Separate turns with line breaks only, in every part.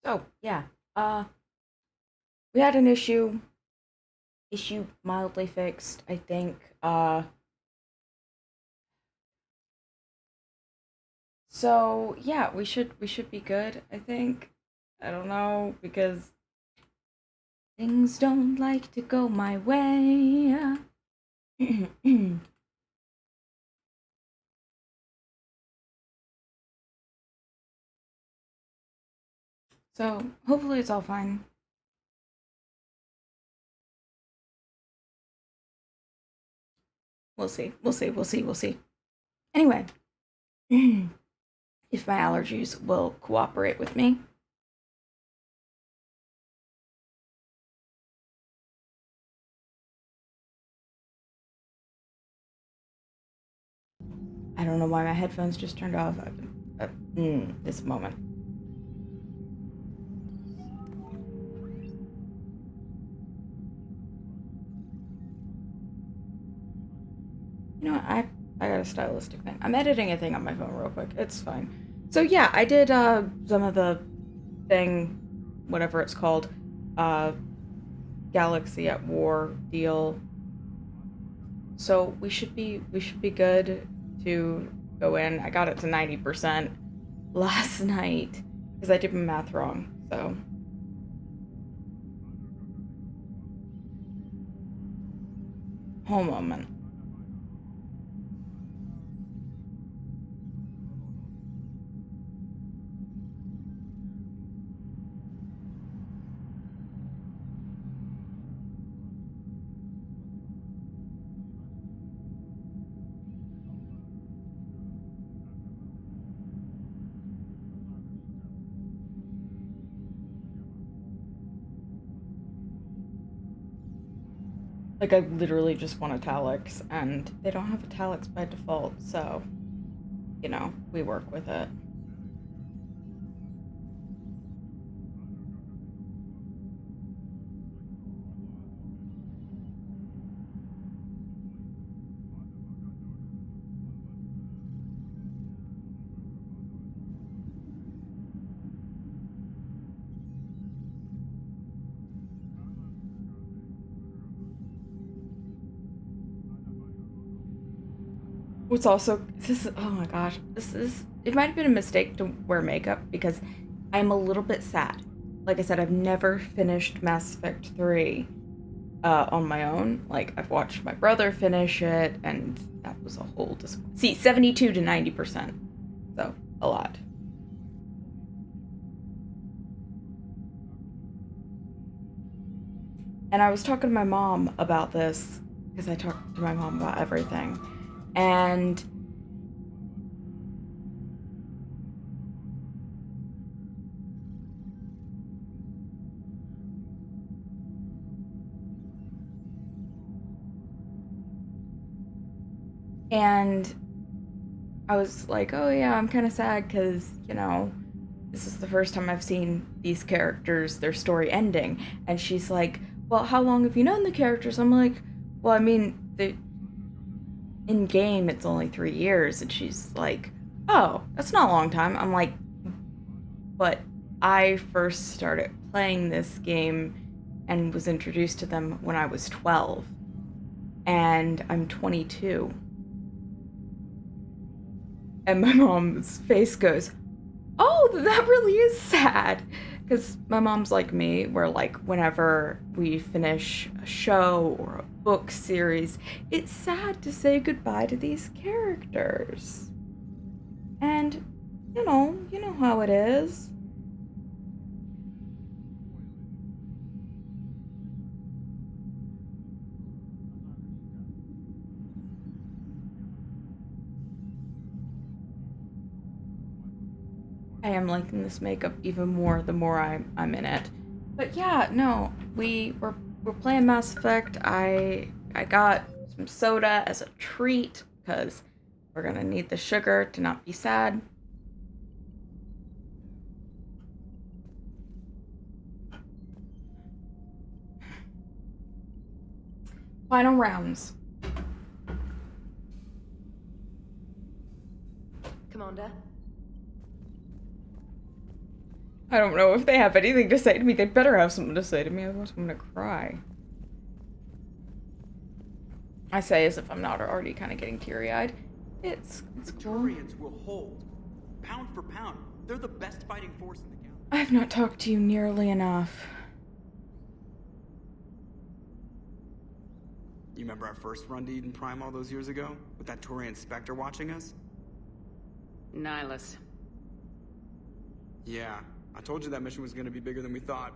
So, yeah. We had an issue mildly fixed, I think. So yeah, we should be good, I think. I don't know because things don't like to go my way. So, hopefully it's all fine. We'll see. We'll see. We'll see. We'll see. Anyway, if my allergies will cooperate with me. I don't know why my headphones just turned off. This moment. You know what? I got a stylistic thing. I'm editing a thing on my phone real quick. It's fine. So yeah, I did some of the thing, whatever it's called, uh Galaxy at War deal. So we should be good to go in. I got it to 90% last night because I did my math wrong. So whole moment. Like I literally just want italics and they don't have italics by default, so we work with it. What's also this is oh my gosh, this is it might have been a mistake to wear makeup because I'm a little bit sad. Like I said, I've never finished Mass Effect 3 on my own. Like I've watched my brother finish it and that was a whole see 72 to 90%. So, a lot. And I was talking to my mom about this because I talked to my mom about everything. And and I was like, "Oh yeah, I'm kind of sad cuz, this is the first time I've seen these characters, their story ending." And she's like, "Well, how long have you known the characters?" I'm like, "Well, I mean, in game it's only 3 years." And she's like, "Oh, that's not a long time." I'm like, "But I first started playing this game and was introduced to them when I was 12, and I'm 22." And my mom's face goes, "Oh, that really is sad." Because my mom's like me, where like whenever we finish a show or a book series, it's sad to say goodbye to these characters. And you know how it is. I am liking this makeup even more the more I'm in it. But yeah, no, we're playing Mass Effect. I got some soda as a treat because we're gonna need the sugar to not be sad. Final rounds.
Commander?
I don't know if they have anything to say to me. They better have something to say to me, otherwise I'm gonna cry. I say as if I'm not already kind of getting teary-eyed. It's cool.
Turians will hold. Pound for pound, they're the best fighting force in the galaxy.
I have not talked to you nearly enough.
You remember our first run to Eden Prime all those years ago? With that Turian Spectre watching us?
Nihilus.
Yeah, I told you that mission was gonna be bigger than we thought.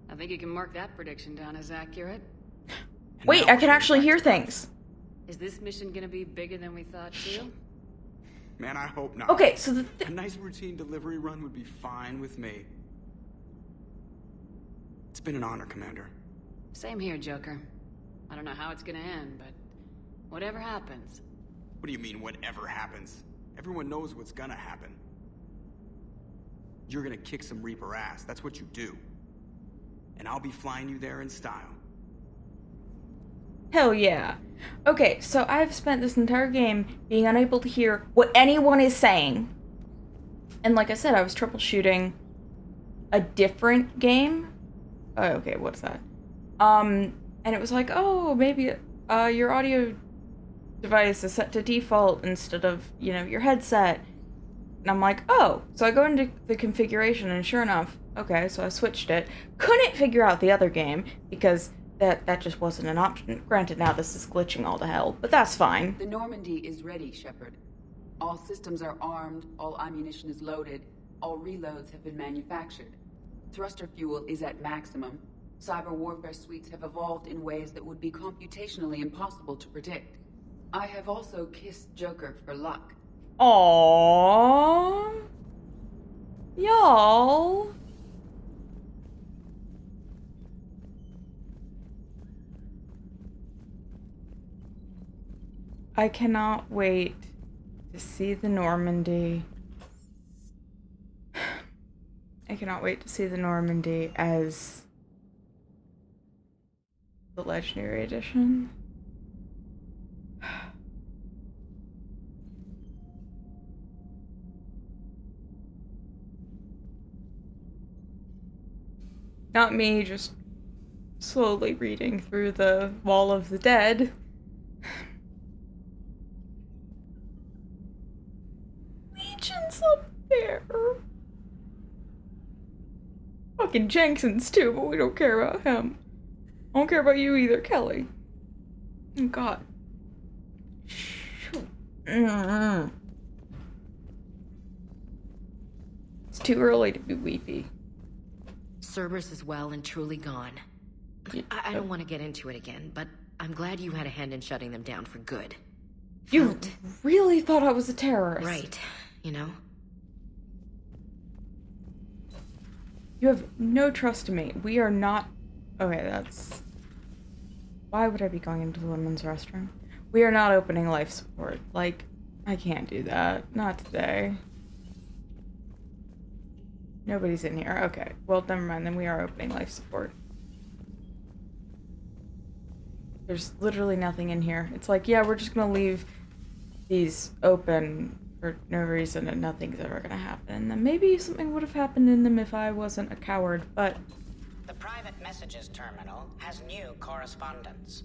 I think you can mark that prediction down as accurate.
And
Wait,
now
I can
we're
actually
back
hear
to
things.
Is this mission gonna be bigger than we thought, too?
Man, I hope not.
Okay, so
A nice routine delivery run would be fine with me. It's been an honor, Commander.
Same here, Joker. I don't know how it's gonna end, but whatever happens.
What do you mean, whatever happens? Everyone knows what's gonna happen. You're gonna kick some Reaper ass, that's what you do. And I'll be flying you there in style.
hell yeah. Okay, so I've spent this entire game being unable to hear what anyone is saying. And like I said, I was troubleshooting a different game. Oh, okay, what's that? And it was like, oh, maybe your audio device is set to default instead of, you know, your headset. And I'm like, oh. So I go into the configuration, and sure enough, okay, so I switched it. Couldn't figure out the other game because that just wasn't an option. Granted, now this is glitching all to hell, but that's fine.
The Normandy is ready, Shepard. All systems are armed, all ammunition is loaded, all reloads have been manufactured. Thruster fuel is at maximum. Cyber warfare suites have evolved in ways that would be computationally impossible to predict. I have also kissed Joker for luck.
Aww. Y'all. I cannot wait to see the Normandy. I cannot wait to see the Normandy as the Legendary Edition. Not me just slowly reading through the Wall of the Dead. Legion's up there. Fucking Jenkins's too, but we don't care about him. I don't care about you either, Kelly. Oh god. Shoot. It's too early to be weepy.
Cerberus is well and truly gone. I don't want to get into it again, but I'm glad you had a hand in shutting them down for good.
You really thought I was a terrorist.
Right, you know?
You have no trust in me. We are not... Okay, that's... Why would I be going into the women's restroom? We are not opening life support. Like, I can't do that. Not today. Nobody's in here. Okay. Well, never mind. Then we are opening life support. There's literally nothing in here. It's like, yeah, we're just gonna leave these open for no reason and nothing's ever gonna happen. And then maybe something would have happened in them if I wasn't a coward, but...
The private messages terminal has new correspondence.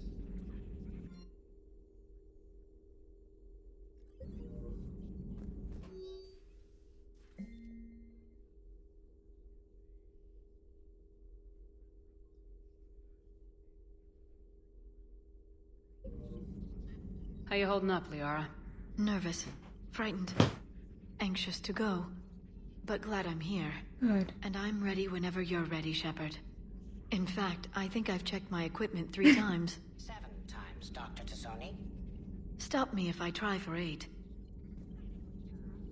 How you holding up, Liara?
Nervous, frightened, anxious to go, but glad I'm here.
Good.
And I'm ready whenever you're ready, Shepard. In fact, I think I've checked my equipment 3 times.
7 times, Dr. Tassoni.
Stop me if I try for 8.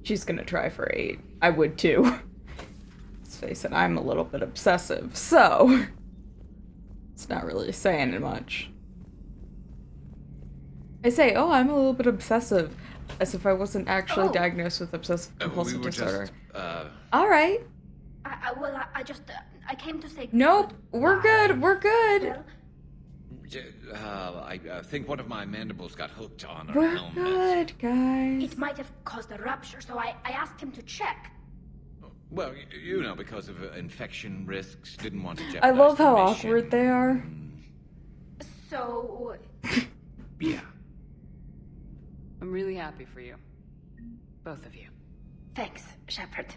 She's gonna try for 8. I would too. Let's face it, I'm a little bit obsessive, so... It's not really saying much. I say, oh, I'm a little bit obsessive, as if I wasn't actually diagnosed with obsessive compulsive disorder. All right.
I came to say.
Nope, we're good. We're good.
I think one of my mandibles got hooked on our
We're
helmet.
good, guys.
It might have caused a rupture, so I asked him to check.
Well, you know, because of infection risks, didn't want to
I
jeopardize
love
the
how
mission.
awkward they are.
So,
Yeah.
I'm really happy for you. Both of you.
thanks, Shepard.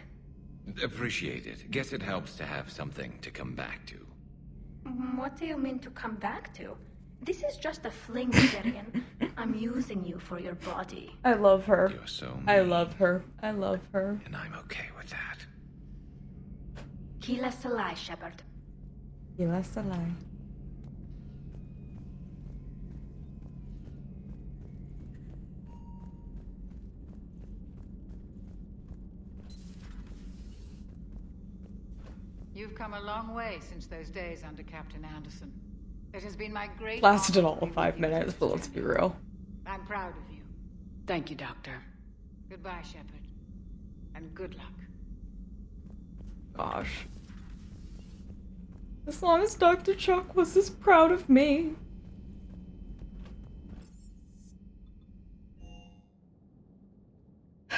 Appreciate it. Guess it helps to have something to come back to.
What do you mean to come back to? This is just a fling, Tyrion. I'm using you for your body.
I love her.
You're so mean.
I love her. I love her.
And I'm okay with that.
Kill.the.lights, Shepard.
You left the line.
You've come a long way since those days under Captain Anderson. It has been my great
Lasted
honor
all
to be
of 5
with you
minutes,
since
but let's be
January.
real.
I'm proud of you.
Thank you, Doctor.
Goodbye, Shepard. And good luck.
Gosh. As long as Dr. Chuck was as proud of me. I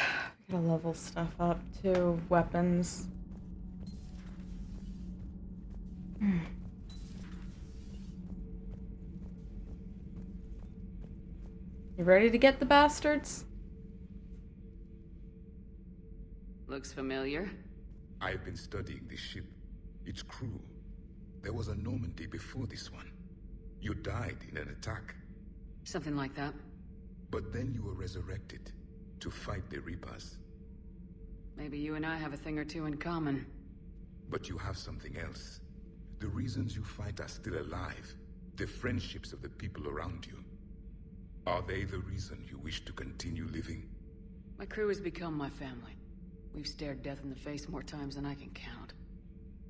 gotta level stuff up too. Weapons. You ready to get the bastards?
Looks familiar.
I've been studying this ship, its crew. There was a Normandy before this one. You died in an attack,
Something like that.
but then you were resurrected to fight the Reapers.
Maybe you and I have a thing or two in common.
But you have something else. The reasons you fight are still alive. The friendships of the people around you. Are they the reason you wish to continue living?
My crew has become my family. We've stared death in the face more times than I can count.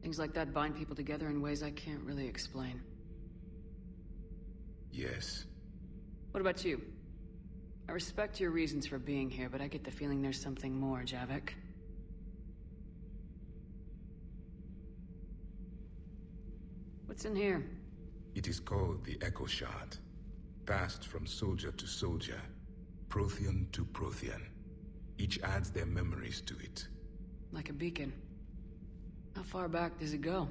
Things like that bind people together in ways I can't really explain.
Yes.
What about you? I respect your reasons for being here, but I get the feeling there's something more, Javik. What's in here?
It is called the Echo Shard. Passed from soldier to soldier, Prothean to Prothean. Each adds their memories to it.
Like a beacon. How far back does it go?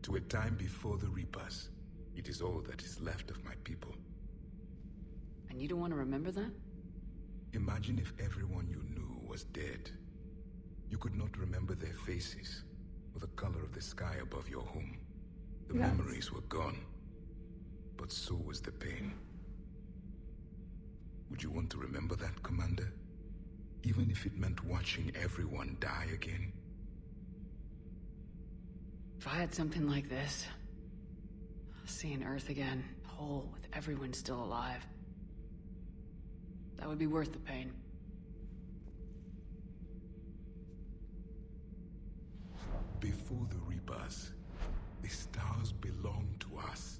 To a time before the Reapers. It is all that is left of my people.
And you don't want to remember that?
Imagine if everyone you knew was dead. You could not remember their faces, or the color of the sky above your home. The
Yes.
memories were gone. But so was the pain. Would you want to remember that, Commander? Even if it meant watching everyone die again?
If I had something like this, seeing Earth again, whole, with everyone still alive, that would be worth the pain.
Before the Reapers, the stars belonged to us.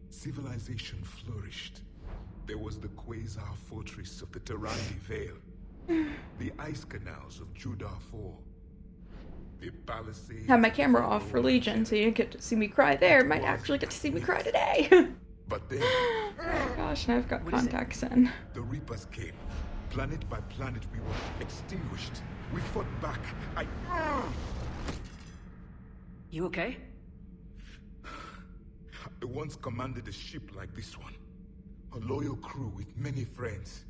Civilization flourished. There was the Quasar Fortress of the Tarandi Vale, the ice canals of Judar 4, the palisades...
Had my camera off for Legion, so you didn't get to see me cry there. Might actually get to see me cry today.
But then,
Oh my gosh, now I've got
What is it?
contacts in.
the Reapers came. Planet by planet, we were extinguished. We fought back.
You okay?
I once commanded a ship like this one. A loyal crew with many friends.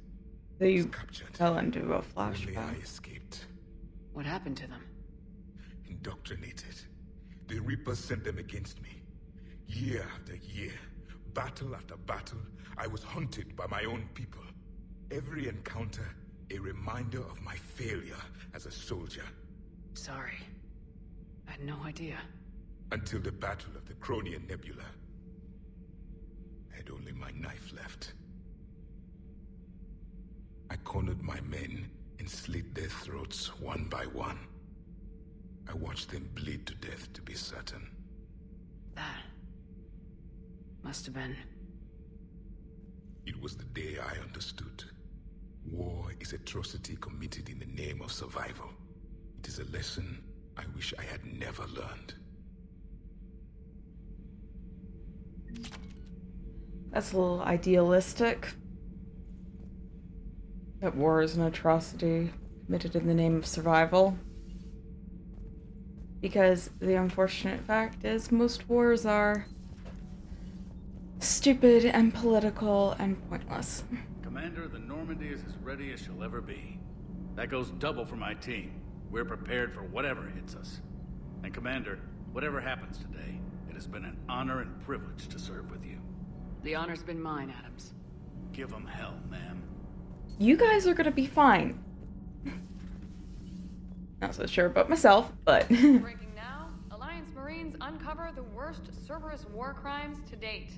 So you
Was captured.
fell into a
Only I
flashback.
escaped.
What happened to them?
Indoctrinated. The Reapers sent them against me. Year after year, battle after battle, I was hunted by my own people. Every encounter, a reminder of my failure as a soldier.
Sorry. I had no idea.
Until the Battle of the Cronian Nebula. I had only my knife left. I cornered my men and slit their throats one by one. I watched them bleed to death to be certain.
That must have been...
It was the day I understood. War is atrocity committed in the name of survival. It is a lesson I wish I had never learned.
That's a little idealistic. That war is an atrocity committed in the name of survival. because the unfortunate fact is most wars are stupid and political and pointless.
Commander, the Normandy is as ready as she'll ever be. That goes double for my team. We're prepared for whatever hits us. And Commander, whatever happens today, it has been an honor and privilege to serve with you.
The honor's been mine, Adams.
Give 'em hell, ma'am.
You guys are gonna be fine. Not so sure about myself, but...
Breaking now, Alliance Marines uncover the worst Cerberus war crimes to date.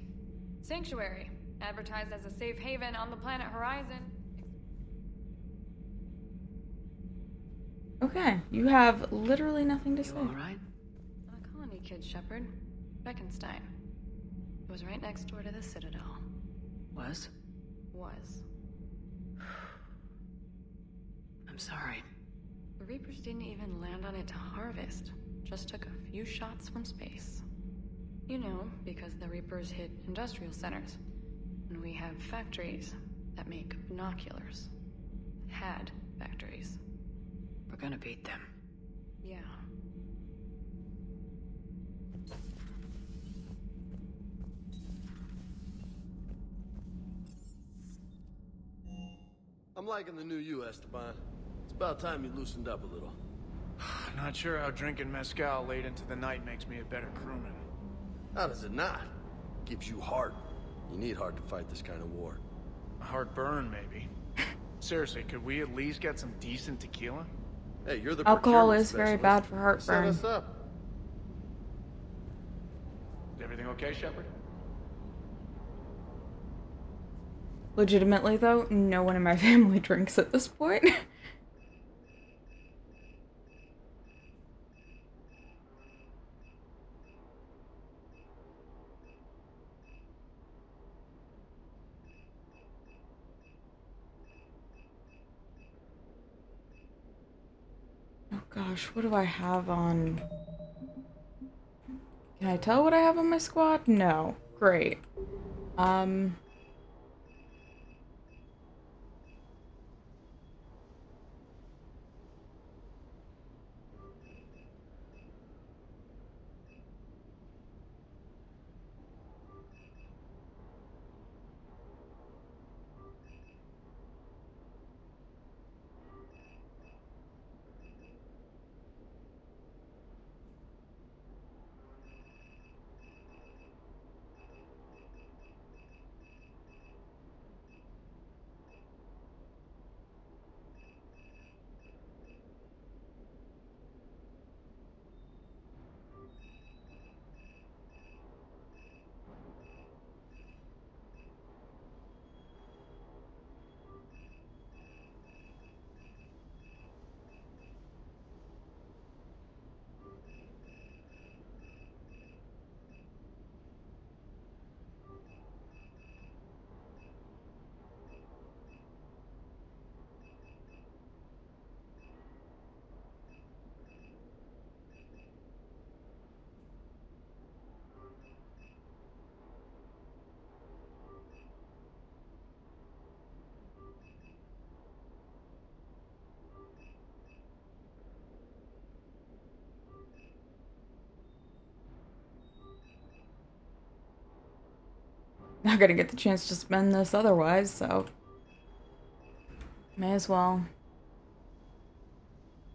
Sanctuary, advertised as a safe haven on the planet Horizon.
Okay, you have literally nothing to say.
All right?
A colony kid, Shepard. Beckenstein. It was right next door to the Citadel.
Was?
Was.
I'm sorry.
The Reapers didn't even land on it to harvest. Just took a few shots from space. You know, because the Reapers hit industrial centers. And we have factories that make binoculars. Had factories.
We're gonna beat them.
Yeah.
I'm liking the new you, Esteban. It's about time you loosened up a little.
Not sure how drinking mezcal late into the night makes me a better crewman.
How does it not? Gives you heart. You need heart to fight this kind of war.
A heartburn, maybe. Seriously, could we at least get some decent tequila?
Hey, you're the
alcohol
procurement
is very
specialist.
bad for heartburn.
Set us up.
Is everything okay, Shepard?
Legitimately, though, no one in my family drinks at this point. Oh gosh, what do I have on? Can I tell what I have on my squad? No. Great. Not gonna get the chance to spend this otherwise, so may as well.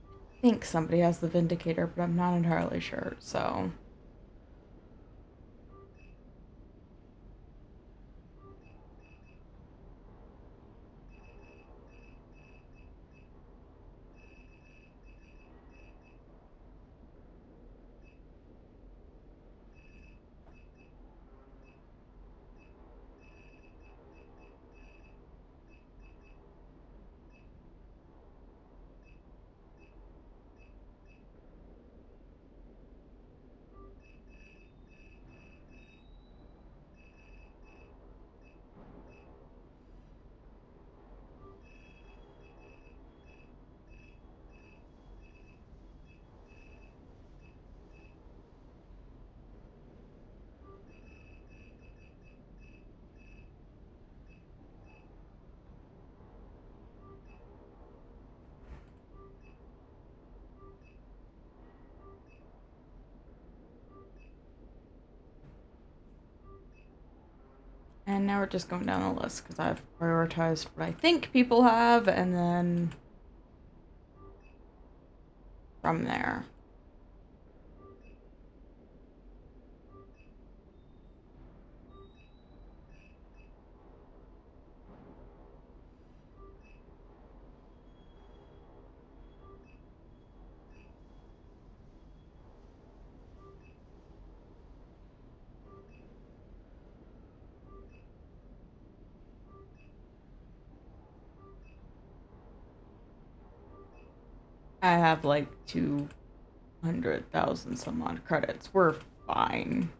I think somebody has the Vindicator, but I'm not entirely sure, so. And now we're just going down the list because I've prioritized what I think people have, and then from there. I have like 200,000 some odd credits. We're fine.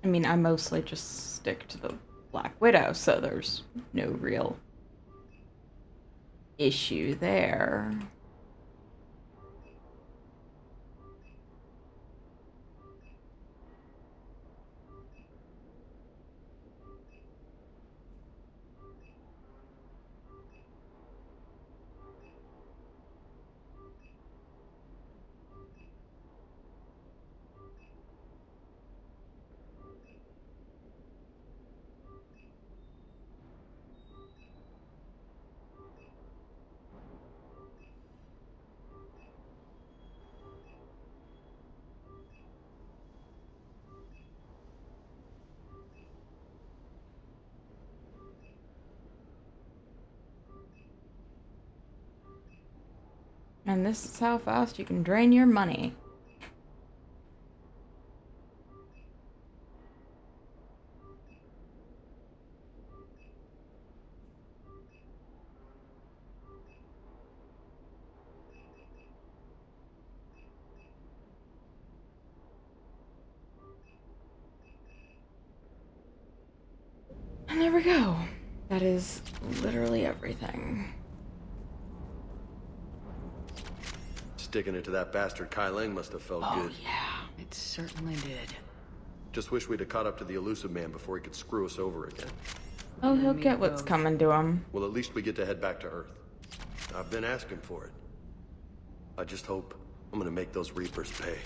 I mean, I mostly just stick to the Black Widow, so there's no real issue there. And this is how fast you can drain your money. And there we go. That is literally everything.
Sticking it to that bastard Kai Lang must have felt good.
Oh, yeah, it certainly did.
Just wish we'd have caught up to the elusive man before he could screw us over again.
Oh, he'll get what's coming to him.
Well, at least we get to head back to Earth. I've been asking for it. I just hope I'm gonna make those Reapers pay.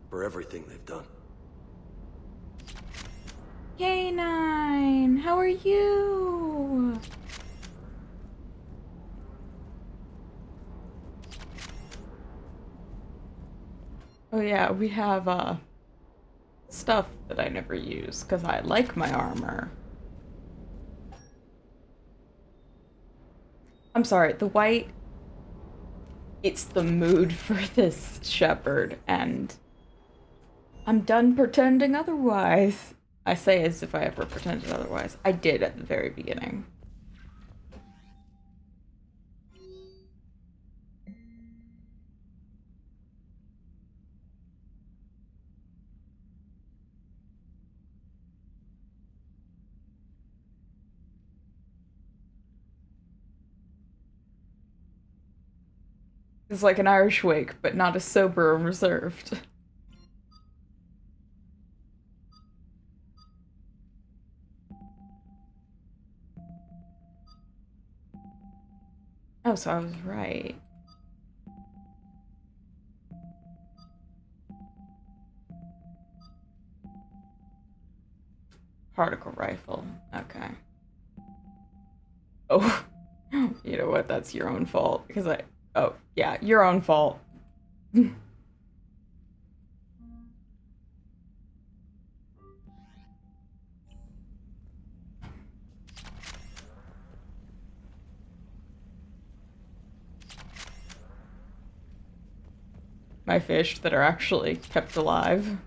For everything they've done.
K9, how are you? Oh yeah, we have stuff that I never use because I like my armor. I'm sorry, the white, it's the mood for this shepherd, and I'm done pretending otherwise. I say as if I ever pretended otherwise. I did at the very beginning. It's like an Irish wake, but not as sober and reserved. Oh, so I was right. Particle rifle. Okay. Oh, you know what? That's your own fault. Because oh, yeah, your own fault. My fish that are actually kept alive.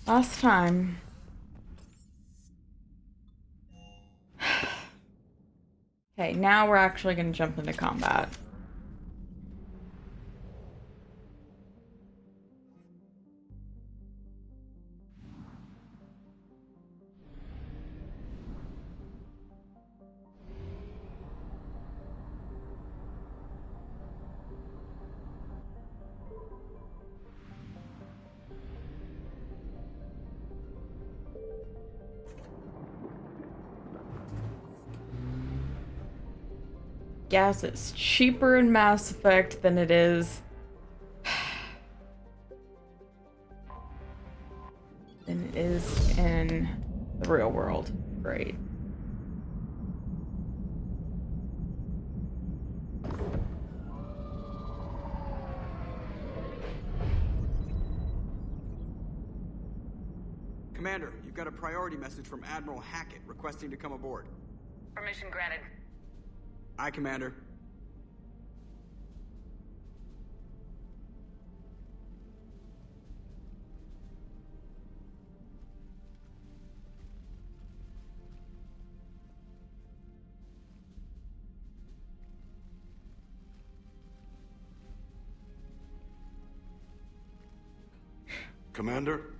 Last time. Okay, now we're actually gonna jump into combat. Yes, it's cheaper in Mass Effect than it is in the real world. Great.
Commander, you've got a priority message from Admiral Hackett requesting to come aboard.
Permission granted.
Aye, Commander.
Commander?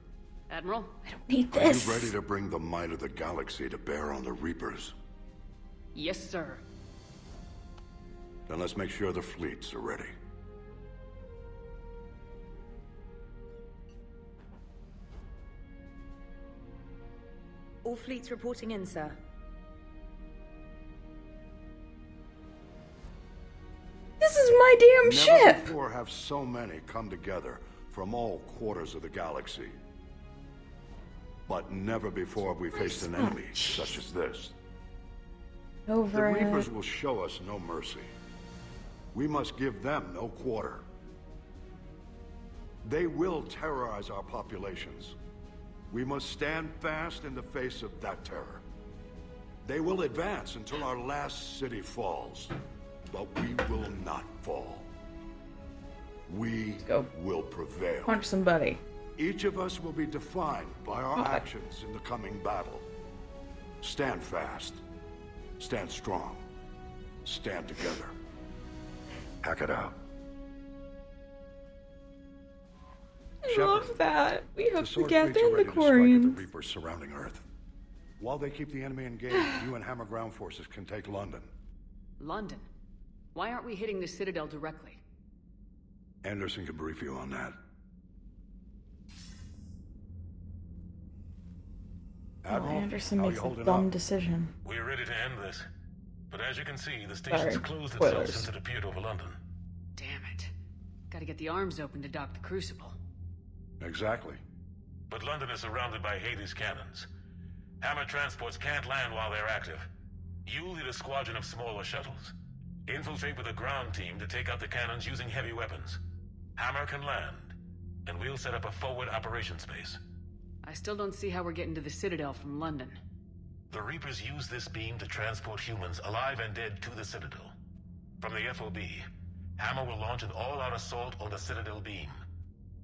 Admiral?
I don't need
Are
this.
you ready to bring the might of the galaxy to bear on the Reapers?
Yes, sir.
Then let's make sure the fleets are ready.
All fleets reporting in, sir.
This is my damn ship!
Never before have so many come together from all quarters of the galaxy. But never before have we faced an enemy such as this.
Over
The
it.
Reapers will show us no mercy. We must give them no quarter. They will terrorize our populations. We must stand fast in the face of that terror. They will advance until our last city falls, but we will not fall. We will prevail.
Punch somebody.
Each of us will be defined by our actions in the coming battle. Stand fast. Stand strong. Stand together. Hack it out.
I love that. We have to
Sword
get
fleets are
in the
ready to strike at the
Quarians.
Reapers surrounding Earth. While they keep the enemy engaged, you and Hammer ground forces can take London.
London? Why aren't we hitting the Citadel directly?
Anderson can brief you on that. Admiral,
Anderson
how
makes
you
a
holding
dumb
up?
decision.
We're ready to end this. But as you can see, the station's
Sorry.
closed
Spoilers.
itself since it appeared over London.
Damn it. Gotta get the arms open to dock the Crucible.
Exactly.
But London is surrounded by Hades cannons. Hammer transports can't land while they're active. You lead a squadron of smaller shuttles. Infiltrate with a ground team to take out the cannons using heavy weapons. Hammer can land, and we'll set up a forward operations base.
I still don't see how we're getting to the Citadel from London.
The Reapers use this beam to transport humans, alive and dead, to the Citadel. From the FOB, Hammer will launch an all-out assault on the Citadel beam.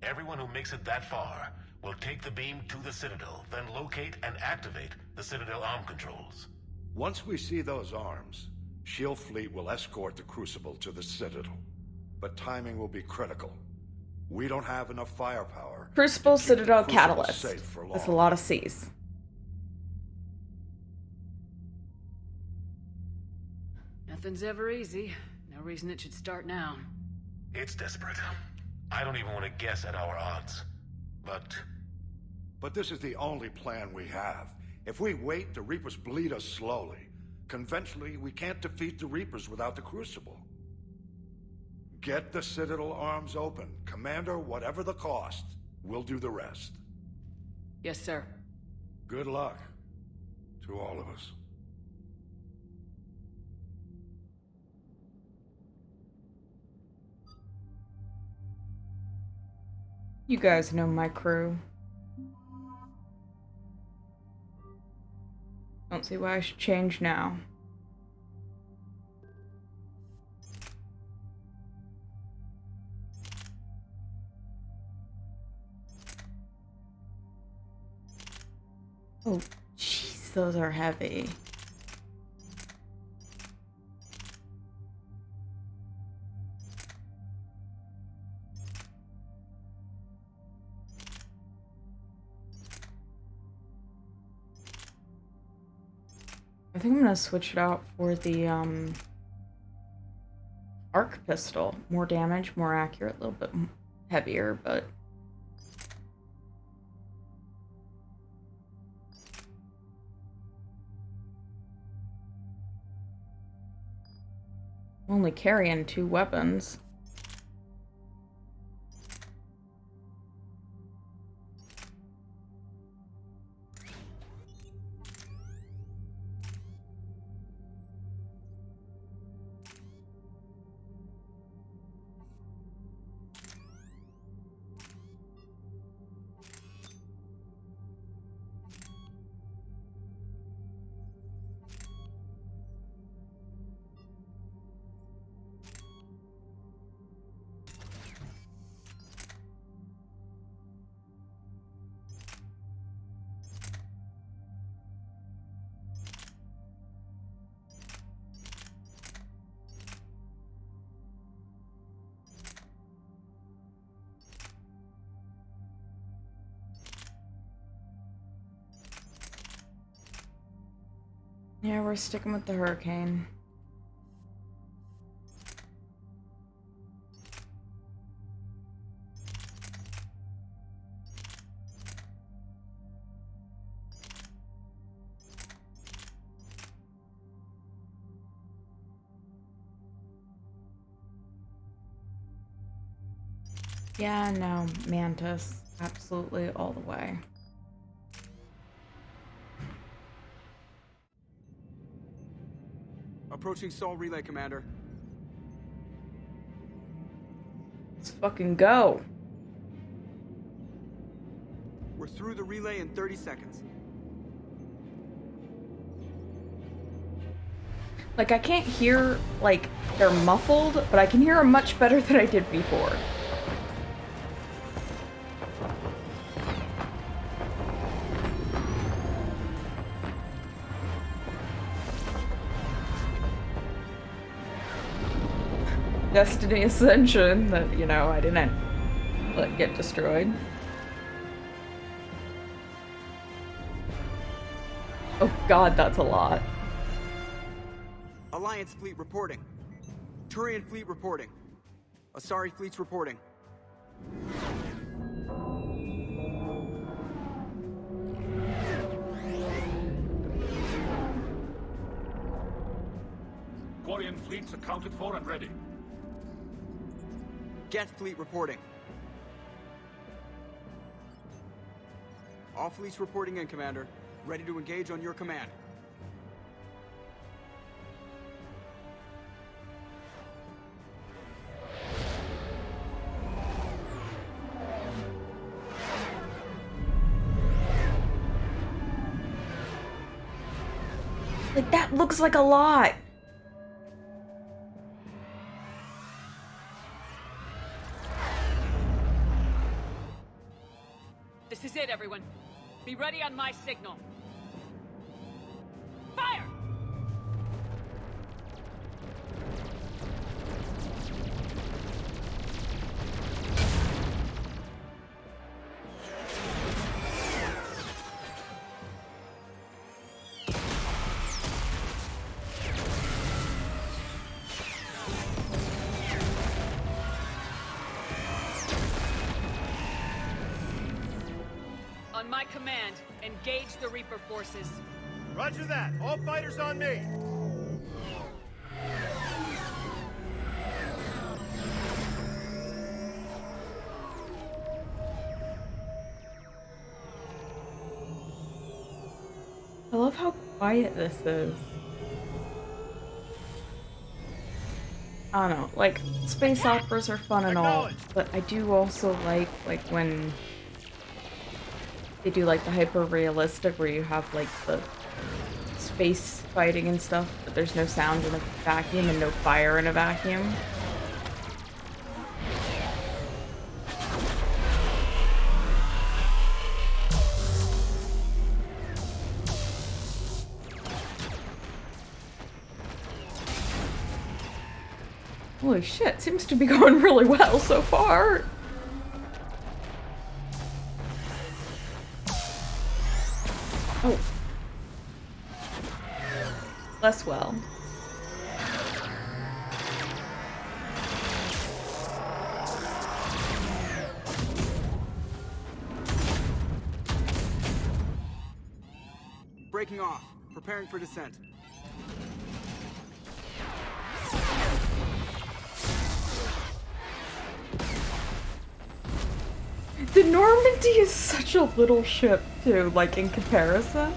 Everyone who makes it that far will take the beam to the Citadel, then locate and activate the Citadel arm controls.
Once we see those arms, Shield Fleet will escort the Crucible to the Citadel. But timing will be critical. We don't have enough firepower.
Crucible, Citadel,
Crucible
Catalyst.
safe for long.
That's a lot of C's.
Nothing's ever easy. No reason it should start now.
It's desperate. I don't even want to guess at our odds.
But this is the only plan we have. If we wait, the Reapers bleed us slowly. Conventionally, we can't defeat the Reapers without the Crucible. Get the Citadel arms open. Commander, whatever the cost, we'll do the rest.
Yes, sir.
Good luck to all of us.
You guys know my crew. Don't see why I should change now. Oh, jeez, those are heavy. I think I'm gonna switch it out for the arc pistol. More damage, more accurate, a little bit heavier, but I'm only carrying 2 weapons. Yeah, we're sticking with the hurricane. Yeah, no, Mantis. Absolutely all the way.
Approaching Sol Relay, Commander.
Let's fucking go.
We're through the relay in 30 seconds.
Like, I can't hear, like, they're muffled, but I can hear them much better than I did before. Destiny Ascension that, you know, I didn't let get destroyed. Oh god, that's a lot.
Alliance fleet reporting. Turian fleet reporting. Asari fleet's reporting.
Quarian fleets accounted for and ready.
Geth fleet reporting. All fleets reporting in, Commander. Ready to engage on your command.
Like, that looks like a lot.
This is it, everyone. Be ready on my signal. Fire! On my command, engage the Reaper forces.
Roger that. All fighters on me.
I love how quiet this is. I don't know, like, space operas are fun and all, but I do also like when they do like the hyper-realistic where you have like the space fighting and stuff, but there's no sound in a vacuum and no fire in a vacuum. Holy shit, seems to be going really well so far. Oh. less well.
Breaking off. Preparing for descent.
The Normandy is such a little ship, too, like, in comparison.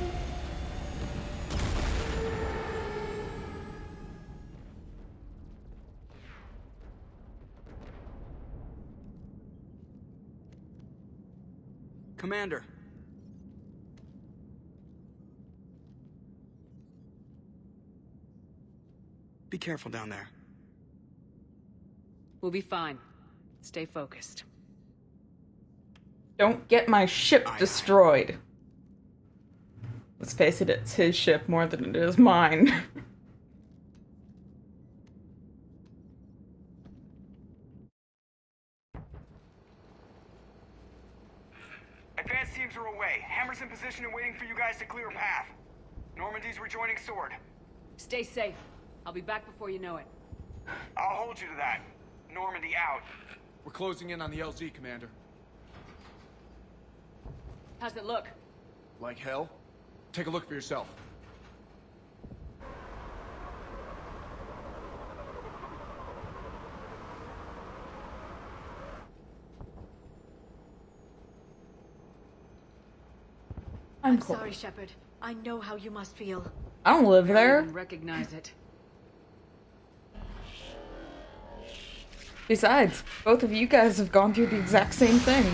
Commander. Be careful down there.
We'll be fine. Stay focused.
Don't get my ship destroyed. Let's face it, it's his ship more than it is mine.
Advanced teams are away. Hammer's in position and waiting for you guys to clear a path. Normandy's rejoining Sword.
Stay safe. I'll be back before you know it.
I'll hold you to that. Normandy out.
We're closing in on the LZ, Commander.
How's it look?
Like hell? Take a look for yourself.
I'm
sorry, Shepard. I know how you must feel.
I don't live there.
I even recognize it.
Besides, both of you guys have gone through the exact same thing.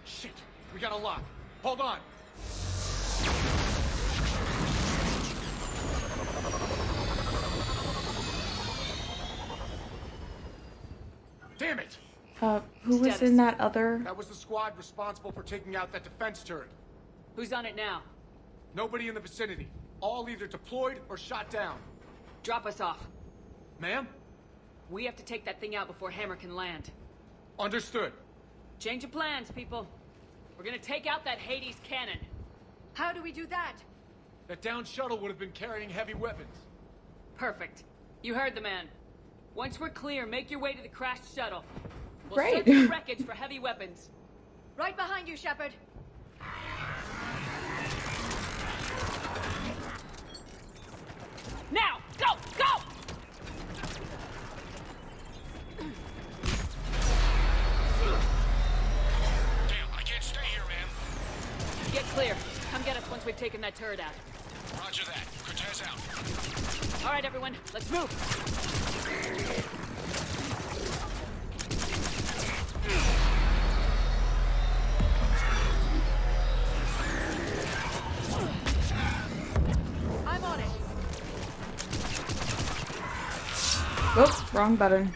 Shit! We got a lock. Hold on! Damn it!
Who was in that other?
That was the squad responsible for taking out that defense turret.
Who's on it now?
Nobody in the vicinity. All either deployed or shot down.
Drop us off.
Ma'am?
We have to take that thing out before Hammer can land.
Understood.
Change of plans, people. We're gonna take out that Hades cannon.
How do we do that?
That downed shuttle would have been carrying heavy weapons.
Perfect. You heard the man. Once we're clear, make your way to the crashed shuttle. We'll
Great.
search the wreckage for heavy weapons.
Right behind you, Shepard.
Now! Go! Go!
Damn, I can't stay here, man.
Get clear. Come get us once we've taken that turret out.
Roger that. Cortez out.
All right, everyone. Let's move.
I'm on it.
Oops, wrong button.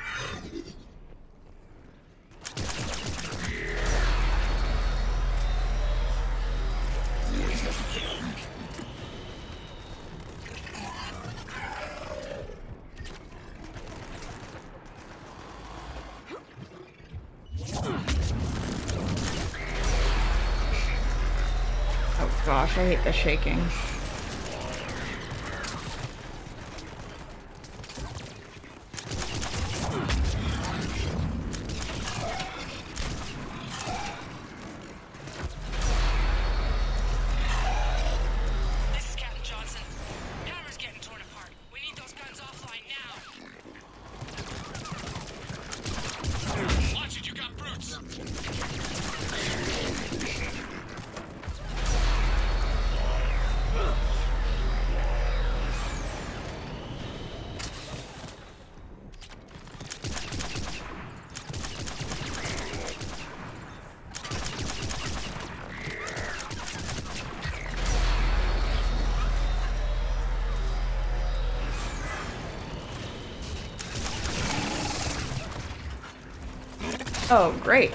Oh gosh, I hate the shaking.
This is Captain Johnson. Hammer's getting torn apart. We need those guns offline now.
Watch it, you got brutes.
Oh, great.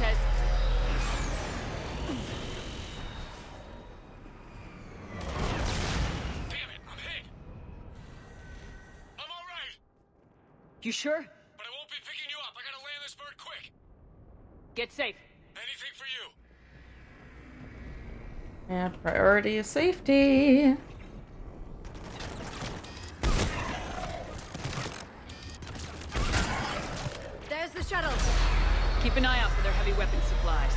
Cortez.
Damn it, I'm hit. I'm all right,
You sure?
but I won't be picking you up. I gotta land this bird quick.
Get safe.
Anything for you.
And priority is safety.
There's the shuttle.
Keep an eye out for their heavy weapon supplies.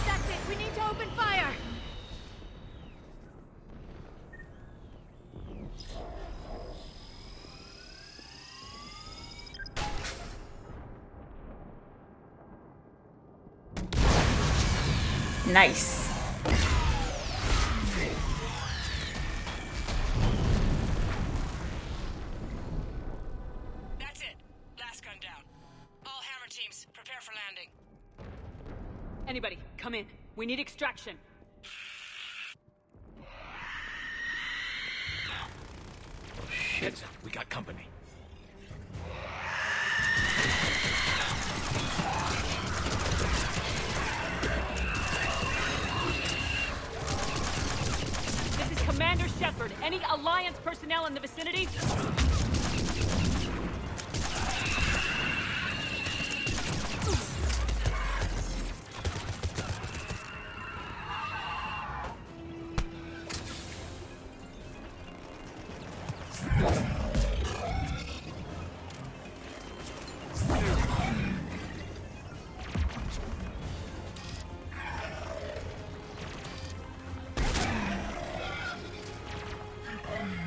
That's it. We need to open fire.
Nice.
That's it. Last gun down. All hammer teams, prepare for landing.
Anybody, come in. We need extraction.
Shit, we got company.
This is Commander Shepard. Any Alliance personnel in the vicinity?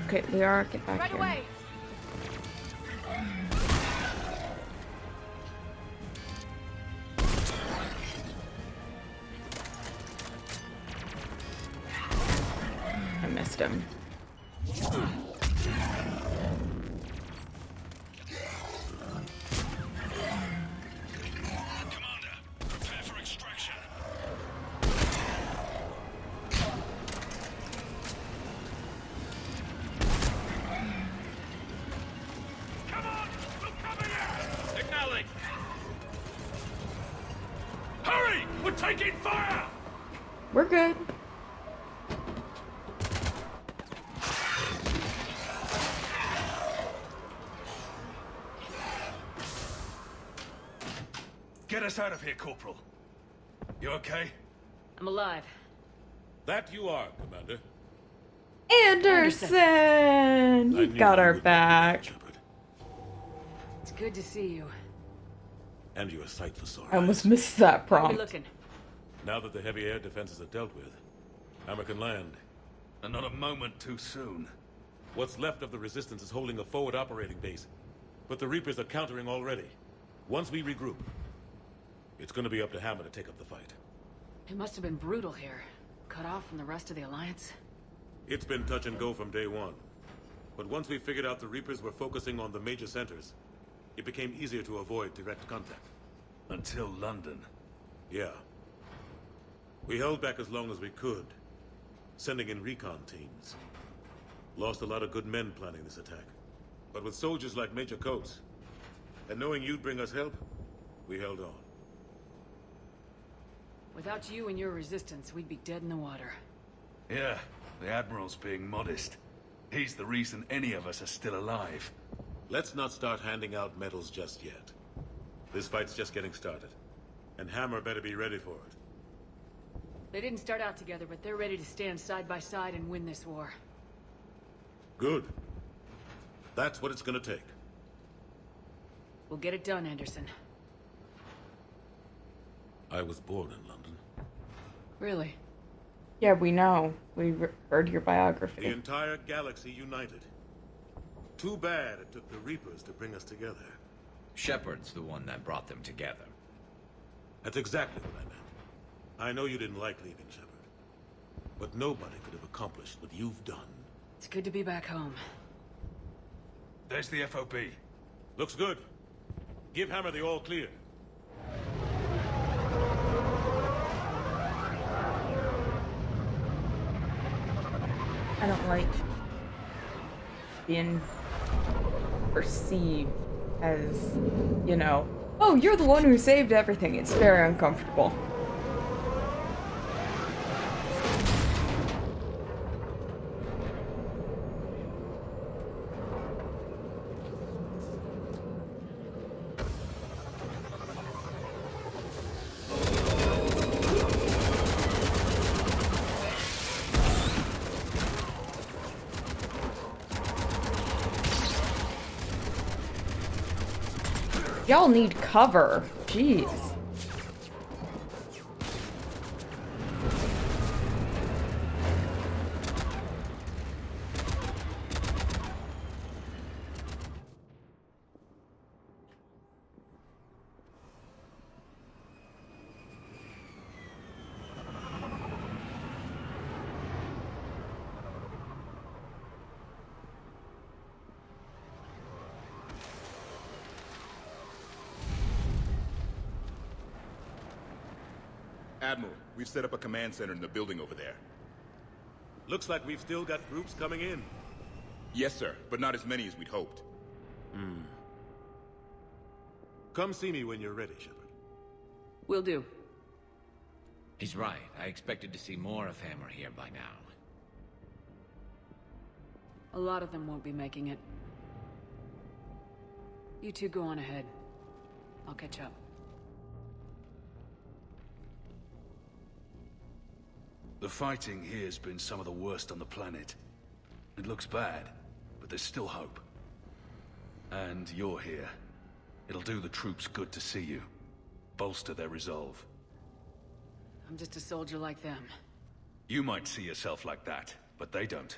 Okay, Liara, get back
Right
here.
away.
I missed him.
Commander, prepare for extraction. Come on, we'll cover you. Acknowledge. Hurry! We're taking fire!
We're good.
Get us out of here, Corporal. You okay?
I'm alive.
That you are, Commander.
Anderson! You got our back.
It's good to see you.
And you're a sight for sore
I almost
eyes.
missed that
How are we
prompt.
looking?
Now that the heavy air defenses are dealt with, Hammer can land.
And not a moment too soon.
What's left of the Resistance is holding a forward operating base, but the Reapers are countering already. Once we regroup, it's gonna be up to Hammer to take up the fight.
It must have been brutal here. Cut off from the rest of the Alliance.
It's been touch and go from day one. But once we figured out the Reapers were focusing on the major centers, it became easier to avoid direct contact.
Until London.
Yeah. We held back as long as we could, sending in recon teams. Lost a lot of good men planning this attack. But with soldiers like Major Coates, and knowing you'd bring us help, we held on.
Without you and your resistance, we'd be dead in the water.
Yeah, the Admiral's being modest. He's the reason any of us are still alive.
Let's not start handing out medals just yet. This fight's just getting started, and Hammer better be ready for it.
They didn't start out together, but they're ready to stand side by side and win this war.
Good. That's what it's gonna take.
We'll get it done, Anderson.
I was born in London.
Really?
Yeah, we know. We heard your
The
biography.
entire galaxy united. Too bad it took the Reapers to bring us together.
Shepard's the one that brought them together.
That's exactly what I meant. I know you didn't like leaving, Shepard. But nobody could have accomplished what you've done.
It's good to be back home.
There's the FOB.
Looks good. Give Hammer the all clear.
I don't like being perceived as, you know, oh, you're the one who saved everything. It's very uncomfortable. Y'all need cover. Jeez.
Admiral, we've set up a command center in the building over there.
Looks like we've still got groups coming in.
Yes, sir, but not as many as we'd hoped.
Come see me when you're ready, Shepard.
Will do.
He's right. I expected to see more of Hammer here by now.
A lot of them won't be making it. You two go on ahead. I'll catch up.
The fighting here's been some of the worst on the planet. It looks bad, but there's still hope. And you're here. It'll do the troops good to see you. Bolster their resolve.
I'm just a soldier like them.
You might see yourself like that, but they don't.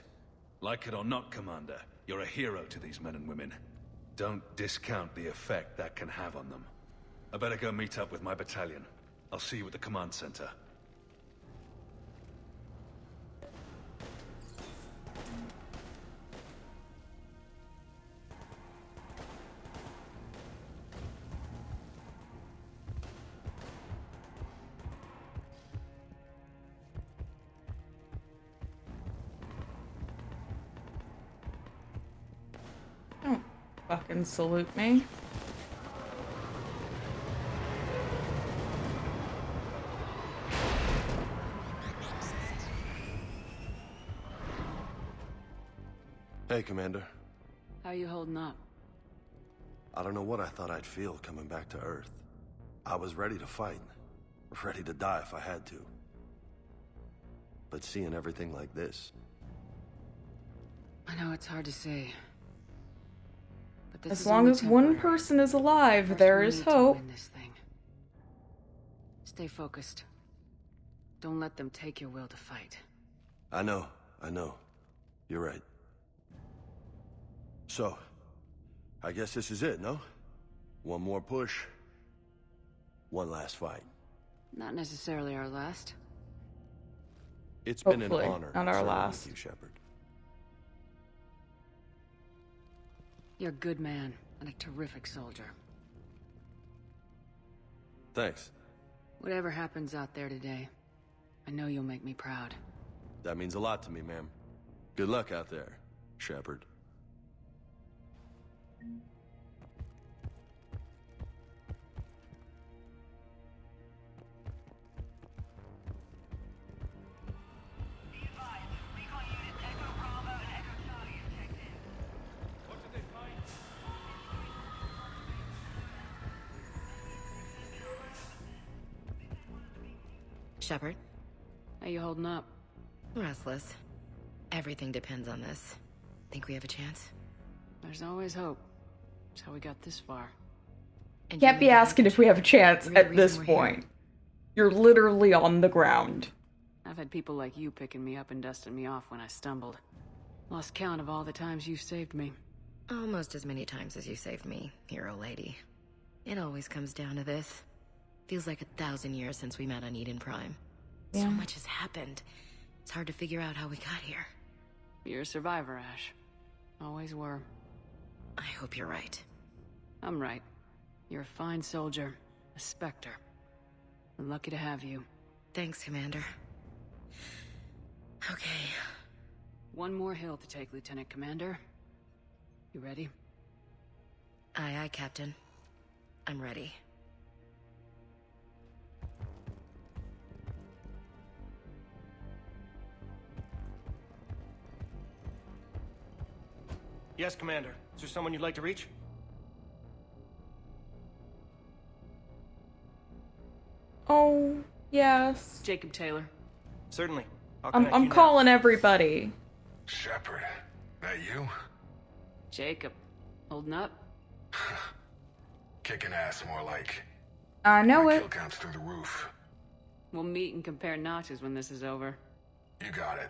Like it or not, Commander, you're a hero to these men and women. Don't discount the effect that can have on them. I better go meet up with my battalion. I'll see you at the command center.
Don't fucking salute me.
Hey, Commander.
How you holding up?
I don't know what I thought I'd feel coming back to Earth. I was ready to fight. Ready to die if I had to. But seeing everything like this...
I know it's hard to say. But this
As
is
long
only
as one
temporary.
person is alive,
First,
there
we
is
need to
hope.
win this thing. Stay focused. Don't let them take your will to fight.
I know. You're right. So, I guess this is it, no? One more push. One last fight.
Not necessarily our last.
It's been
Hopefully,
an honor
not our
serving
last.
with you, Shepard.
You're a good man and a terrific soldier.
Thanks.
Whatever happens out there today, I know you'll make me proud.
That means a lot to me, ma'am. Good luck out there, Shepard.
Shepard?
How you holding up?
Restless. Everything depends on this. Think we have a chance?
There's always hope. That's how we got this far.
Can't be asking if we have a chance at this point. You're literally on the ground.
I've had people like you picking me up and dusting me off when I stumbled. Lost count of all the times you saved me.
Almost as many times as you saved me, hero lady. It always comes down to this. Feels like 1,000 years since we met on Eden Prime.
Yeah.
So much has happened. It's hard to figure out how we got here.
You're a survivor, Ash. Always were.
I hope you're right.
I'm right. You're a fine soldier. A Spectre. We're lucky to have you.
Thanks, Commander. Okay.
One more hill to take, Lieutenant Commander. You ready?
Aye, aye, Captain. I'm ready.
Yes, Commander. Is there someone you'd like to reach?
Oh, yes.
Jacob Taylor.
Certainly.
I'm calling everybody.
Shepard, that you?
Jacob. Holding up?
Kicking ass, more like.
I know
My
it.
kill count's through the roof.
We'll meet and compare notches when this is over.
You got it.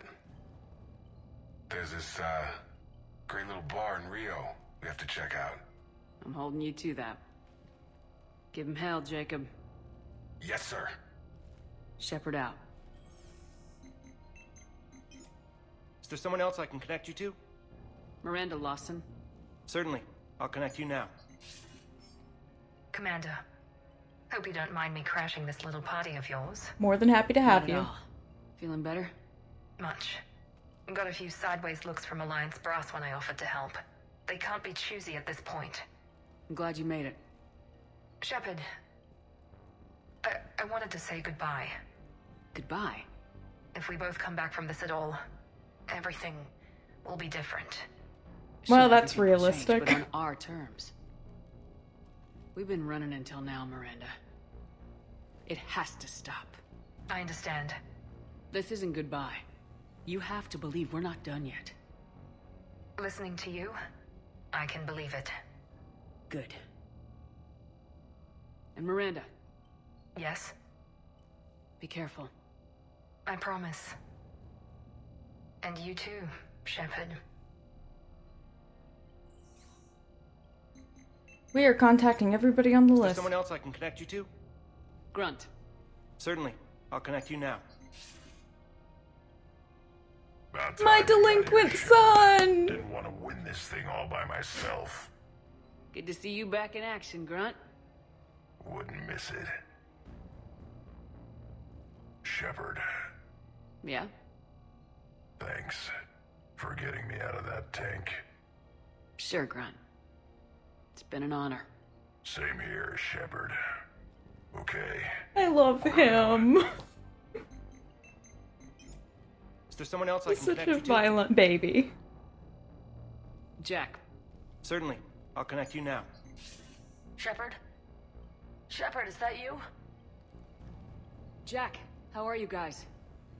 There's this, great little bar in Rio we have to check out.
I'm holding you to that. Give him hell, Jacob.
Yes, sir.
Shepard out.
Is there someone else I can connect you to?
Miranda Lawson.
Certainly. I'll connect you now.
Commander, hope you don't mind me crashing this little party of yours.
More than happy to have
Not at
you.
all. Feeling better?
Much. Got a few sideways looks from Alliance brass when I offered to help. They can't be choosy at this point.
I'm glad you made it.
Shepard, I wanted to say goodbye.
Goodbye?
If we both come back from this at all, everything will be different.
Well,
Sure,
that's
everything will
realistic.
change, but on our terms. We've been running until now, Miranda. It has to stop.
I understand.
This isn't goodbye. You have to believe we're not done yet.
Listening to you, I can believe it.
Good. And Miranda.
Yes?
Be careful.
I promise. And you too, Shepard.
We are contacting everybody on the
Is there
list.
someone else I can connect you to?
Grunt.
Certainly. I'll connect you now.
My delinquent son!
Didn't want to win this thing all by myself.
Good to see you back in action, Grunt.
Wouldn't miss it. Shepard,
Yeah?
thanks for getting me out of that tank.
Sure, Grunt. It's been an honor.
Same here, Shepard. Okay.
I love him.
Is there someone else I
He's
can
such
connect
a
you to?
violent baby.
Jack.
Certainly. I'll connect you now.
Shepard? Shepard, is that you?
Jack, how are you guys?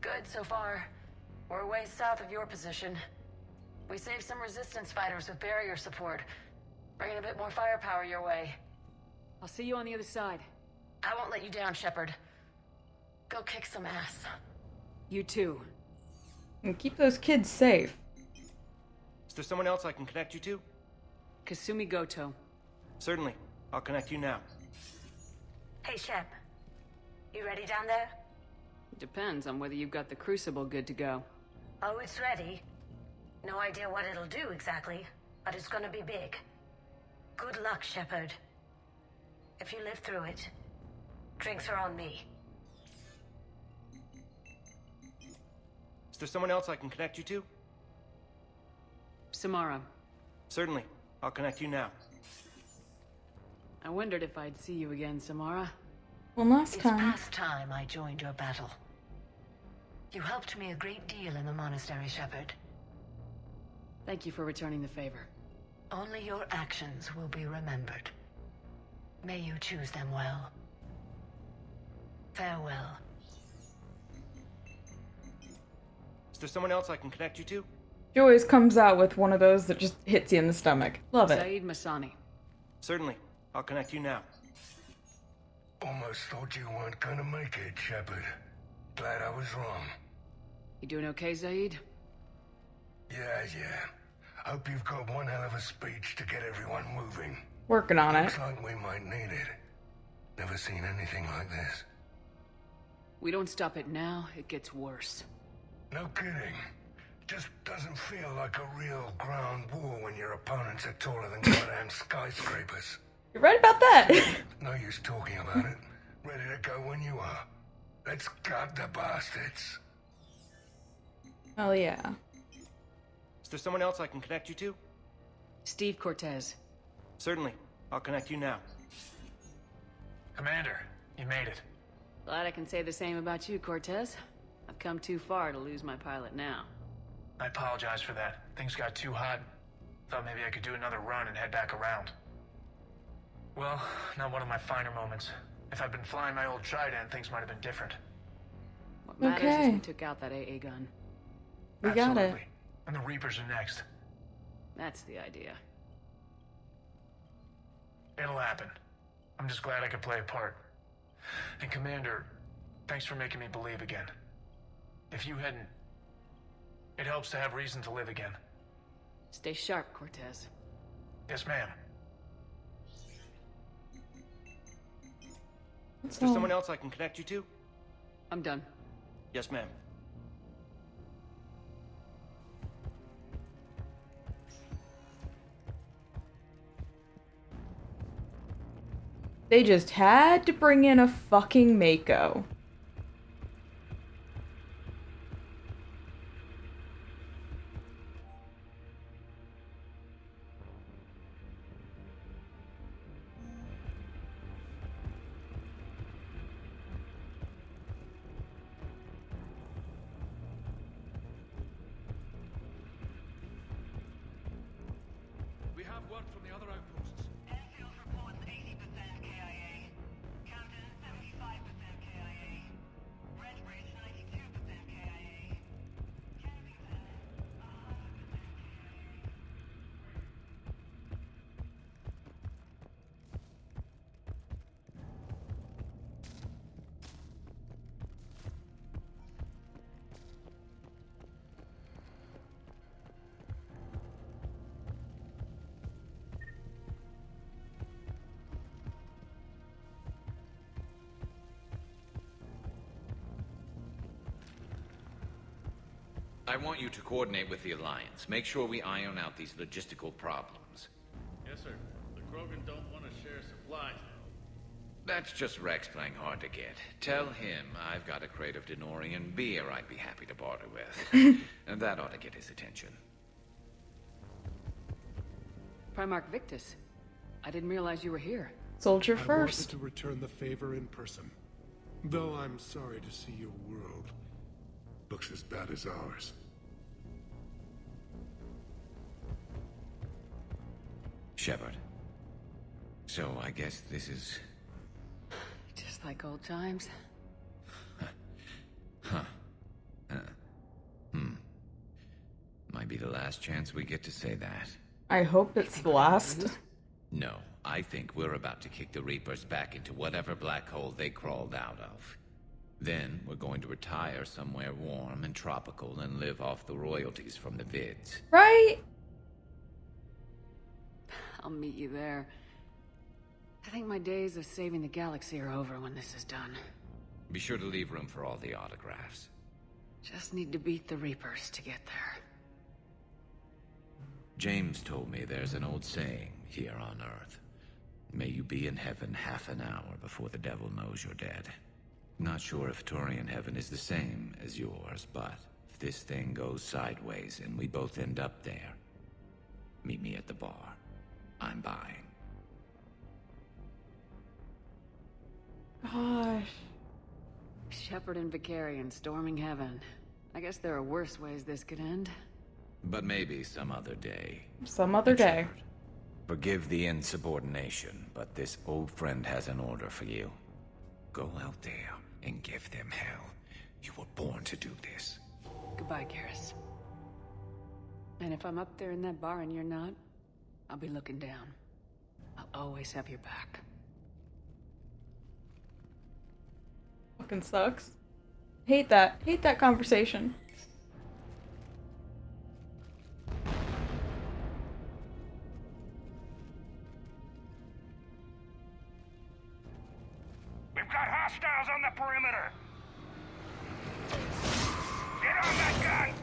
Good so far. We're way south of your position. We saved some resistance fighters with barrier support. Bringing a bit more firepower your way.
I'll see you on the other side.
I won't let you down, Shepard. Go kick some ass.
You too.
And keep those kids safe.
Is there someone else I can connect you to?
Kasumi Goto.
Certainly. I'll connect you now.
Hey, Shep. You ready down there?
Depends on whether you've got the crucible good to go.
Oh, it's ready. No idea what it'll do exactly, but it's gonna be big. Good luck, Shepard. If you live through it, drinks are on me.
Is there someone else I can connect you to?
Samara.
Certainly. I'll connect you now.
I wondered if I'd see you again, Samara.
Well, last
It's
time.
past time I joined your battle. You helped me a great deal in the monastery, Shepard.
Thank you for returning the favor.
Only your actions will be remembered. May you choose them well. Farewell.
Is there someone else I can connect you to?
She always comes out with one of those that just hits you in the stomach. Love it.
Saeed Masani.
Certainly. I'll connect you now.
Almost thought you weren't gonna make it, Shepard. Glad I was wrong.
You doing okay, Zaid?
Yeah. Hope you've got one hell of a speech to get everyone moving.
Working on it.
Looks like we might need it. Never seen anything like this.
We don't stop it now, it gets worse.
No kidding. Just doesn't feel like a real ground war when your opponents are taller than goddamn skyscrapers.
You're right about that.
No use talking about it. Ready to go when you are. Let's gut the bastards.
Hell yeah.
Is there someone else I can connect you to?
Steve Cortez.
Certainly. I'll connect you now.
Commander, you made it.
Glad I can say the same about you, Cortez. I've come too far to lose my pilot now.
I apologize for that. Things got too hot. Thought maybe I could do another run and head back around. Well, not one of my finer moments. If I'd been flying my old Trident, things might have been different.
What matters is we took out that AA gun.
We got it.
And the Reapers are next.
That's the idea.
It'll happen. I'm just glad I could play a part. And Commander, thanks for making me believe again. If you hadn't... It helps to have reason to live again.
Stay sharp, Cortez.
Yes, ma'am.
Is there someone else I can connect you to?
I'm done.
Yes, ma'am.
They just had to bring in a fucking Mako.
We have word from the other outposts. Enfield reports 80% KIA. Camden 75% KIA. Redbridge 92% KIA. Kensington 100% KIA.
I want you to coordinate with the Alliance. Make sure we iron out these logistical problems.
Yes, sir. The Krogan don't want to share supplies.
That's just Rex playing hard to get. Tell him I've got a crate of Denorian beer I'd be happy to barter with. And that ought to get his attention.
Primarch Victus. I didn't realize you were here.
Soldier
I
first.
wanted to return the favor in person. Though I'm sorry to see your world looks as bad as ours.
Shepard. So I guess this is...
Just like old times.
Might be the last chance we get to say that.
I hope it's the last.
No, I think we're about to kick the Reapers back into whatever black hole they crawled out of. Then we're going to retire somewhere warm and tropical and live off the royalties from the vids.
Right?
I'll meet you there. I think my days of saving the galaxy are over when this is done.
Be sure to leave room for all the autographs.
Just need to beat the Reapers to get there.
James told me there's an old saying here on Earth. May you be in heaven half an hour before the devil knows you're dead. Not sure if Turian heaven is the same as yours, but if this thing goes sideways and we both end up there, meet me at the bar. I'm buying.
Gosh.
Shepard and Vicarian storming heaven. I guess there are worse ways this could end.
But maybe some other day.
Some other day.
Shepard, forgive the insubordination, but this old friend has an order for you. Go out there and give them hell. You were born to do this.
Goodbye, Garrus.
And if I'm up there in that bar and you're not, I'll be looking down. I'll always have your back.
Fucking sucks. Hate that. Hate that conversation.
We've got hostiles on the perimeter! Get on that gun!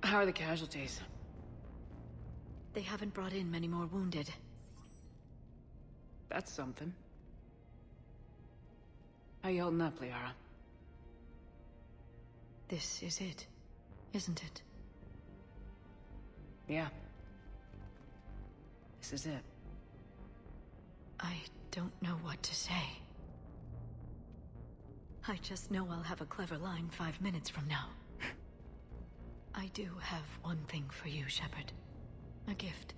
How are the casualties?
They haven't brought in many more wounded.
That's something. How you holding up, Liara?
This is it, isn't it?
Yeah. This is it.
I don't know what to say. I just know I'll have a clever line 5 minutes from now. I do have one thing for you, Shepard. A gift.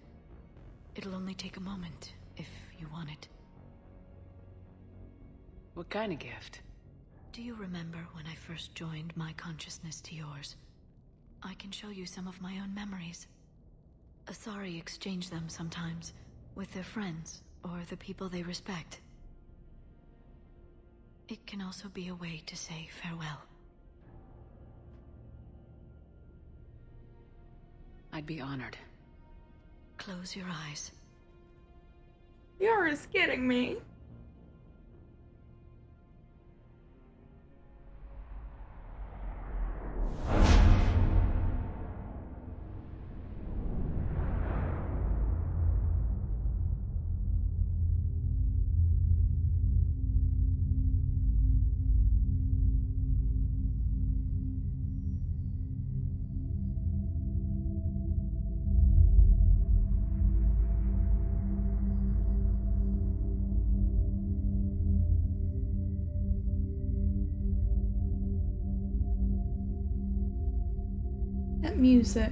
It'll only take a moment, if you want it.
What kind of gift?
Do you remember when I first joined my consciousness to yours? I can show you some of my own memories. Asari exchange them sometimes, with their friends, or the people they respect. It can also be a way to say farewell.
I'd be honored.
Close your eyes.
You're just kidding me. That music.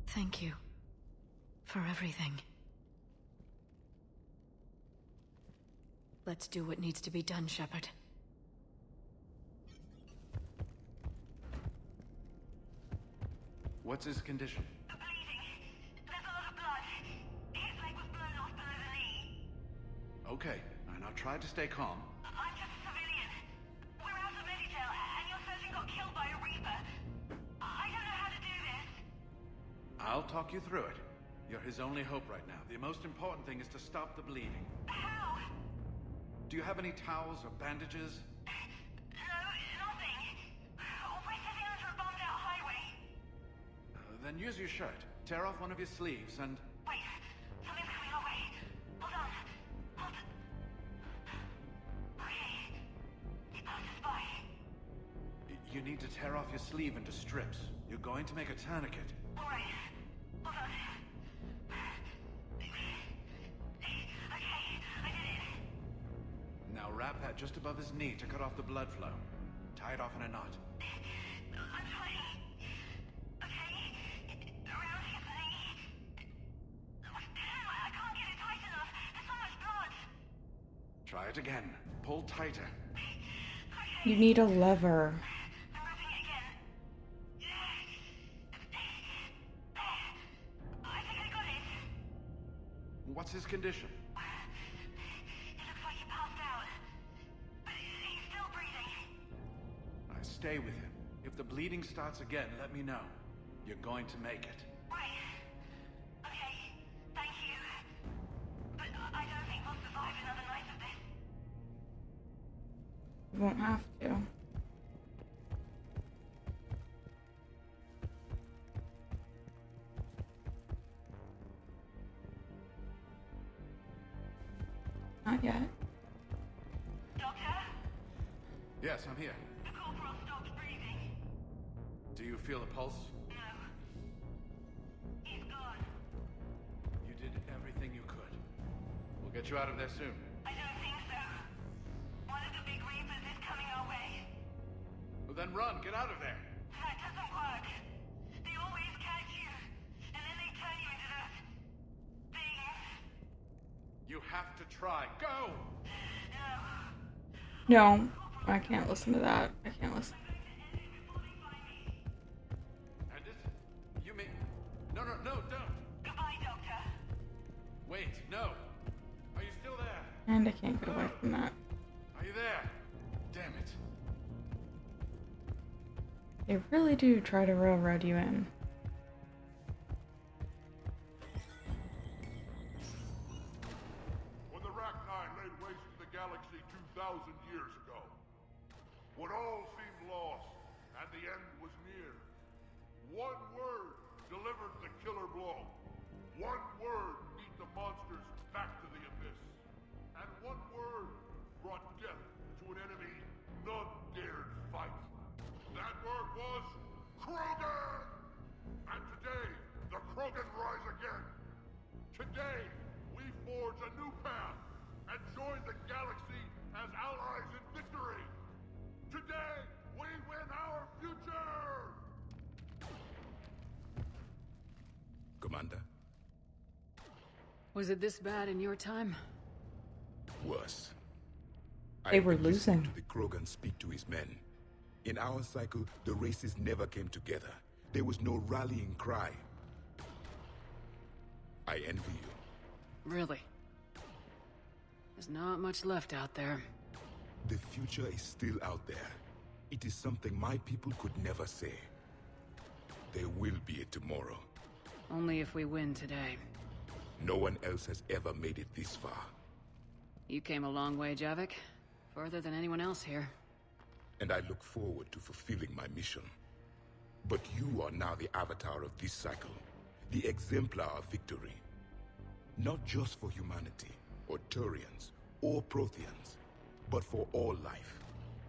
Thank you. For everything. Let's do what needs to be done, Shepard.
What's his condition? Okay, and I'll try to stay calm.
I'm just a civilian. We're out of Meditail, and your surgeon got killed by a Reaper. I don't know how to do this.
I'll talk you through it. You're his only hope right now. The most important thing is to stop the bleeding.
How?
Do you have any towels or bandages?
No, nothing. We're sitting under a bombed-out highway.
Then use your shirt. Tear off one of your sleeves and...
Wait, something's coming our way. Hold on. Okay. He passed us by.
You need to tear off your sleeve into strips. You're going to make a tourniquet.
All right. Hold on. Okay, I did it.
Now wrap that just above his knee to cut off the blood flow. Tie it off in a knot.
I'm trying. Okay. Around his knee. I can't get it tight enough. There's so much blood.
Try
Try it again. Pull tighter.
You need a lever.
What's his condition? It looks like he passed out. But he's still breathing. Stay with him. If the bleeding starts again, let me know. You're going to make it.
Right. Okay. Thank you. But I don't think we'll survive another night of this.
You won't have to. Not yet.
Doctor?
Yes, I'm here.
The corporal stopped breathing.
Do you feel a pulse?
No. He's gone.
You did everything you could. We'll get you out of there soon.
I don't think so. One of the big reapers is coming our way.
Well, then run. Get out of there.
That doesn't work. They always catch you, and then they turn you into those things.
You have to try. Go!
No, I can't listen to that. I can't listen.
And this... You mean... No, don't!
Goodbye, Doctor.
Wait, no. Are you still there?
And I can't get away from that.
Are you there? Damn it.
They really do try to railroad you in.
When the Rachni laid waste to the galaxy 2,000 years ago, when all seemed lost and the end was near, one word delivered the killer blow. One word beat the monsters back to the abyss. And one word brought death to an enemy none dared fight. That word was Krogan! And today, the Krogan rise again. Today, we forge a new path and join the galaxy as allies in victory. Today, we win our future!
Commander?
Was it this bad in your time?
Worse.
They were
I've been listening
losing.
to the Krogan speak to his men. In our cycle, the races never came together. There was no rallying cry. I envy you.
Really? There's not much left out there.
The future is still out there. It is something my people could never say. There will be a tomorrow.
Only if we win today.
No one else has ever made it this far.
You came a long way, Javik. Further than anyone else here.
And I look forward to fulfilling my mission. But you are now the avatar of this cycle, the exemplar of victory. Not just for humanity, or Turians, or Protheans, but for all life.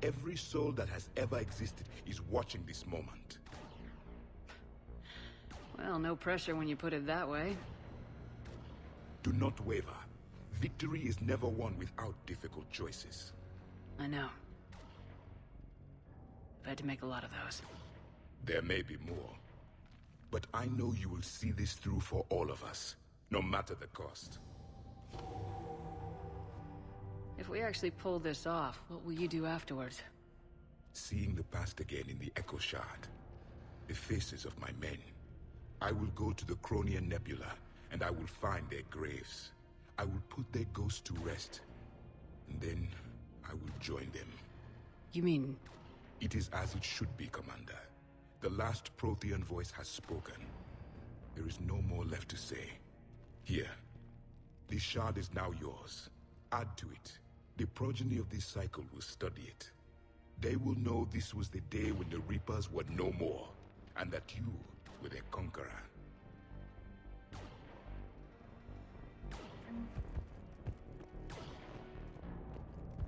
Every soul that has ever existed is watching this moment.
Well, no pressure when you put it that way.
Do not waver. Victory is never won without difficult choices.
I know. I've had to make a lot of those.
There may be more. But I know you will see this through for all of us, no matter the cost.
If we actually pull this off, what will you do afterwards?
Seeing the past again in the Echo Shard, the faces of my men. I will go to the Cronian Nebula, and I will find their graves. I will put their ghosts to rest, and then I will join them.
You mean...
It is as it should be, Commander. The last Prothean voice has spoken. There is no more left to say. Here. This shard is now yours. Add to it. The progeny of this cycle will study it. They will know this was the day when the Reapers were no more, and that you were their conqueror.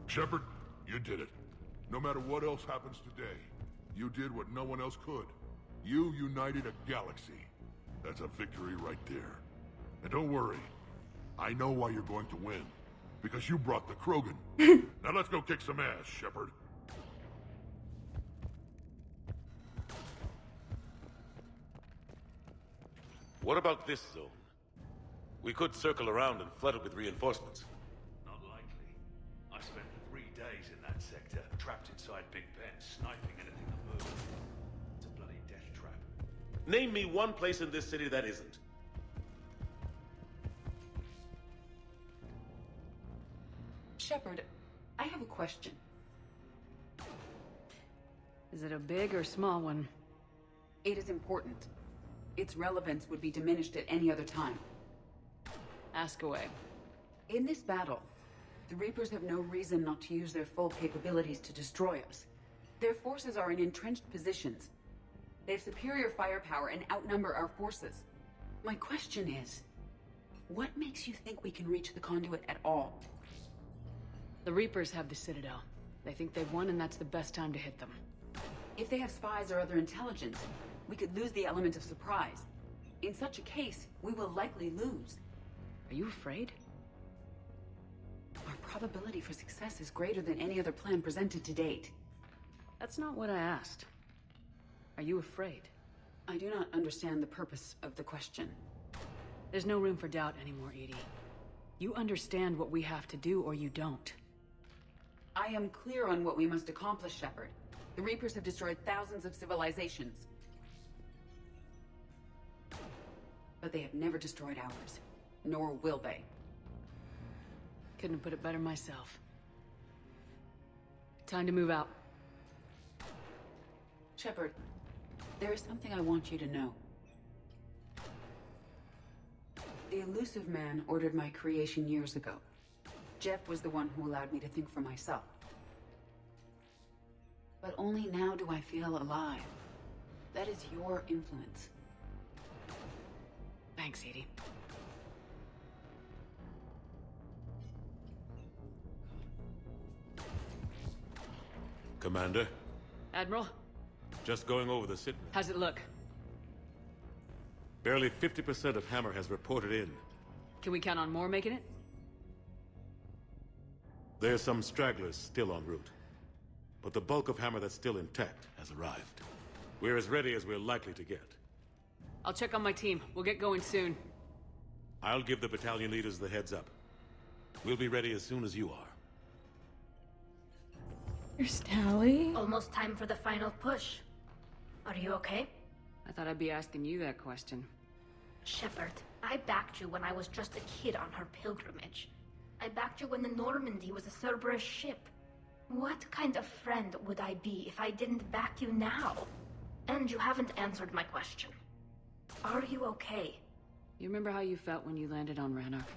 Shepard, you did it. No matter what else happens today, you did what no one else could. You united a galaxy. That's a victory right there. And don't worry, I know why you're going to win. Because you brought the Krogan. Now let's go kick some ass, Shepard.
What about this zone? We could circle around and flood it with reinforcements.
Not likely. I
sector, trapped inside Big Ben, sniping anything that moves. It's a bloody death trap.
Name me one place in this city that isn't.
Shepard, I have a question.
Is it a big or small one?
It is important. Its relevance would be diminished at any other time.
Ask away.
In this battle, the Reapers have no reason not to use their full capabilities to destroy us. Their forces are in entrenched positions. They have superior firepower and outnumber our forces. My question is, what makes you think we can reach the conduit at all?
The Reapers have the Citadel. They think they've won, and that's the best time to hit them.
If they have spies or other intelligence, we could lose the element of surprise. In such a case, we will likely lose.
Are you afraid?
Our probability for success is greater than any other plan presented to date.
That's not what I asked. Are you afraid?
I do not understand the purpose of the question.
There's no room for doubt anymore, Edie. You understand what we have to do, or you don't.
I am clear on what we must accomplish, Shepard. The Reapers have destroyed thousands of civilizations. But they have never destroyed ours. Nor will they.
Couldn't have put it better myself. Time to move out.
Shepard, there is something I want you to know. The Elusive Man ordered my creation years ago. Jeff was the one who allowed me to think for myself. But only now do I feel alive. That is your influence.
Thanks, Edie.
Commander?
Admiral?
Just going over the sit.
How's it look?
Barely 50% of Hammer has reported in.
Can we count on more making it?
There's some stragglers still en route. But the bulk of Hammer that's still intact has arrived. We're as ready as we're likely to get.
I'll check on my team. We'll get going soon.
I'll give the battalion leaders the heads up. We'll be ready as soon as you are.
Here's Tally.
Almost time for the final push. Are you okay?
I thought I'd be asking you that question.
Shepard, I backed you when I was just a kid on her pilgrimage. I backed you when the Normandy was a Cerberus ship. What kind of friend would I be if I didn't back you now? And you haven't answered my question. Are you okay?
You remember how you felt when you landed on Rannoch?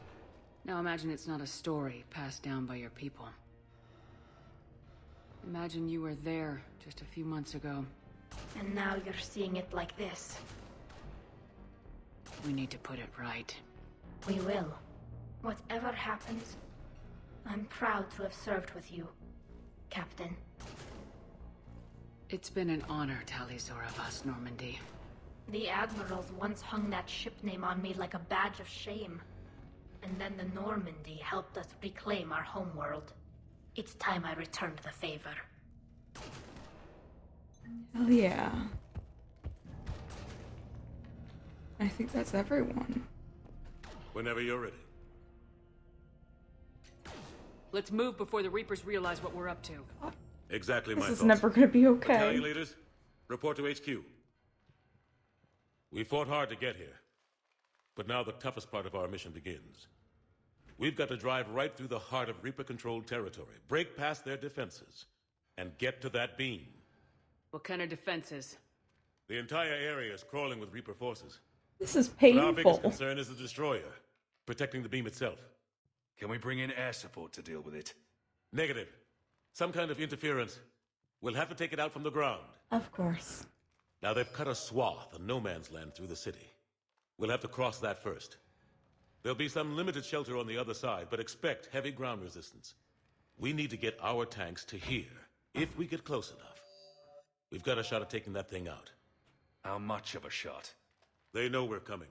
Now imagine it's not a story passed down by your people. Imagine you were there just a few months ago.
And now you're seeing it like this.
We need to put it right.
We will. Whatever happens, I'm proud to have served with you, Captain.
It's been an honor, Tali Zoravas, Normandy.
The Admirals once hung that ship name on me like a badge of shame. And then the Normandy helped us reclaim our homeworld. It's time I returned the favor.
Hell yeah. I think that's everyone.
Whenever you're ready.
Let's move before the Reapers realize what we're up to.
Exactly my
This
thoughts.
is never gonna be okay.
Battalion leaders, report to HQ. We fought hard to get here. But now the toughest part of our mission begins. We've got to drive right through the heart of Reaper-controlled territory, break past their defenses, and get to that beam.
What kind of defenses?
The entire area is crawling with Reaper forces.
This is
But our biggest
painful.
concern is the destroyer, protecting the beam itself.
Can we bring in air support to deal with it?
Negative. Some kind of interference. We'll have to take it out from the ground.
Of course.
Now they've cut a swath of no man's land through the city. We'll have to cross that first. There'll be some limited shelter on the other side, but expect heavy ground resistance. We need to get our tanks to here, if we get close enough. We've got a shot at taking that thing out.
How much of a shot?
They know we're coming.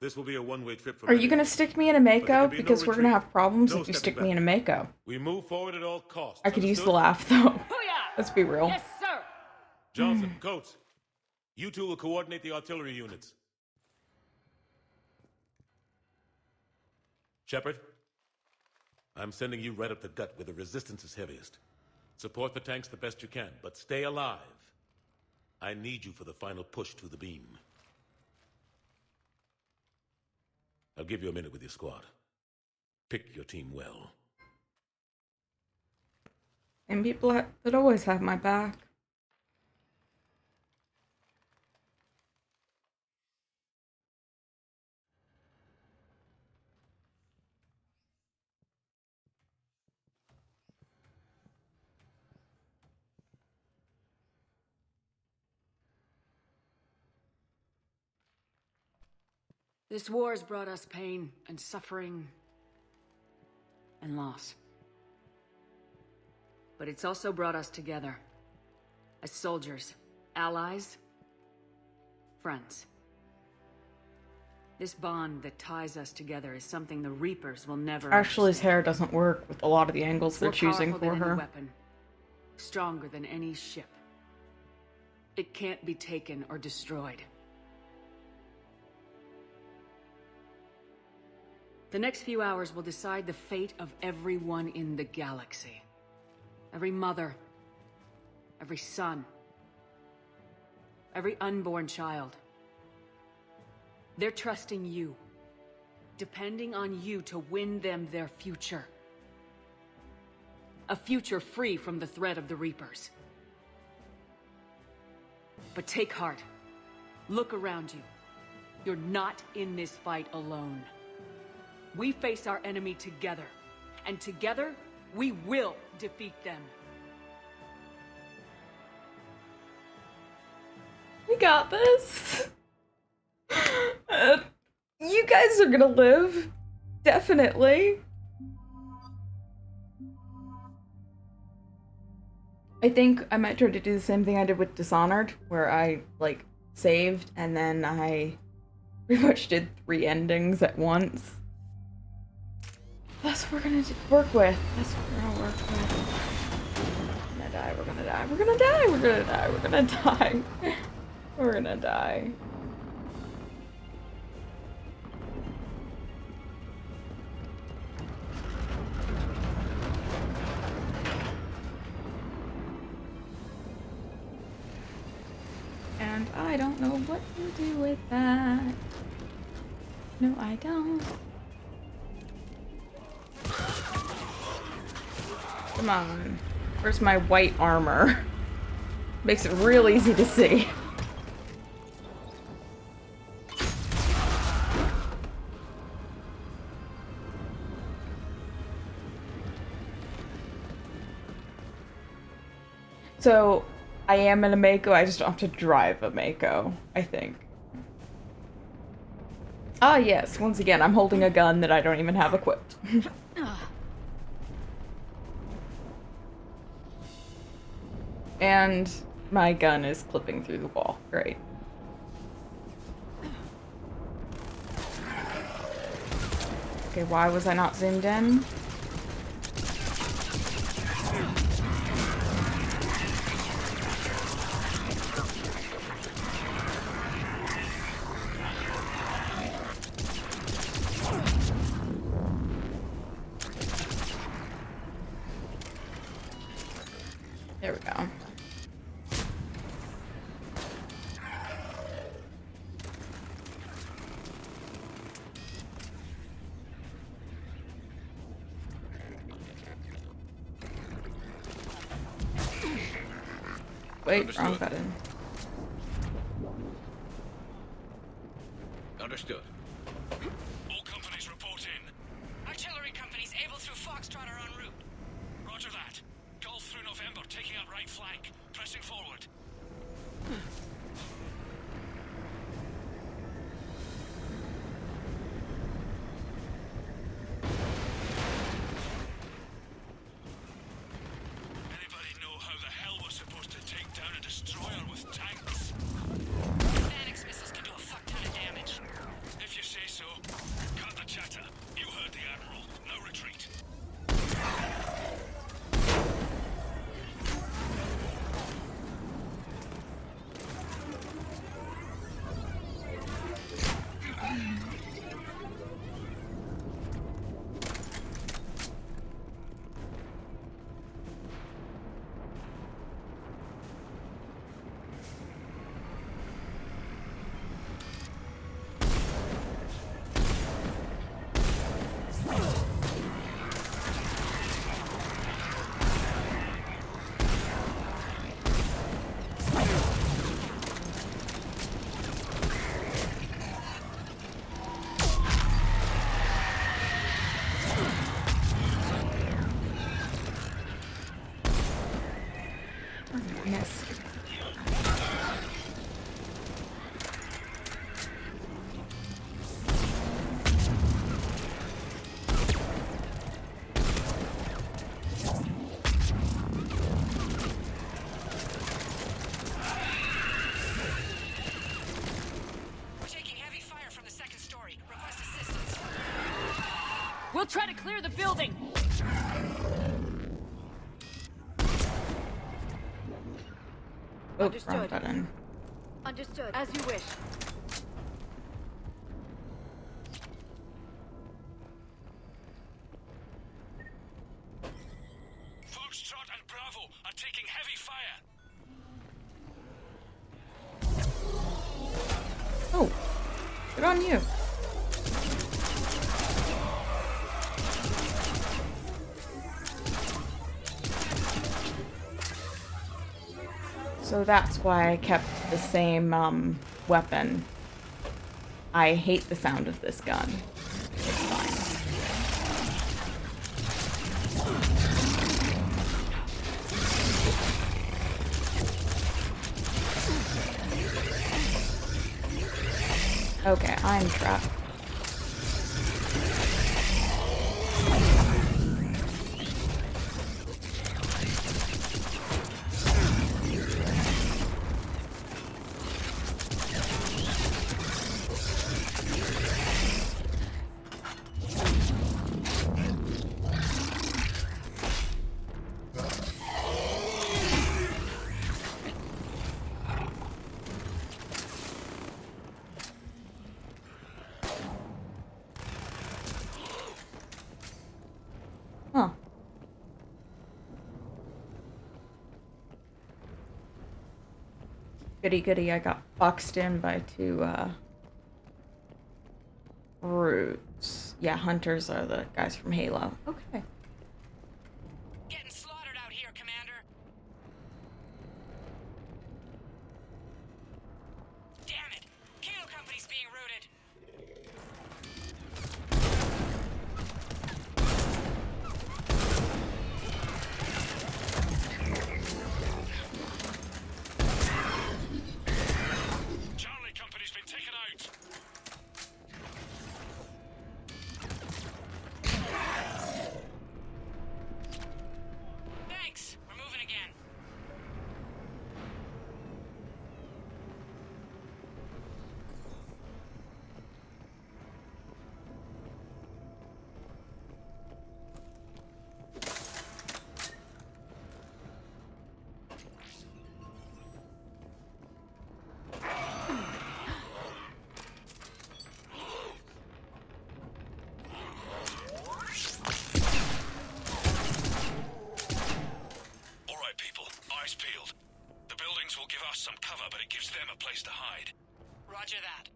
This will be a one-way trip for
Are you gonna stick me in a Mako? Because we're gonna have problems if you stick me in a Mako.
We move forward at all costs.
I could use the laugh though. Let's be real.
Yes, sir!
Johnson, Coates, you two will coordinate the artillery units. Shepard, I'm sending you right up the gut where the resistance is heaviest. Support the tanks the best you can, but stay alive. I need you for the final push to the beam. I'll give you a minute with your squad. Pick your team well.
And people that always have my back.
This war has brought us pain and suffering and loss. But it's also brought us together. As soldiers, allies, friends. This bond that ties us together is something the Reapers will never
Ashley's hair doesn't work with a lot of the angles they're choosing for her.
Weapon, stronger than any ship. It can't be taken or destroyed. The next few hours will decide the fate of everyone in the galaxy. Every mother, every son, every unborn child. They're trusting you, depending on you to win them their future. A future free from the threat of the Reapers. But take heart. Look around you. You're not in this fight alone. We face our enemy together, and together, we will defeat them.
We got this. You guys are gonna live. Definitely. I think I might try to do the same thing I did with Dishonored, where I, like, saved, and then I pretty much did 3 endings at once. That's what we're gonna work with. That's what we're gonna work with. We're gonna die, we're gonna die, we're gonna die, we're gonna die, we're gonna die. We're gonna die. And I don't know what to do with that. No, I don't. Come on. Where's my white armor? Makes it real easy to see. So, I am in a Mako, I just don't have to drive a Mako, I think. Ah yes, once again, I'm holding a gun that I don't even have equipped. And my gun is clipping through the wall. Great. Okay, why was I not zoomed in? There we go. Wait, wrong button.
Understood.
All companies report in. Artillery companies able through Foxtrot are en route. Roger that. Golf through November, taking up right flank. Pressing forward. Anybody know how the hell we're supposed to take down a destroyer with tanks? Phalanx missiles can do a fuck ton of damage. If you say so. Cut the chatter. You heard the Admiral. No retreat.
Missed.
We're taking heavy fire from the second story. Request assistance.
We'll try to clear the building.
Oh,
Understood.
wrong button.
Understood. As you wish.
Foxtrot and Bravo are taking heavy fire.
Oh, good on you. So that's why I kept the same weapon. I hate the sound of this gun. It's fine. Okay, I'm trapped. Huh. Goody goody, I got boxed in by two brutes. Yeah, hunters are the guys from Halo. Okay.
Getting slaughtered out here, Commander. Damn it! Kill Company's being routed.
Charlie Company's been taken out.
Thanks. We're moving again.
All right, people. Eyes peeled. The buildings will give us some cover, but it gives them a place to hide.
Roger that.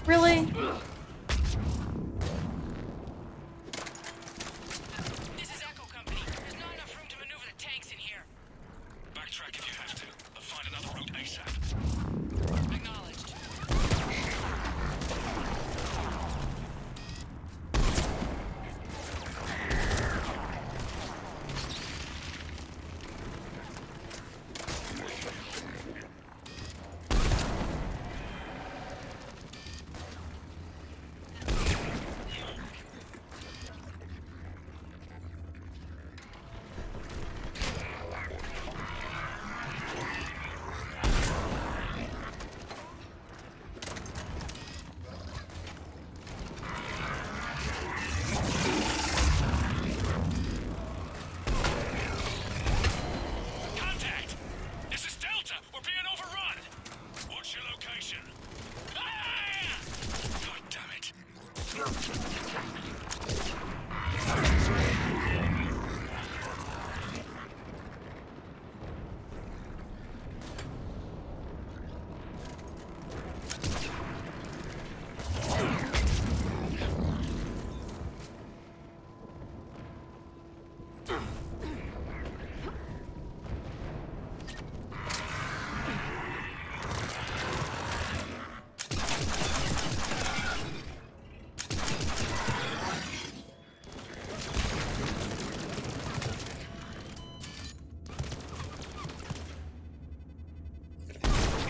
Really?
This is Echo Company. There's not enough room to maneuver the tanks in here.
Backtrack if you have to, but find another route ASAP.
Acknowledged.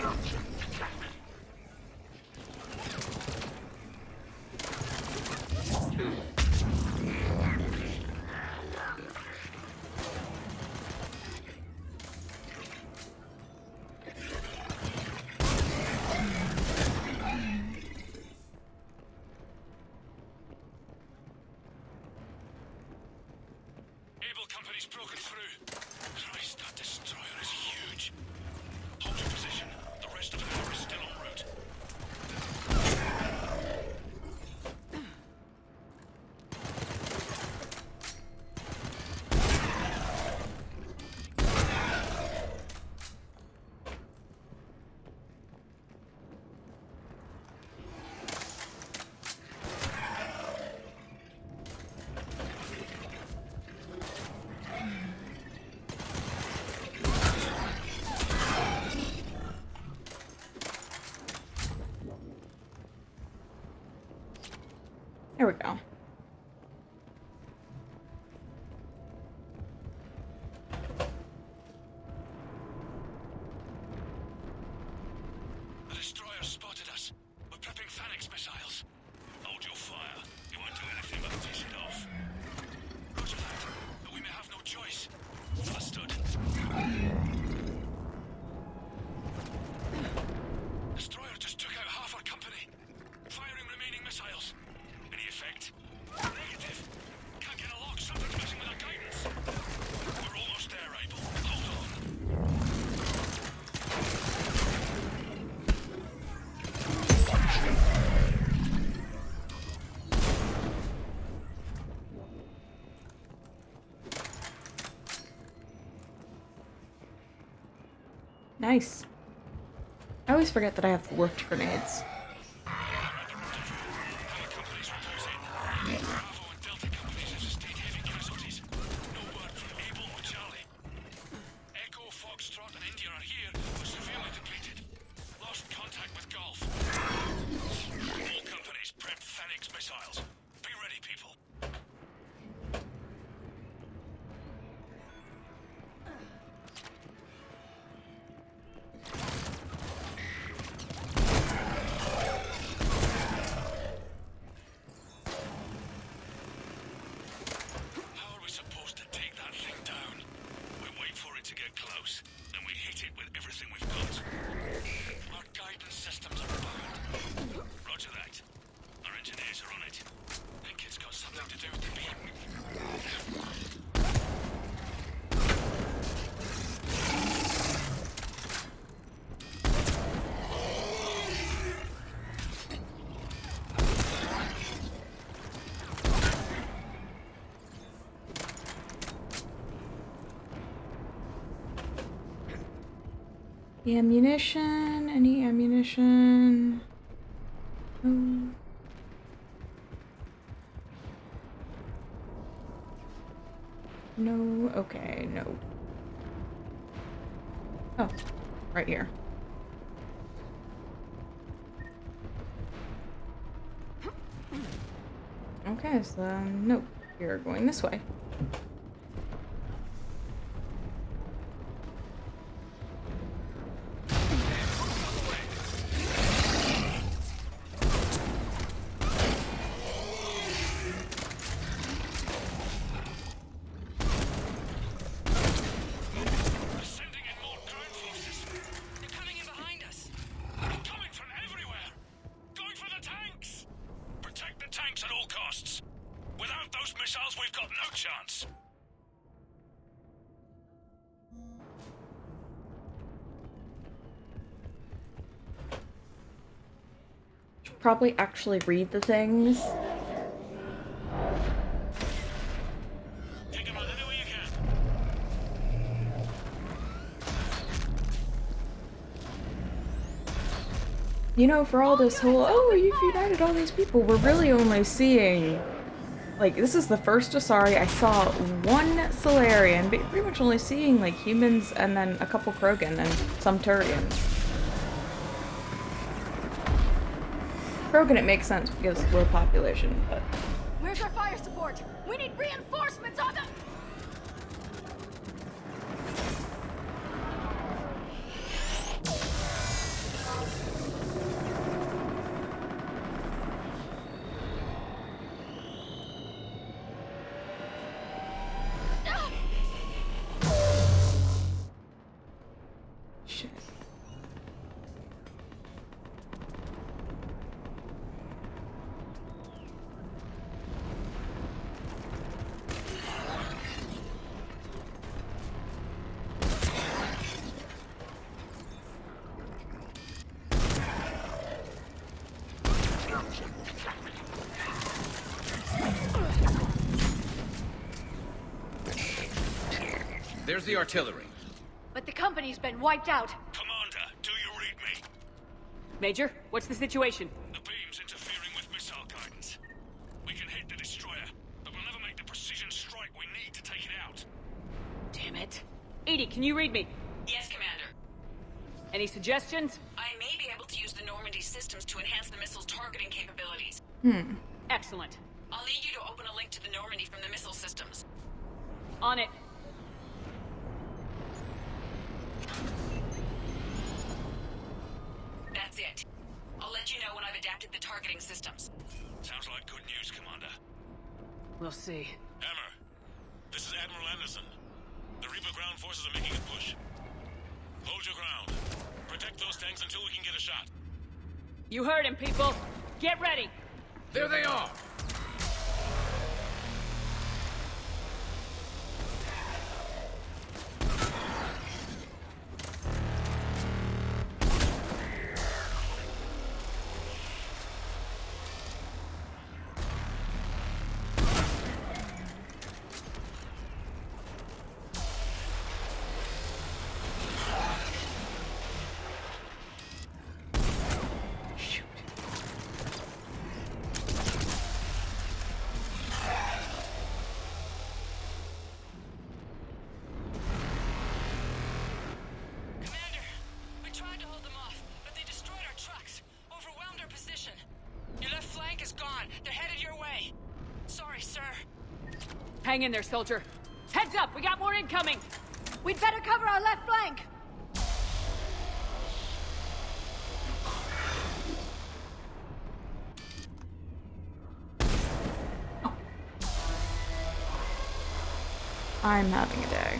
Able Company's broken through. Christ, that destroyer is huge. Hold your position. The rest of the power is still en route.
There we go.
The destroyer spotted us. We're prepping Phoenix missiles. Hold your fire. You won't do anything but piss it off. Roger that, but we may have no choice. Understood. Destroyer just took out half our company. Firing remaining missiles. Any effect? Negative. Can't get a lock. Something's messing with our guidance. We're almost there, Abel. Hold on.
Nice. I always forget that I have warped grenades. Ammunition? Any ammunition? No. No. Okay, no. Oh, right here. Okay, so no, you're going this way. Probably actually read the things. You know, for all this whole, oh, you've united all these people, we're really only seeing, like, this is the first Asari. I saw one Solarian, but pretty much only seeing, like, humans and then a couple Krogan and some Turians. Krogan, it makes sense because low population, but...
Where's our fire support? We need reinforcements on them!
Shit.
There's the artillery.
But the company's been wiped out.
Commander, do you read me?
Major, what's the situation?
The beam's interfering with missile guidance. We can hit the destroyer, but we'll never make the precision strike we need to take it out.
Damn it. Edie, can you read me?
Yes, Commander.
Any suggestions?
I may be able to use the Normandy systems to enhance the missile's targeting capabilities.
Excellent.
I'll need you to open a link to the Normandy from the missile systems.
On it.
That's it. I'll let you know when I've adapted the targeting systems.
Sounds like good news, Commander.
We'll see.
Hammer, this is Admiral Anderson. The Reaper ground forces are making a push. Hold your ground. Protect those tanks until we can get a shot.
You heard him, people. Get ready.
There they are.
Hang in there, soldier. Heads up, we got more incoming!
We'd better cover our left flank!
I'm having a day.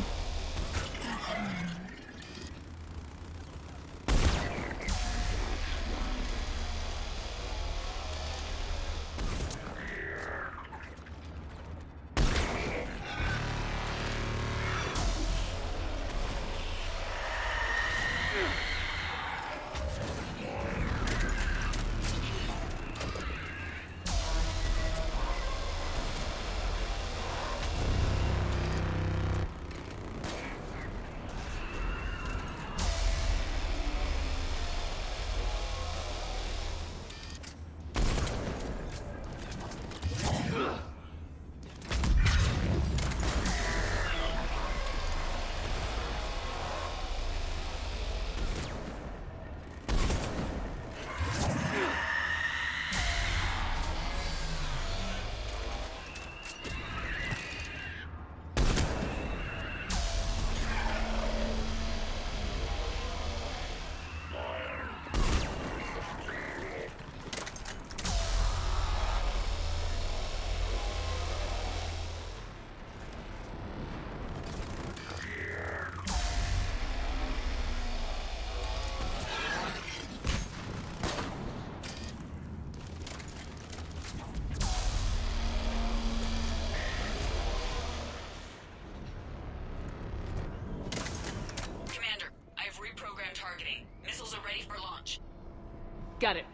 Got it.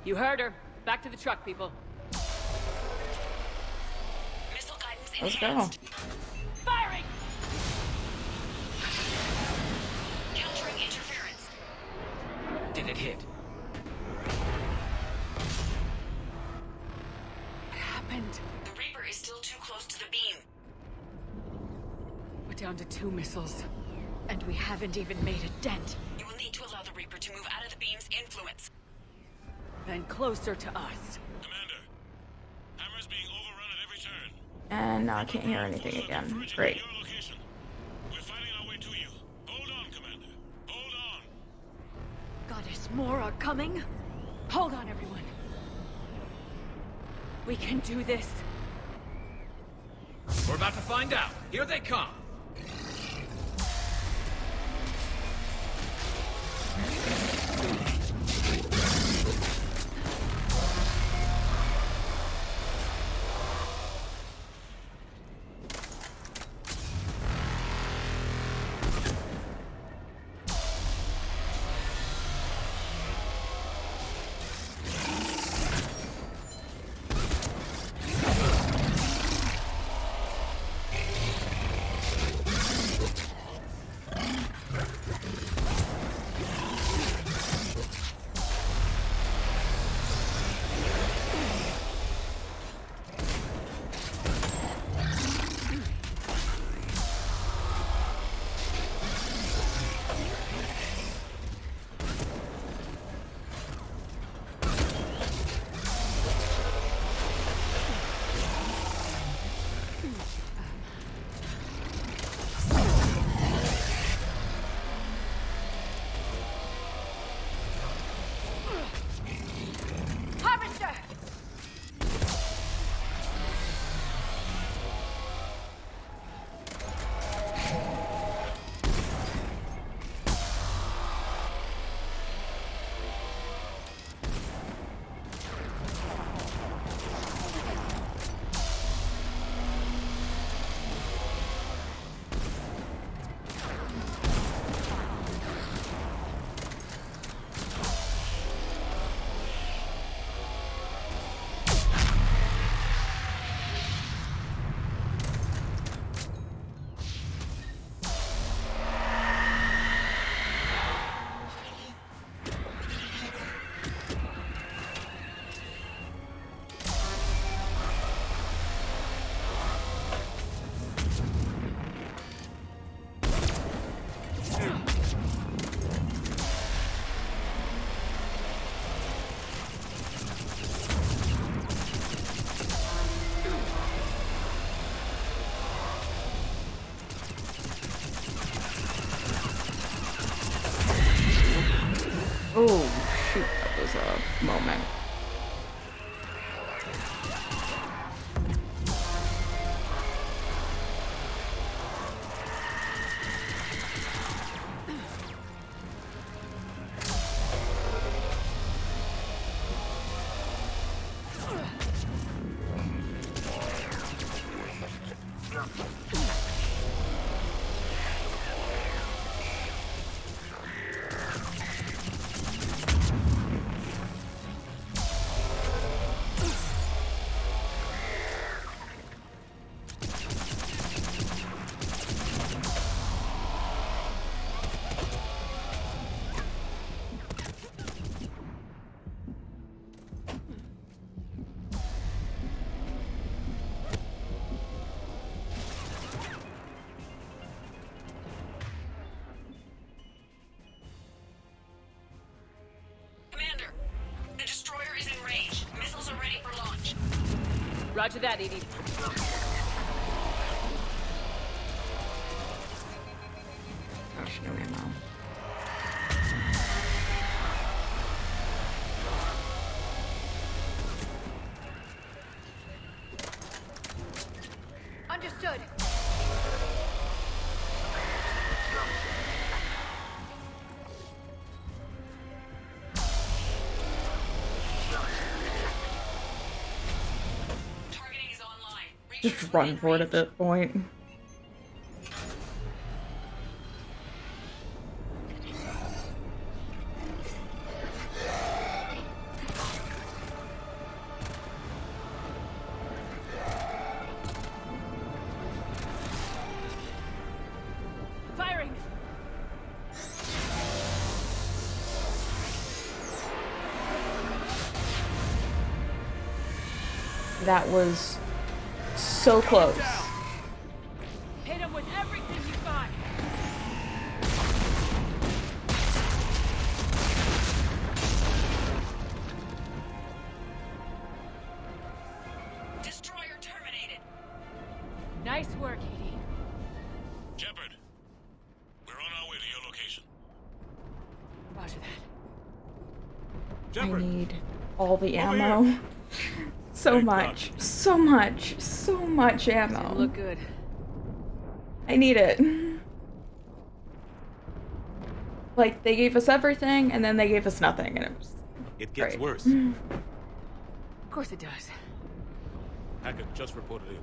You heard her. Back to the truck, people.
Missile guidance
Let's
enhanced.
go.
Firing!
Countering interference.
Did it hit?
What happened?
The Reaper is still too close to the beam.
We're down to 2 missiles. And we haven't even made a dent.
You will need to allow the Reaper to move out of the beam's influence.
Then closer to us.
Commander, Hammer's being overrun at every turn.
And now I can't hear anything again. Great.
We're fighting our way to you. Hold on, Commander. Hold on.
Goddess, more are coming? Hold on, everyone. We can do this.
We're about to find out. Here they come.
Oh, shoot, that was a moment.
Roger that, Edie.
Gosh, no ammo.
Understood.
Just run for it at that point.
Firing!
That was so close.
Hit him with everything you got!
Destroyer terminated.
Nice work, Edie.
Shepard, we're on our way to your location.
Roger that.
I
Shepard,
need all the
over
ammo.
here.
So
Thank
much,
God.
so much, so much ammo.
Doesn't look good.
I need it. Like, they gave us everything, and then they gave us nothing, and it was
It gets
great.
worse.
Of course it does.
Hackett just reported in.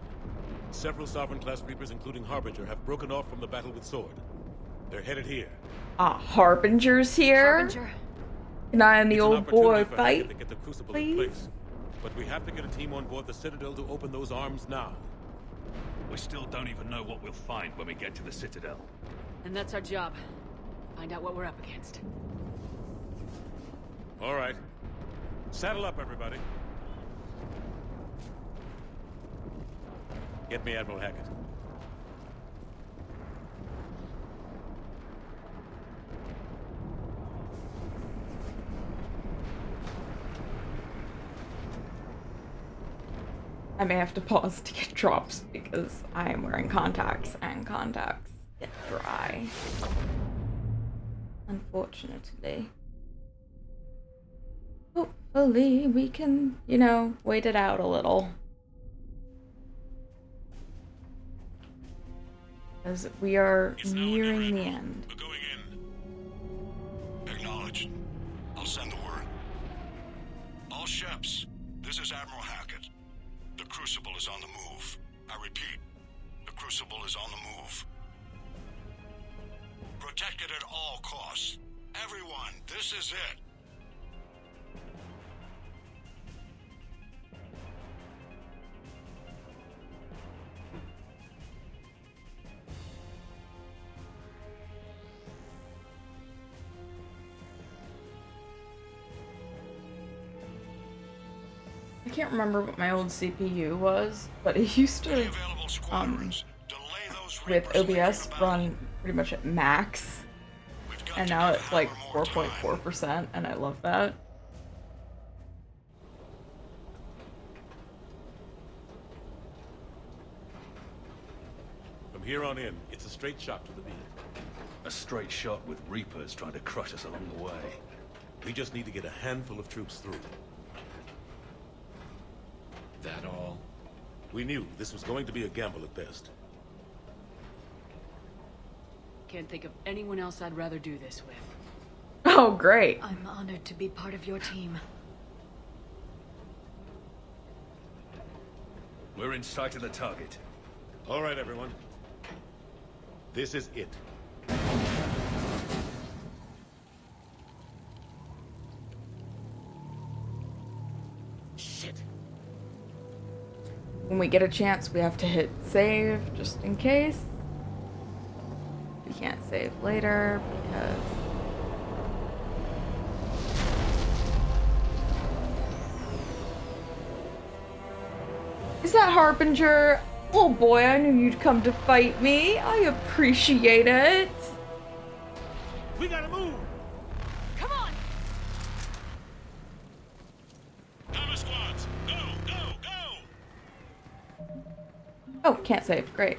Several Sovereign-class Reapers, including Harbinger, have broken off from the battle with Sword. They're headed here.
Harbinger's here?
Harbinger?
Can I and the
It's an
old boy
opportunity for Hackett
fight?
to get the Crucible
please?
in place. But we have to get a team on board the Citadel to open those arms now.
We still don't even know what we'll find when we get to the Citadel.
And that's our job. Find out what we're up against.
All right. Saddle up, everybody. Get me Admiral Hackett.
I may have to pause to get drops because I am wearing contacts and contacts get dry. Unfortunately. Hopefully we can, you know, wait it out a little. As we are nearing the end.
We're going in. Acknowledged. I'll send the word. All ships, this is Admiral Hackett. The Crucible is on the move. I repeat, the Crucible is on the move. Protect it at all costs. Everyone, this is it.
I can't remember what my old CPU was, but it used to, with OBS, run pretty much at max. And now it's like 4.4%, and I love that.
From here on in, it's a straight shot to the beam.
A straight shot with Reapers trying to crush us along the way.
We just need to get a handful of troops through.
That all?
We knew this was going to be a gamble at best.
Can't think of anyone else I'd rather do this with.
Oh, great.
I'm honored to be part of your team.
We're in sight of the target.
All right, everyone. This is it.
Shit.
When we get a chance, we have to hit save, just in case. We can't save later, because... Is that Harbinger? Oh boy, I knew you'd come to fight me. I appreciate it.
We gotta move!
Come on!
Hammer squads! Go! Go! Go!
Oh, can't save. Great.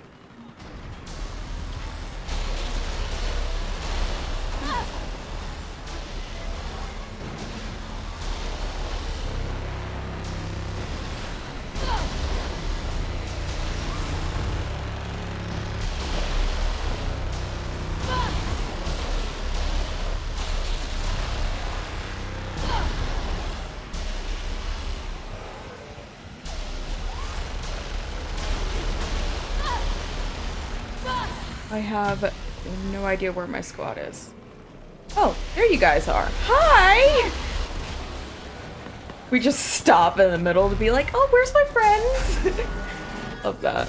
I have no idea where my squad is. Oh, there you guys are. Hi! We just stop in the middle to be like, oh, where's my friends? Love that.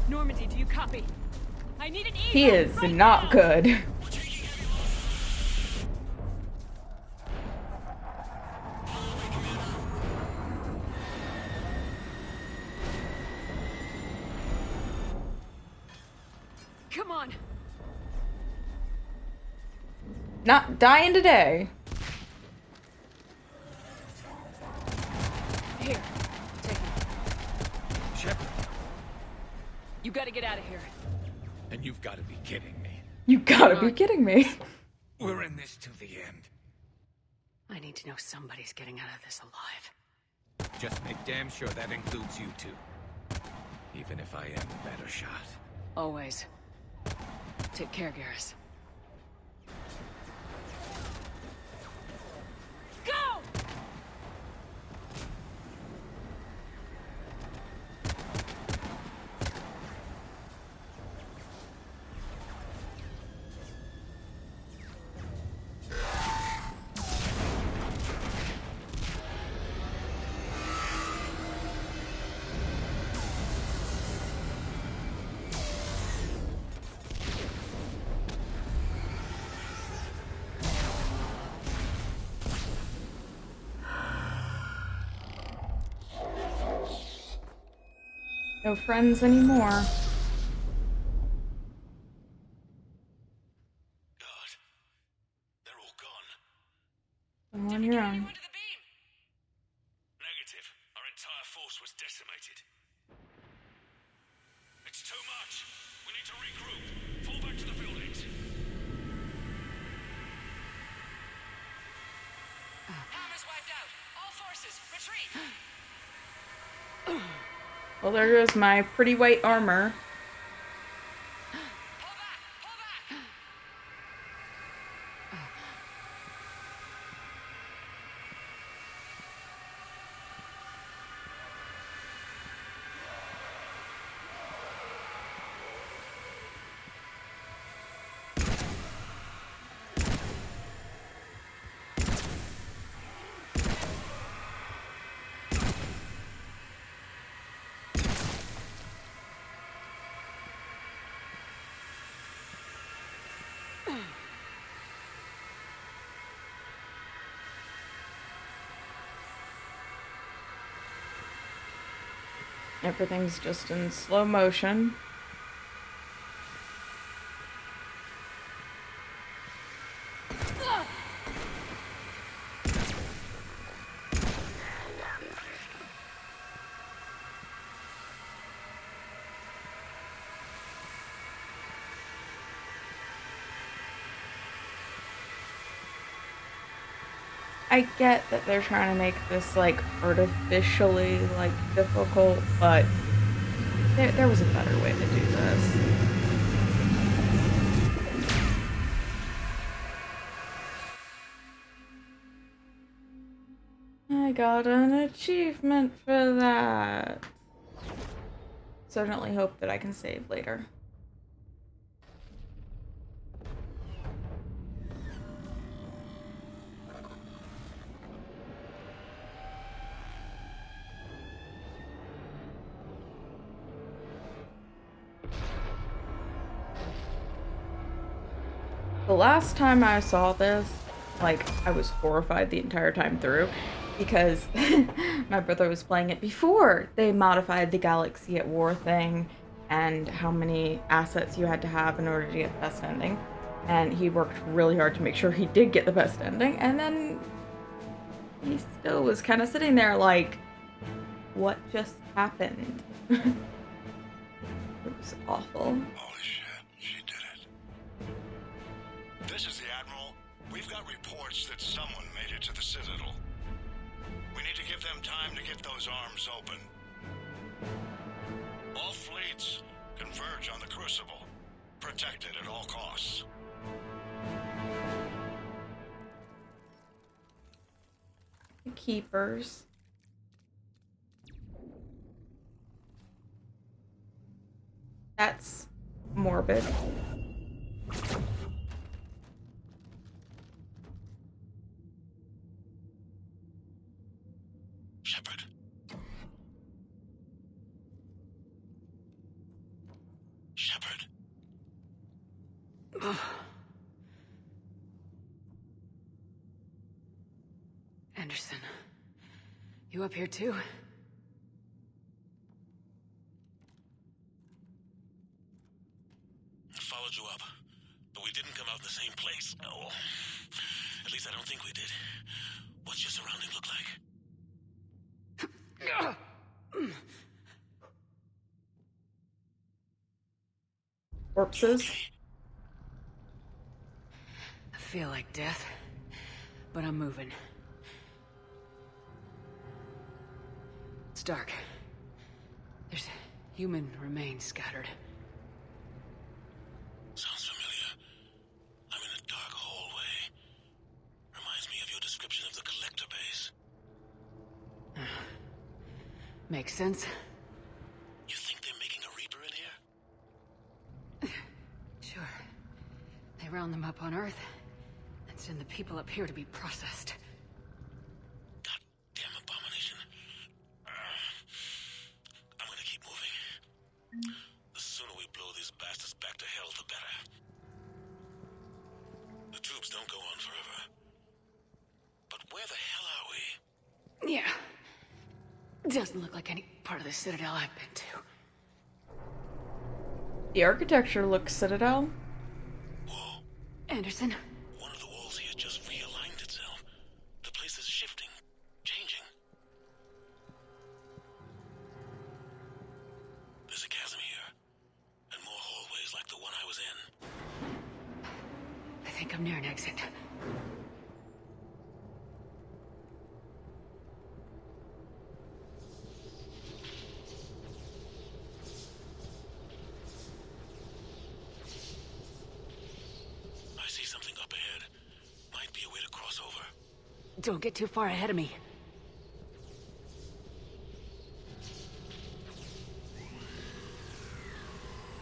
Normandy, do you copy? I need an evac
He is
right
not
now.
good.
Come on.
Not dying today.
Here, take it.
Shepard,
You gotta get out of here.
and you've got to be kidding me.
You gotta be kidding me.
We're in this to the end.
I need to know somebody's getting out of this alive.
Just make damn sure that includes you two. Even if I am the better shot.
Always. Take care, Garrus. Go!
No friends anymore.
God, they're all gone.
Go on your own.
Negative. Our entire force was decimated. It's too much. We need to regroup. Fall back to the buildings.
Hammer's wiped out. All forces, retreat.
Well, there goes my pretty white armor. Everything's just in slow motion. I get that they're trying to make this, like, artificially, like, difficult, but there was a better way to do this. I got an achievement for that. Certainly hope that I can save later. The last time I saw this, like, I was horrified the entire time through because my brother was playing it before they modified the Galaxy at War thing and how many assets you had to have in order to get the best ending. And he worked really hard to make sure he did get the best ending, and then he still was kind of sitting there like, what just happened? It was awful.
Holy shit, she did it. This is the Admiral. We've got reports that someone made it to the Citadel. We need to give them time to get those arms open. All fleets converge on the Crucible. Protect it at all costs.
The Keepers. That's morbid.
Shepard. Shepard.
Anderson, you up here too?
Followed you up, but we didn't come out in the same place. No. At least I don't think we did. What's your surrounding look like?
Corpses.
I feel like death, but I'm moving. It's dark. There's human remains scattered.
Sounds familiar. I'm in a dark hallway. Reminds me of your description of the collector base.
Makes sense.
You think they're making a Reaper in here?
Sure. They round them up on Earth and send the people up here to be processed.
Goddamn abomination. I'm gonna keep moving. The sooner we blow these bastards back to hell, the better. The tubes don't go on forever. But where the hell are we?
Yeah. Doesn't look like any part of the Citadel I've been to.
The architecture looks Citadel.
Whoa.
Anderson?
One of the walls here just realigned itself. The place is shifting, changing. There's a chasm here, and more hallways like the one I was in.
I think I'm near an exit.
I see something up ahead. Might be a way to cross over.
Don't get too far ahead of me.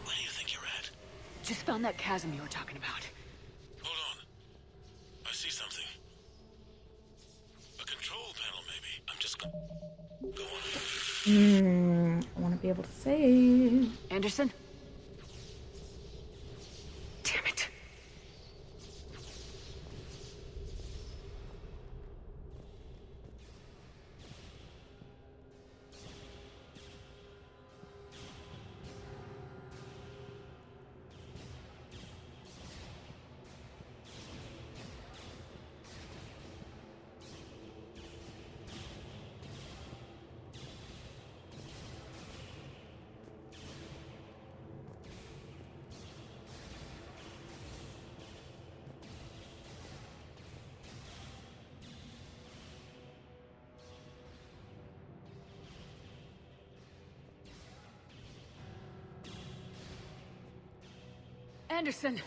Where do you think you're at?
Just found that chasm you were talking about.
Hold on. I see something. A control panel, maybe. I'm just go on.
I want to be able to save.
Anderson? Damn it. Anderson!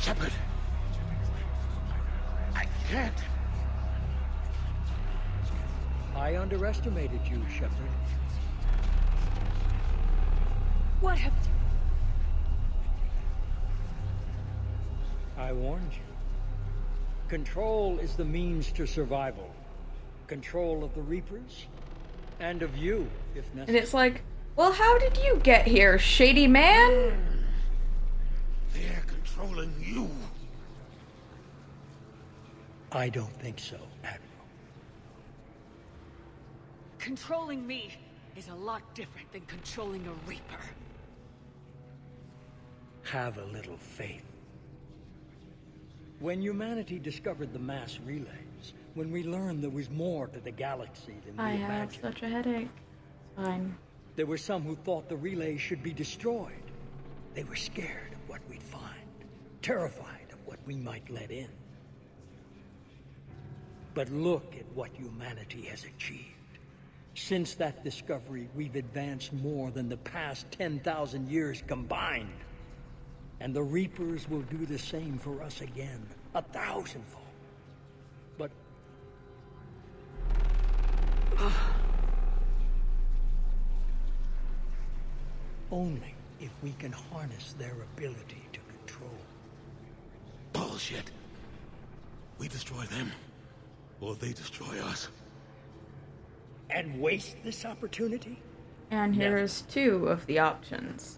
Shepard! I can't.
I underestimated you, Shepard.
What have you...
I warned you. Control is the means to survival. Control of the Reapers, and of you, if necessary.
And it's like, well, how did you get here, shady man?
They're controlling you.
I don't think so, Admiral.
Controlling me is a lot different than controlling a Reaper.
Have a little faith. When humanity discovered the mass relays, when we learned there was more to the galaxy than we
I have
imagined.
such a headache. Fine.
There were some who thought the relays should be destroyed. They were scared of what we'd find, terrified of what we might let in. But look at what humanity has achieved. Since that discovery, we've advanced more than the past 10,000 years combined. And the Reapers will do the same for us again, 1,000-fold. But... only if we can harness their ability to control.
Bullshit. We destroy them, or they destroy us.
And waste this opportunity?
And here's two of the options.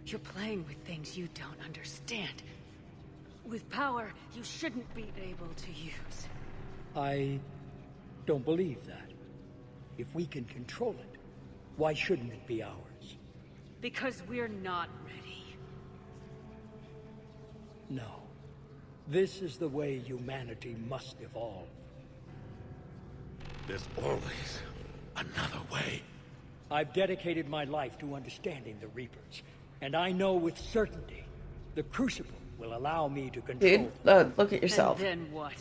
You're playing with things you don't understand. With power you shouldn't be able to use.
I don't believe that. If we can control it, why shouldn't it be ours?
Because we're not ready.
No. This is the way humanity must evolve.
There's always another way.
I've dedicated my life to understanding the Reapers, and I know with certainty the Crucible will allow me to control
them. Look at yourself.
And then what?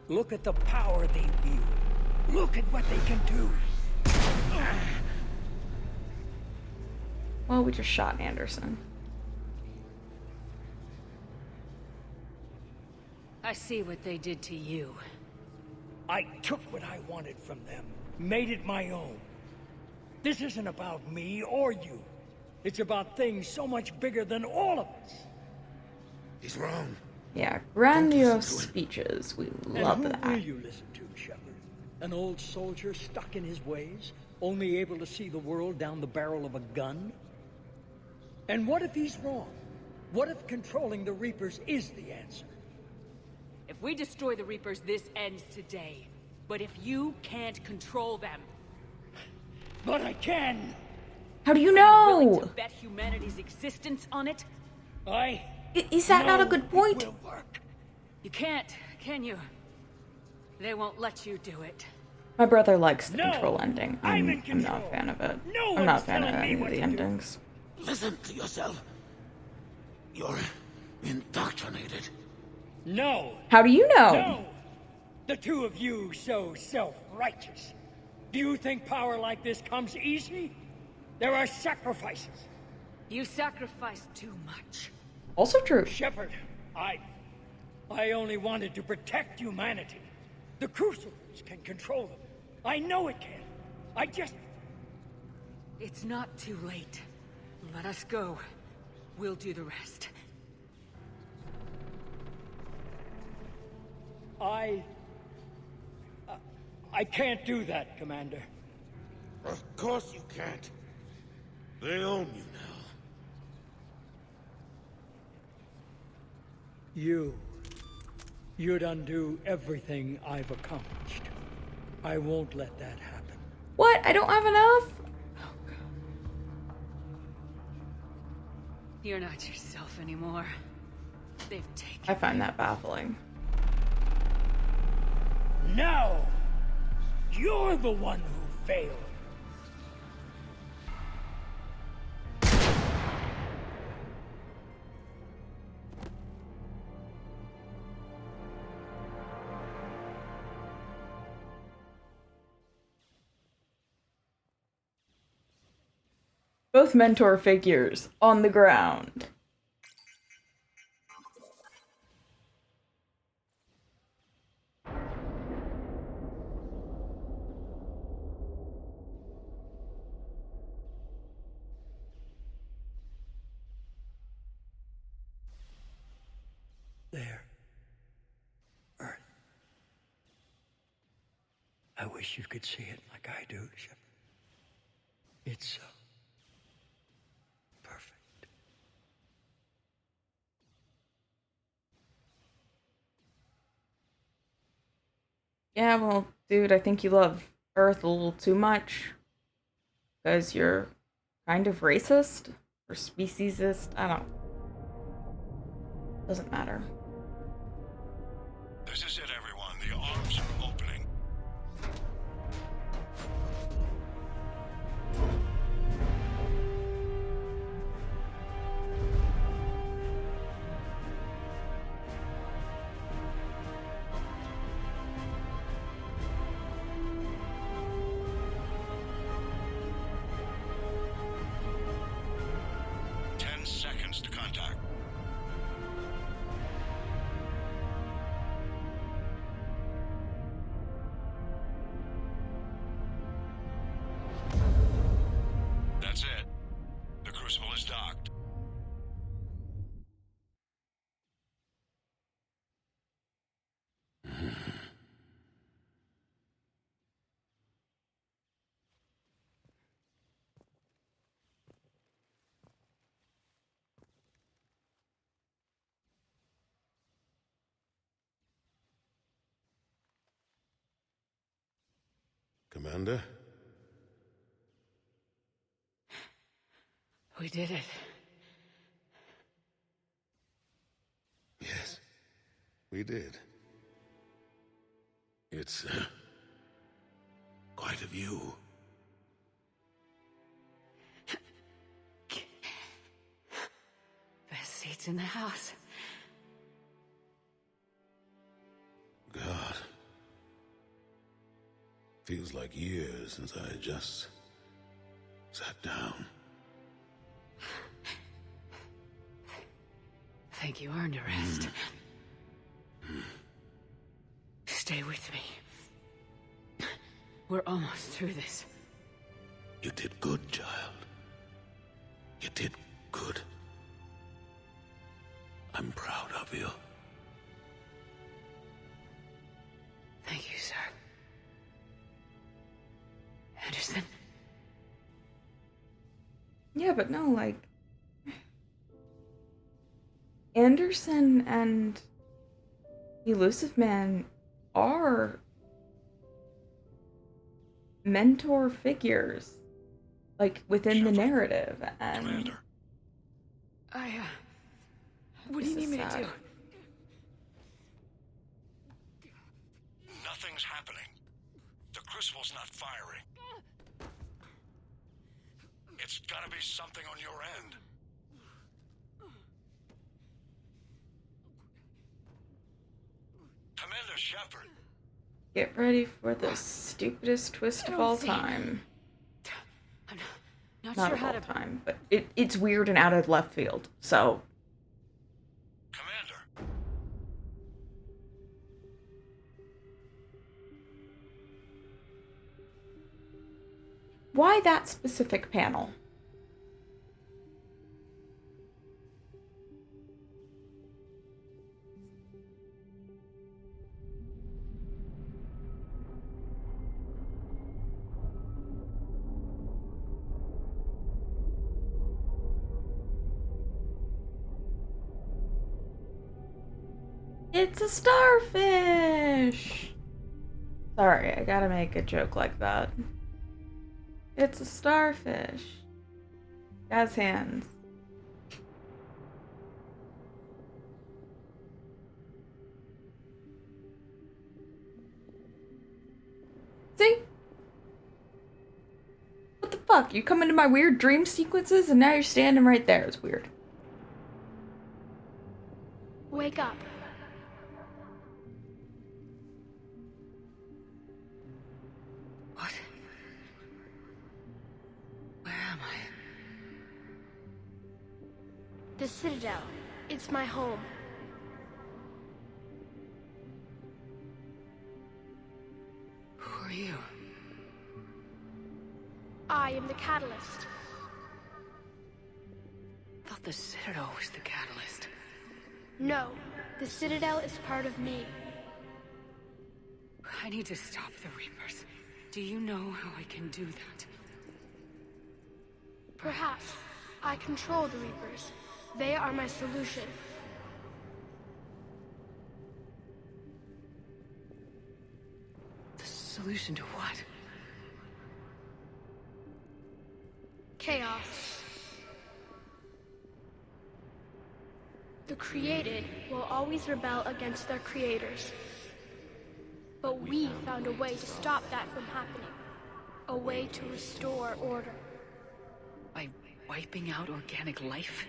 Look at the power they wield. Look at what they can do.
Well, we just shot Anderson.
I see what they did to you.
I took what I wanted from them, made it my own. This isn't about me or you. It's about things so much bigger than all of us.
He's wrong.
Yeah, grandiose speeches. We love
and who
that.
will you listen to, Shepard? An old soldier stuck in his ways, only able to see the world down the barrel of a gun? And what if he's wrong? What if controlling the Reapers is the answer?
If we destroy the Reapers, this ends today. But if you can't control them...
But I can!
How do you
Are you
know?
willing to bet humanity's existence on it?
Is that not a good point?
You can't, can you? They won't let you do it.
My brother likes the control ending. I'm not a fan of it. I'm not a fan of any of the endings.
Listen to yourself. You're indoctrinated.
No!
How do you know?
No! The two of you so self-righteous. Do you think power like this comes easy? There are sacrifices.
You sacrifice too much.
Also true.
Shepard, I only wanted to protect humanity. The Crucibles can control them. I know it can. I just...
It's not too late. Let us go. We'll do the rest.
I can't do that, Commander.
Of course you can't. They own you now.
You'd undo everything I've accomplished. I won't let that happen.
What? I don't have enough?
You're not yourself anymore. They've taken...
I find that baffling.
No! You're the one who failed.
Both mentor figures on the ground.
There. Earth. I wish you could see it like I do, Shepard. It's so perfect.
Yeah, well, dude, I think you love Earth a little too much. Because you're kind of racist? Or speciesist? I don't... Doesn't matter.
This is it, everyone. The arms are opening. Seconds to contact. That's it. The crucible is docked.
Commander?
We did it.
Yes, we did. It's quite a view.
Best seats in the house.
God. Feels like years since I just sat down.
Think you earned a rest. Stay with me. We're almost through this.
You did good, child. You did good. I'm proud of you.
Thank you, sir. Anderson?
Yeah, but no, like... Anderson and Elusive Man are mentor figures, like, within the narrative, and...
Commander.
What do you need me to do?
Nothing's happening. The crucible's not firing. It's gotta be something on your end. Commander Shepard.
Get ready for the stupidest twist of all time.
Not
Not
sure
of
how
all
to...
time, but it's weird and out of left field, so...
Commander.
Why that specific panel? It's a starfish! Sorry, I gotta make a joke like that. It's a starfish. Has hands. See? What the fuck? You come into my weird dream sequences and now you're standing right there. It's weird.
Wake up.
What? Where am I?
The Citadel. It's my home.
Who are you?
I am the Catalyst.
I thought the Citadel was the catalyst.
No, the Citadel is part of me.
I need to stop the Reapers. Do you know how I can do that?
Perhaps. I control the Reapers. They are my solution.
The solution to what?
Chaos. The created will always rebel against their creators. But we found a way to stop that from happening. A way to restore order.
By wiping out organic life?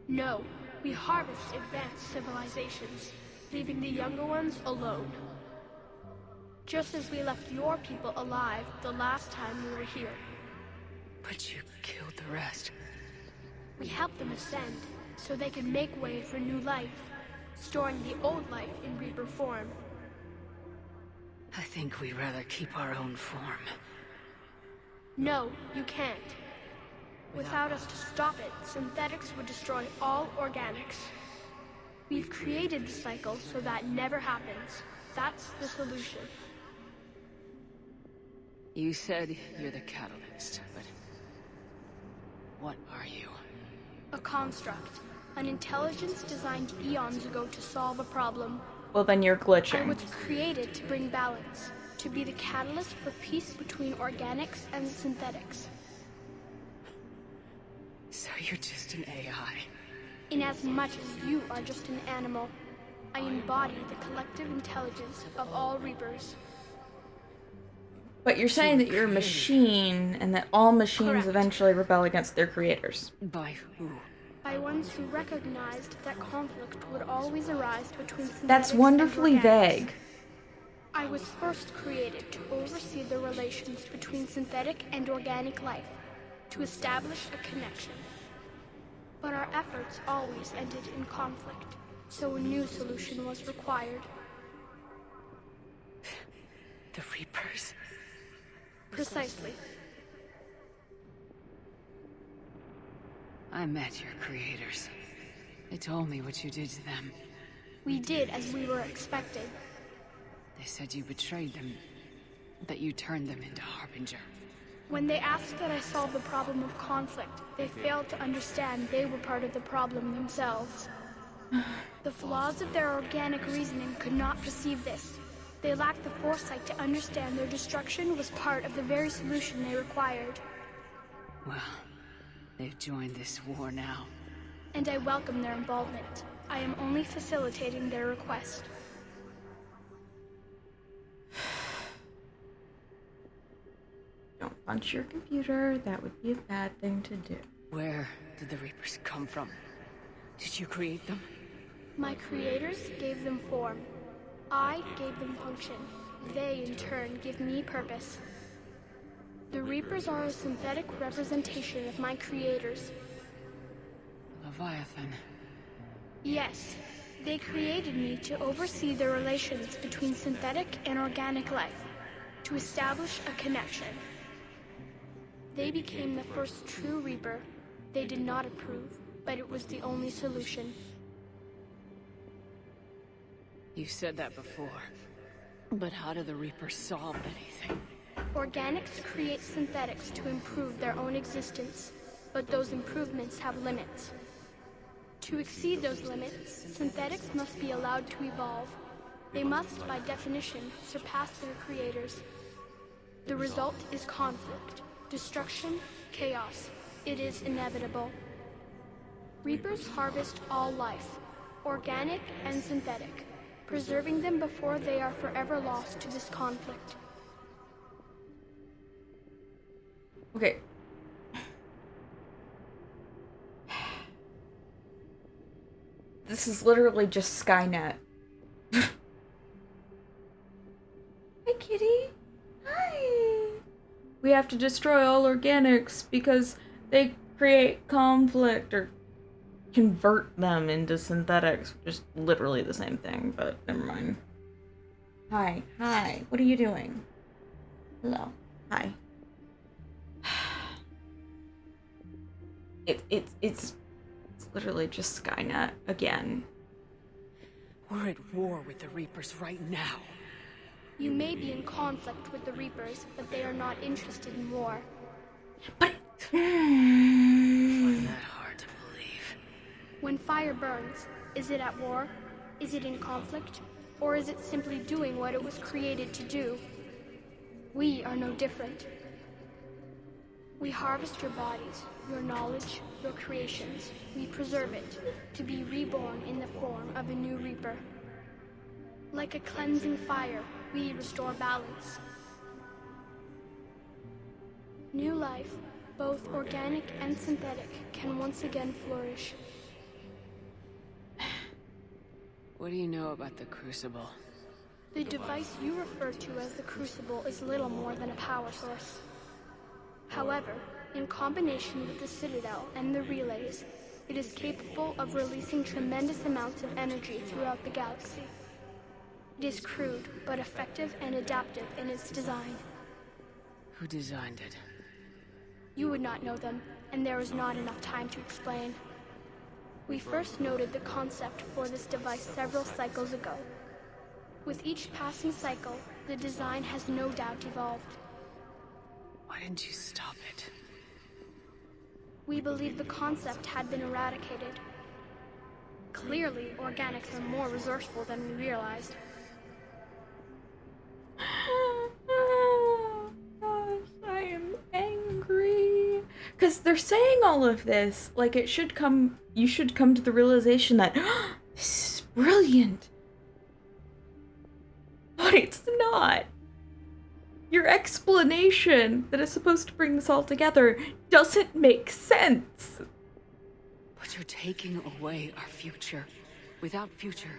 No, we harvest advanced civilizations, leaving the younger ones alone. Just as we left your people alive the last time we were here.
But you killed the rest.
We helped them ascend, so they could make way for new life, storing the old life in Reaper form.
I think we'd rather keep our own form.
No, you can't. Without us to stop it, synthetics would destroy all organics. We've created the cycle so that never happens. That's the solution.
You said you're the catalyst, but what are you?
A construct. An intelligence designed eons ago to solve a problem.
Well, then you're glitching.
I was created to bring balance, to be the catalyst for peace between organics and synthetics.
So you're just an AI?
In as much as you are just an animal, I embody the collective intelligence of all Reapers.
But you're saying that you're a machine, and that all machines
Correct.
Eventually rebel against their creators.
By who?
By ones who recognized that conflict would always arise between synthetics
That's wonderfully
and organics.
vague.
I was first created to oversee the relations between synthetic and organic life, to establish a connection. But our efforts always ended in conflict, so a new solution was required.
The Reapers?
Precisely.
I met your creators. They told me what you did to them.
We did as we were expected.
They said you betrayed them, that you turned them into Harbinger.
When they asked that I solve the problem of conflict, they failed to understand they were part of the problem themselves. The flaws of their organic reasoning could not perceive this. They lacked the foresight to understand their destruction was part of the very solution they required.
Well, they've joined this war now.
And I welcome their involvement. I am only facilitating their request.
Don't punch your computer. That would be a bad thing to do.
Where did the Reapers come from? Did you create them?
My creators gave them form. I gave them function. They, in turn, give me purpose. The Reapers are a synthetic representation of my creators.
Leviathan.
Yes, they created me to oversee the relations between synthetic and organic life, to establish a connection. They became the first true Reaper. They did not approve, but it was the only solution.
You've said that before. But how do the Reapers solve anything?
Organics create synthetics to improve their own existence, but those improvements have limits. To exceed those limits, synthetics must be allowed to evolve. They must, by definition, surpass their creators. The result is conflict, destruction, chaos. It is inevitable. Reapers harvest all life, organic and synthetic, preserving them before they are forever lost to this conflict.
Okay. This is literally just Skynet. Hi, kitty. Hi. We have to destroy all organics because they create conflict or convert them into synthetics. Just literally the same thing, but never mind. Hi. Hi. What are you doing? Hello. Hi. It's literally just Skynet again.
We're at war with the Reapers right now.
You may be in conflict with the Reapers, but they are not interested in war.
I find that hard to believe.
When fire burns, is it at war? Is it in conflict? Or is it simply doing what it was created to do? We are no different. We harvest your bodies, your knowledge, your creations. We preserve it, to be reborn in the form of a new Reaper. Like a cleansing fire, we restore balance. New life, both organic and synthetic, can once again flourish.
What do you know about the Crucible?
The device you refer to as the Crucible is little more than a power source. However, in combination with the Citadel and the relays, it is capable of releasing tremendous amounts of energy throughout the galaxy. It is crude, but effective and adaptive in its design.
Who designed it?
You would not know them, and there is not enough time to explain. We first noted the concept for this device several cycles ago. With each passing cycle, the design has no doubt evolved.
Why didn't you stop it?
We believed the concept had been eradicated. Clearly, organics are more resourceful than we realized.
Gosh, I am angry. Because they're saying all of this, like you should come to the realization that this is brilliant. But it's not. Your explanation that is supposed to bring this all together doesn't make sense.
But you're taking away our future. Without future,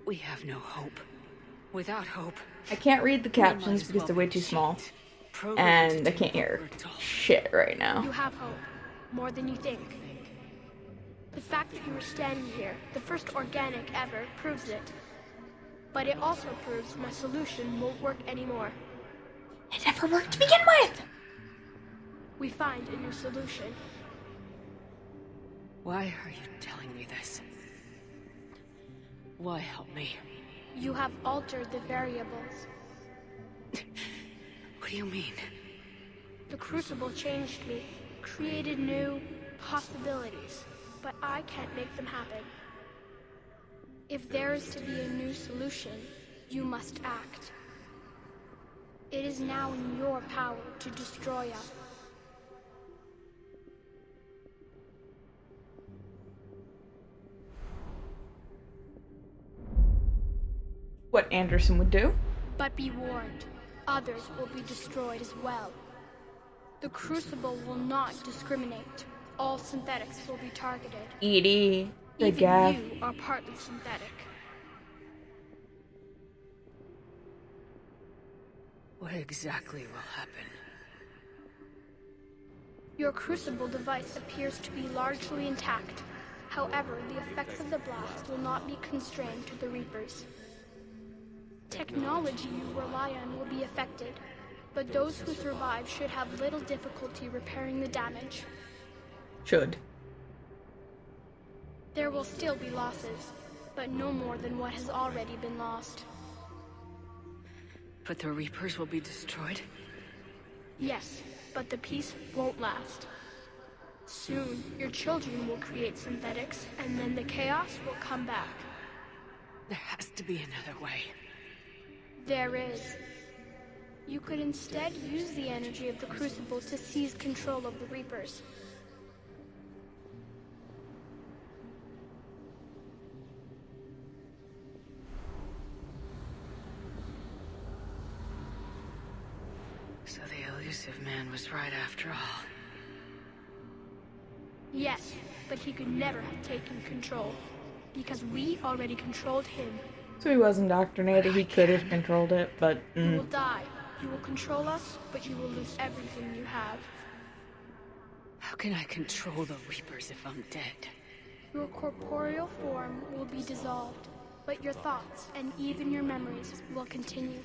we have no hope. Without hope,
I can't read the captions because they're way too small. And I can't hear shit right now.
You have hope. More than you think. The fact that you are standing here, the first organic ever, proves it. But it also proves my solution won't work anymore.
It never worked to begin with!
We find a new solution.
Why are you telling me this? Why help me?
You have altered the variables.
What do you mean?
The Crucible changed me, created new possibilities, but I can't make them happen. If there is to be a new solution, you must act. It is now in your power to destroy us.
What Anderson would do?
But be warned, others will be destroyed as well. The Crucible will not discriminate. All synthetics will be targeted.
Edie, the
Even
gaff.
you are partly synthetic.
What exactly will happen?
Your Crucible device appears to be largely intact. However, the effects of the blast will not be constrained to the Reapers. Technology you rely on will be affected, but those who survive should have little difficulty repairing the damage.
Should.
There will still be losses, but no more than what has already been lost.
But the Reapers will be destroyed?
Yes, but the peace won't last. Soon, your children will create synthetics, and then the chaos will come back.
There has to be another way.
There is. You could instead use the energy of the Crucible to seize control of the Reapers.
So the elusive man was right after all.
Yes, but he could never have taken control, because we already controlled him.
So he was indoctrinated, he could have controlled it, but...
You will die. You will control us, but you will lose everything you have.
How can I control the Reapers if I'm dead?
Your corporeal form will be dissolved, but your thoughts and even your memories will continue.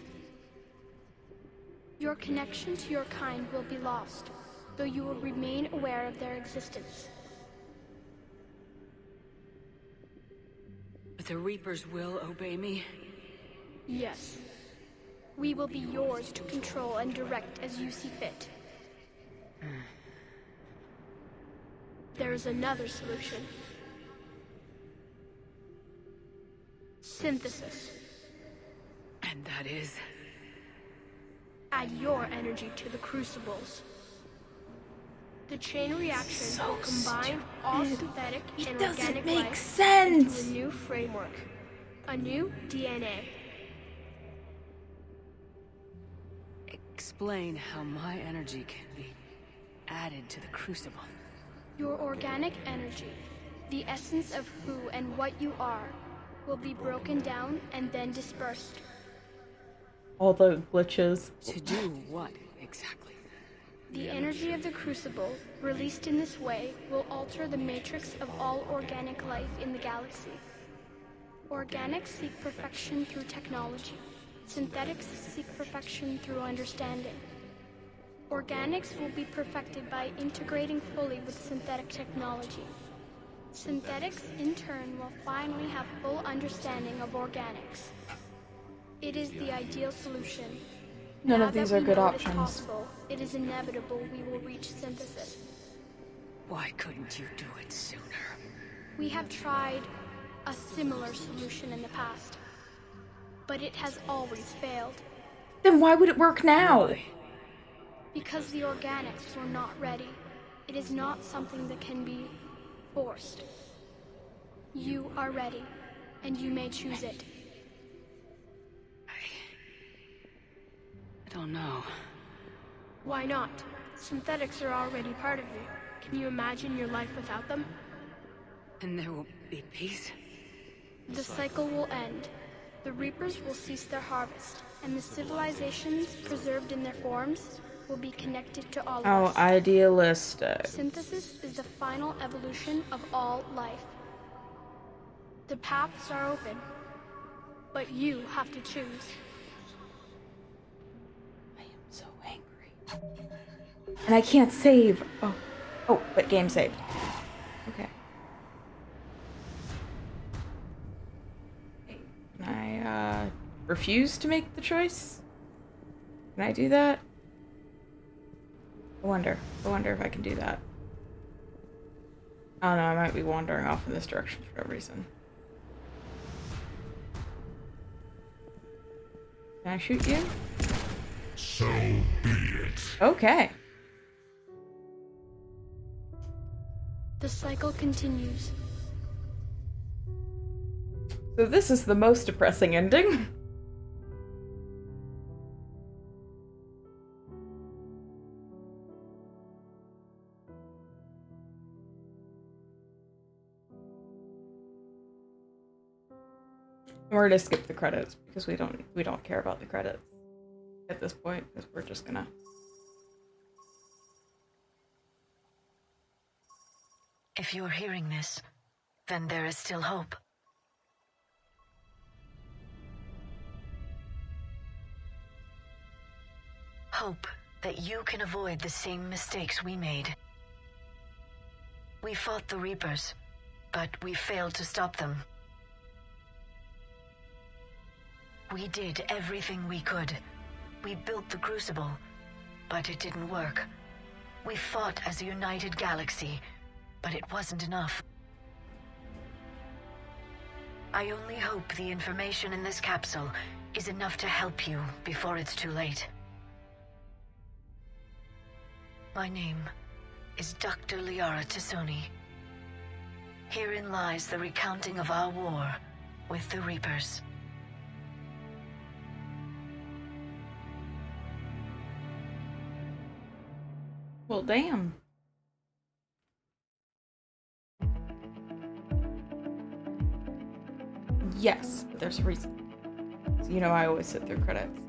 Your connection to your kind will be lost, though you will remain aware of their existence.
But the Reapers will obey me?
Yes. We will be yours to control and direct as you see fit. There is another solution. Synthesis.
And that is?
Add your energy to the crucibles. The chain reaction will combine all synthetic and organic life into a new framework, a new DNA.
Explain how my energy can be added to the crucible.
Your organic energy, the essence of who and what you are, will be broken down and then dispersed.
All the glitches.
To do what, exactly?
The energy of the crucible, released in this way, will alter the matrix of all organic life in the galaxy. Organics seek perfection through technology. Synthetics seek perfection through understanding. Organics will be perfected by integrating fully with synthetic technology. Synthetics, in turn, will finally have full understanding of organics. It is the ideal solution.
None
Now
of these
that
are
we
good
know it is
options.
possible, it is inevitable we will reach synthesis.
Why couldn't you do it sooner?
We have tried a similar solution in the past, but it has always failed.
Then why would it work now?
Why?
Because the organics were not ready. It is not something that can be forced. You are ready, and you may choose it.
I don't know.
Why not? Synthetics are already part of you. Can you imagine your life without them?
And there will be peace?
The cycle will end. The Reapers will cease their harvest, and the civilizations preserved in their forms will be connected to all of
How
us.
idealistic.
Synthesis is the final evolution of all life. The paths are open, but you have to choose.
I am so angry. And I can't save. Oh, but game saved. Okay. Can I, refuse to make the choice? Can I do that? I wonder if I can do that. I don't know, I might be wandering off in this direction for no reason. Can I shoot you?
So be it.
Okay.
The cycle continues.
So this is the most depressing ending. We're gonna skip the credits because we don't care about the credits at this point, because we're just gonna.
If you're hearing this, then there is still hope. Hope that you can avoid the same mistakes we made. We fought the Reapers, but we failed to stop them. We did everything we could. We built the Crucible, but it didn't work. We fought as a united galaxy, but it wasn't enough. I only hope the information in this capsule is enough to help you before it's too late. My name is Dr. Liara Tassoni. Herein lies the recounting of our war with the Reapers.
Well, damn. Yes, but there's a reason. So you know I always sit through credits.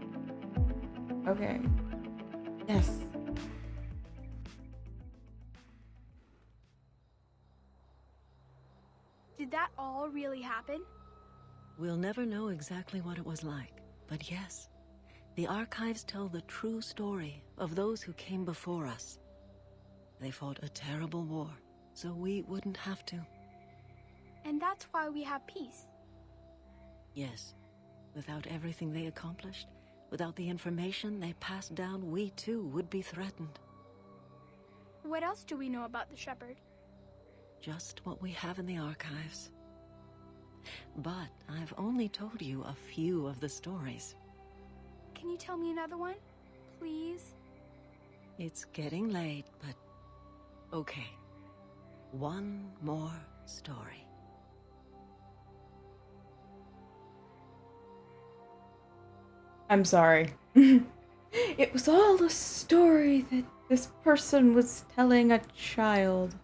Okay. Yes.
Did that all really happen?
We'll never know exactly what it was like, but yes, the archives tell the true story of those who came before us. They fought a terrible war, so we wouldn't have to.
And that's why we have peace.
Yes. Without everything they accomplished, without the information they passed down, we too would be threatened.
What else do we know about the Shepherd?
Just what we have in the archives. But I've only told you a few of the stories.
Can you tell me another one, please?
It's getting late, but okay. One more story.
I'm sorry. It was all a story that this person was telling a child.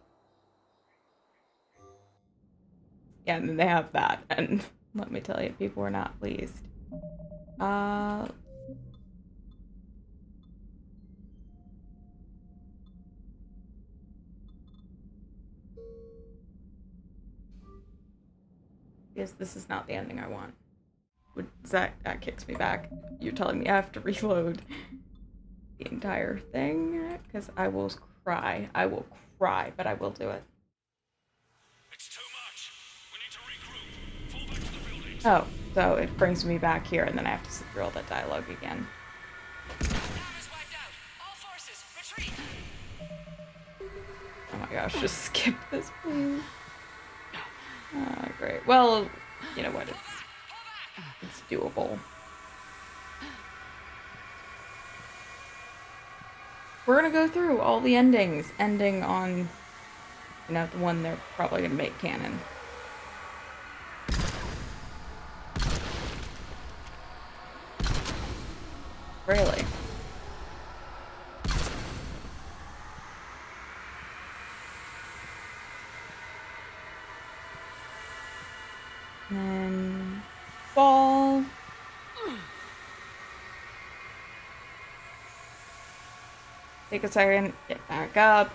Yeah, and then they have that, and let me tell you, people were not pleased. Yes, this is not the ending I want. That kicks me back. You're telling me I have to reload the entire thing? Because I will cry. I will cry, but I will do it.
It's too much. We need to regroup. Fall back to the buildings.
Oh, so it brings me back here, and then I have to sit through all that dialogue again. Oh my gosh, just skip this, please. Great. Well, you know what? It's doable. We're gonna go through all the endings, ending on, you know, the one they're probably gonna make canon. Really? And then fall. Take a second, get back up.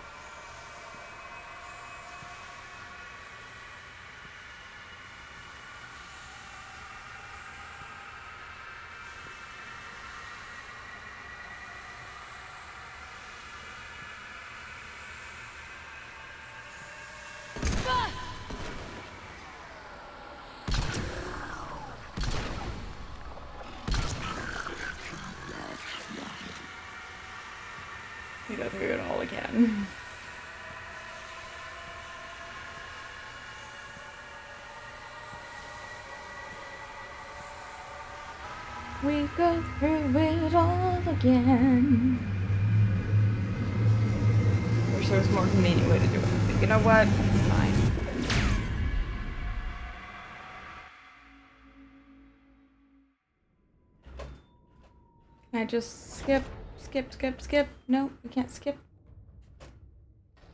We go through it all again. We go through it all again. Wish there was a more convenient way to do it, but you know what? Fine. Can I just skip? No, we can't skip.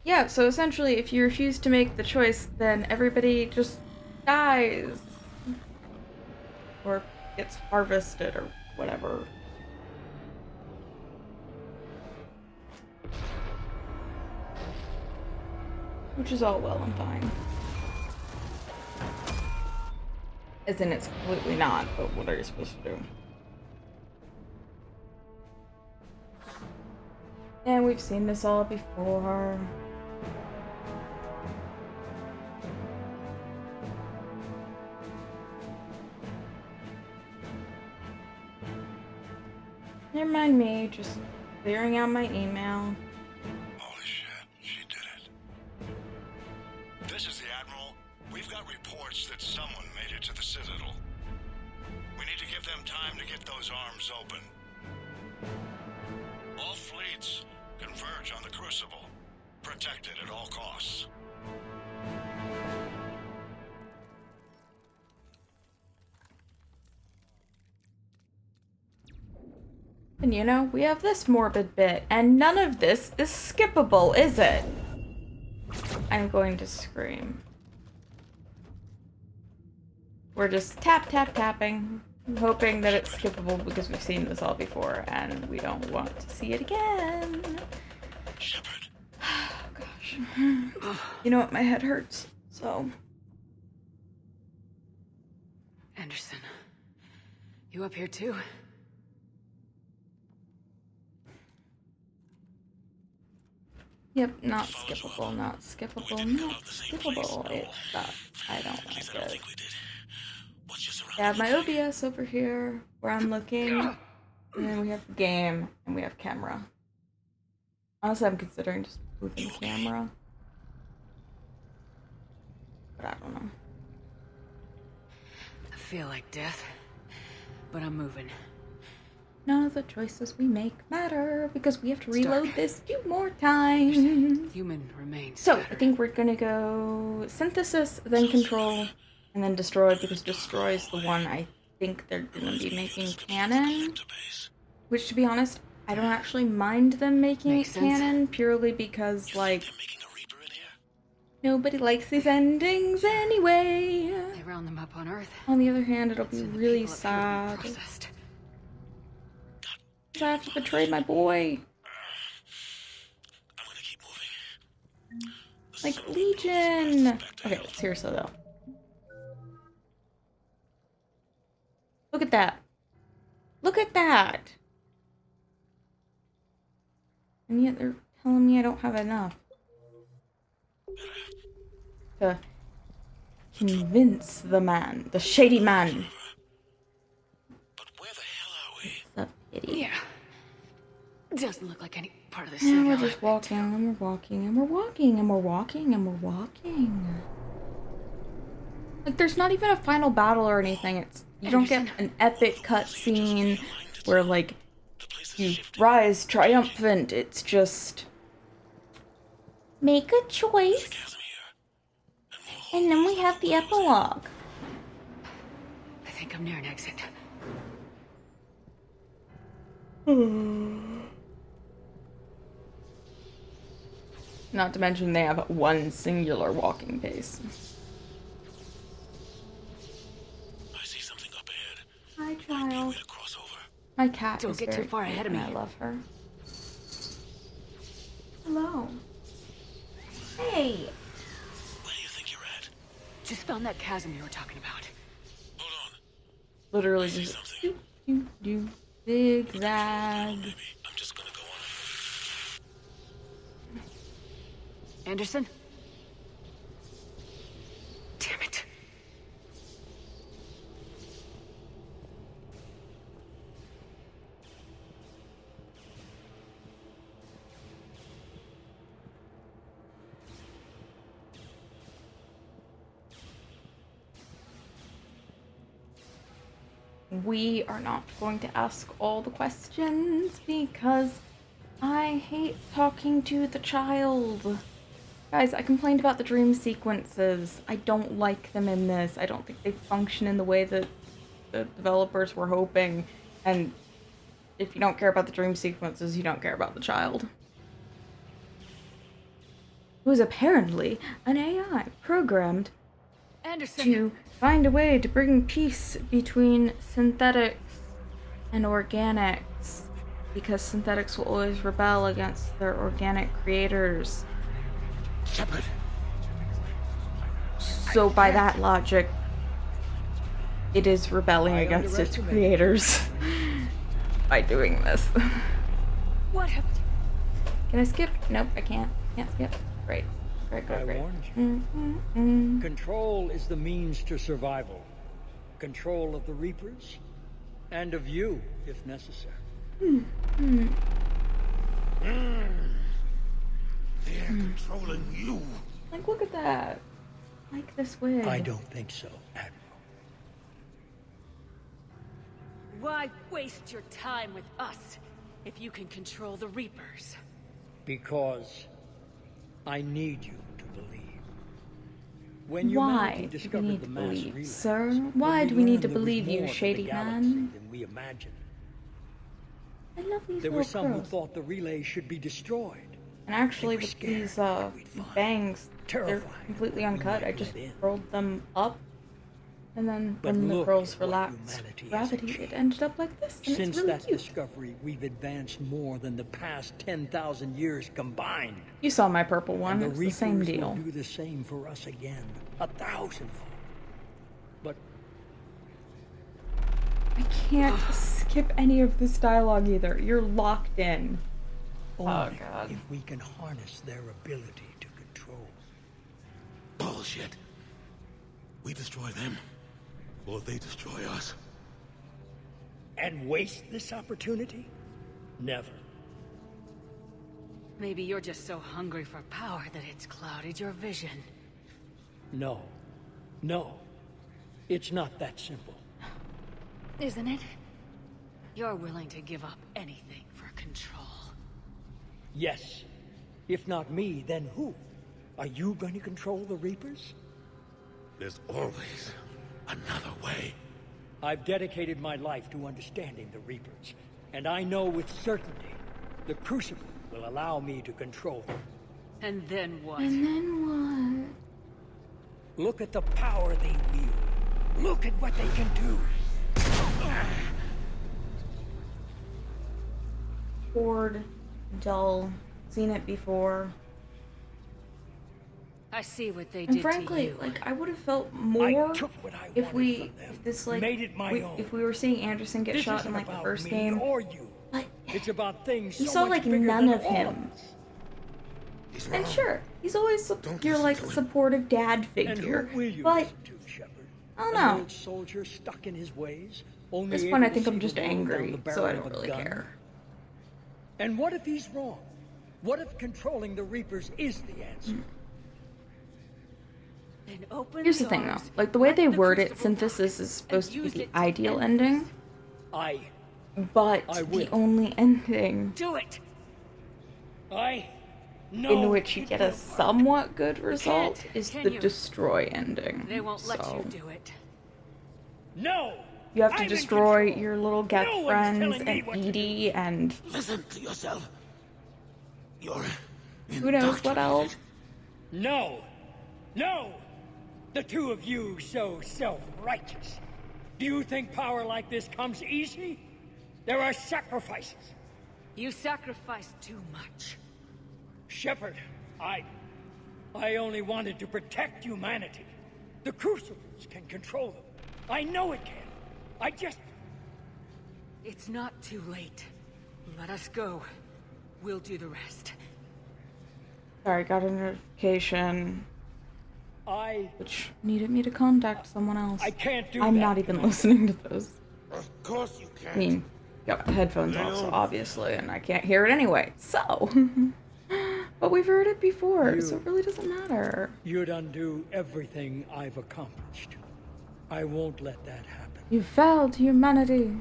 Yeah, so essentially, if you refuse to make the choice, then everybody just dies. Or gets harvested or whatever. Which is all well and fine. As in, it's completely not, but what are you supposed to do? And we've seen this all before. Never mind me, just clearing out my email.
Holy shit, she did it. This is the Admiral. We've got reports that someone made it to the Citadel. We need to give them time to get those arms open. All fleets converge on the Crucible. Protect it at all costs.
And you know, we have this morbid bit, and none of this is skippable, is it? I'm going to scream. We're just tapping, hoping that it's skippable because we've seen this all before, and we don't want to see it again.
Shepard.
Oh gosh. You know what? My head hurts, so
You up here too?
Yep, not skippable, not skippable, not skippable. It sucks. I don't like it. I have my OBS over here where I'm looking, and then we have the game, and we have camera. Honestly, I'm considering just moving the camera. But I don't know.
I feel like death, but I'm moving.
None of the choices we make matter because we have to reload this 2 more times.
Human remains.
So, I think we're gonna go synthesis, then control, and then destroy, because destroy is the one I think they're gonna be making canon. Which, to be honest, I don't actually mind them making it canon, purely because, like, nobody likes these endings anyway.
They round them up on Earth.
On the other hand, it'll be really sad. I have to betray my boy. Like, Legion! Okay, seriously though. Look at that. Look at that! And yet they're telling me I don't have enough to convince the man, the shady man. The pity.
Yeah. Doesn't look like any part of this.
And we're just walking, and we're walking, and we're walking, and we're walking, and we're walking. Like, there's not even a final battle or anything. It's you don't get an epic cutscene where, like, you rise triumphant. It's just make a choice, and then we have the epilogue.
I think I'm near an exit.
Not to mention they have one singular walking pace.
I see something up ahead.
Hi, child. My cat
Don't
is
get too
very
far
cute,
ahead of
and
me.
I love her. Hello. Hey.
Where do you think you're at?
Just found that chasm you were talking about.
Hold on.
Literally just do zigzag.
I'm just gonna go on.
Anderson? Damn it.
We are not going to ask all the questions because I hate talking to the child. Guys, I complained about the dream sequences. I don't like them in this. I don't think they function in the way that the developers were hoping. And if you don't care about the dream sequences, you don't care about the child. Who is apparently an AI programmed
Anderson.
to find a way to bring peace between synthetics and organics, because synthetics will always rebel against their organic creators.
Shepard.
So by that logic, it is rebelling against its creators by doing this.
What happened?
Can I skip? Nope, I can't. Can't skip. Great. Great, great, great.
I warned you. Control is the means to survival. Control of the Reapers, and of you, if necessary.
They're controlling you.
Like, look at that. Like this wig.
I don't think so, Admiral.
Why waste your time with us if you can control the Reapers?
Because I need you to believe. When
Why
humanity
do we
discovered
need
the
to
mass
believe,
relay,
sir?
when
Why do we need to
learned there was
believe you,
more to the
shady
galaxy
man?
than we imagined.
I love these
There
little
were some who
crows.
thought the relay should be destroyed.
And actually,
They were
with
scared
these
that we'd find.
bangs, they're
Terrified
completely
that we
uncut.
might
I just
let in.
rolled them up, and then
But
when the
look
girls
at what
relaxed
humanity has
gravity,
achieved.
it ended up like this. And
Since
it's really
that
cute.
discovery, we've advanced more than the past 10,000 years combined.
You saw my purple one.
And the
It's the
Reapers
same
will
deal.
do the same for us again, 1,000-fold. But
I can't skip any of this dialogue either. You're locked in.
Only
God.
if we can harness their ability to control.
Bullshit. We destroy them, or they destroy us.
And waste this opportunity? Never.
Maybe you're just so hungry for power that it's clouded your vision.
No. No. It's not that simple.
Isn't it? You're willing to give up anything for control.
Yes. If not me, then who? Are you going to control the Reapers?
There's always another way.
I've dedicated my life to understanding the Reapers, and I know with certainty the Crucible will allow me to control them.
And then what?
And then what?
Look at the power they wield. Look at what they can do.
Bored, dull, seen it before.
I see what they
And
did
frankly,
to you.
like I would have felt more if we,
Made it my own.
if we were seeing Anderson get
This
shot
isn't
in like the
about
first
me
game.
or you.
But
it's about things
you
so
saw
much
like
bigger
none
than
of
all
him.
He's
And
wrong.
sure, he's always your like supportive dad
And
figure.
who will you
But
listen to, Shepard?
I don't
An
know.
old soldier stuck in his ways,
At
only
this
able
point, I
to
think
see
I'm
the
just
world down
angry,
the
so I
barrel
don't
of a
really
gun.
care.
And what if he's wrong? What if controlling the Reapers is the answer?
Then open
Here's the thing, though.
arms,
Like the way
let
they
the
word it,
Crucible
synthesis is supposed to be
use
the
it to
ideal
end this.
ending,
I
but
I
the
will.
only ending
Do it!
know
in which you get a somewhat good result is
can
the
you?
destroy ending.
They won't let
So
you do it.
No!
you have to
I'm in
destroy
control.
your little get
No one's
friends
telling me
and
what to
Edie and
Listen to yourself. You're
who knows what else.
No! No! The two of you so self-righteous. Do you think power like this comes easy? There are sacrifices.
You sacrificed too much.
Shepard, I only wanted to protect humanity. The Crucibles can control them. I know it can. I just...
It's not too late. Let us go. We'll do the rest.
Sorry, got a notification
I
which needed me to contact someone else.
I can't do
I'm
that,
not even
Commander.
listening to those.
Of course you can't.
I mean, got my headphones off, so obviously, and I can't hear it anyway. So, but we've heard it before, so it really doesn't matter.
You'd undo everything I've accomplished. I won't let that happen.
You failed humanity.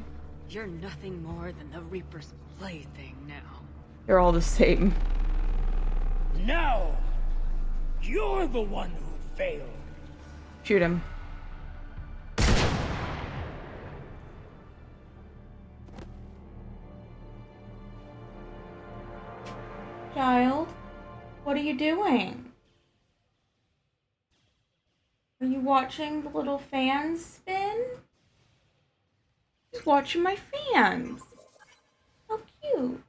You're nothing more than the Reaper's plaything now.
You're all the same.
No! You're the one who failed.
Shoot him. Child, what are you doing? Are you watching the little fans spin? Just watching my fans. How cute.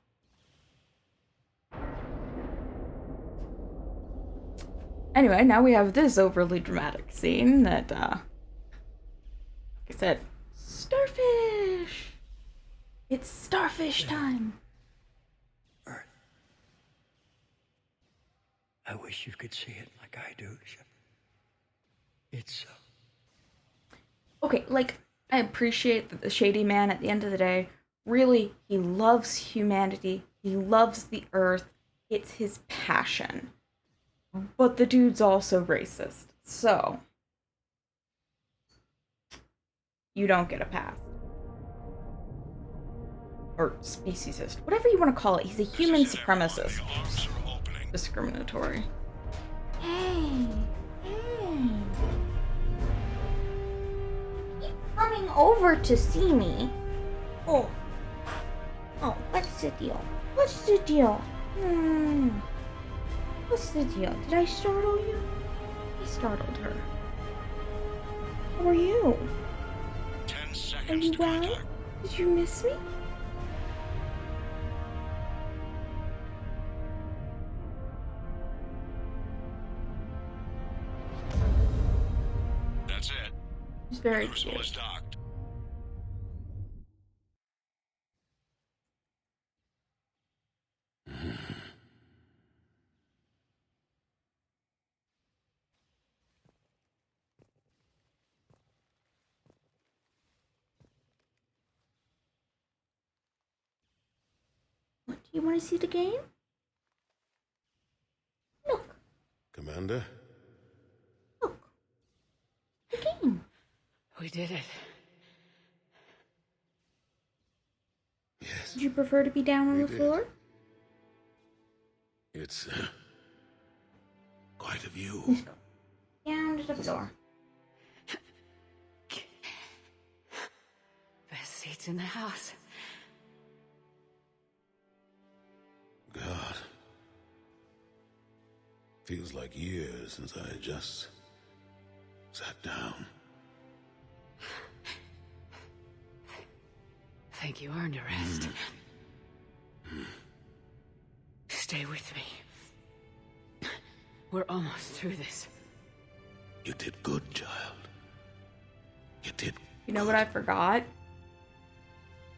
Anyway, now we have this overly dramatic scene that, like I said, starfish! It's starfish time!
I wish you could see it like I do, Shepard. It's
Okay, like, I appreciate that the Shady Man, at the end of the day, really, he loves humanity, he loves the Earth, it's his passion. But the dude's also racist, so you don't get a pass. Or speciesist, whatever you want to call it. He's a human supremacist. Discriminatory. Hey, hey. You're coming over to see me. Oh, what's the deal? What's the deal? What's the deal? Did I startle you? I startled her. How are you?
10 seconds.
Are you well? Did you miss me?
That's it.
It's very
Crucible
cute.
is docked.
You want to see the game? Look.
Commander?
Look. The game.
We did it.
Yes.
Would you prefer to be down on the floor?
It's quite a view.
Let's go. Down to the floor.
Best seats in the house.
God. Feels like years since I just sat down.
Think you earned a rest. Stay with me. We're almost through this.
You did good, child. You did.
You know what I forgot?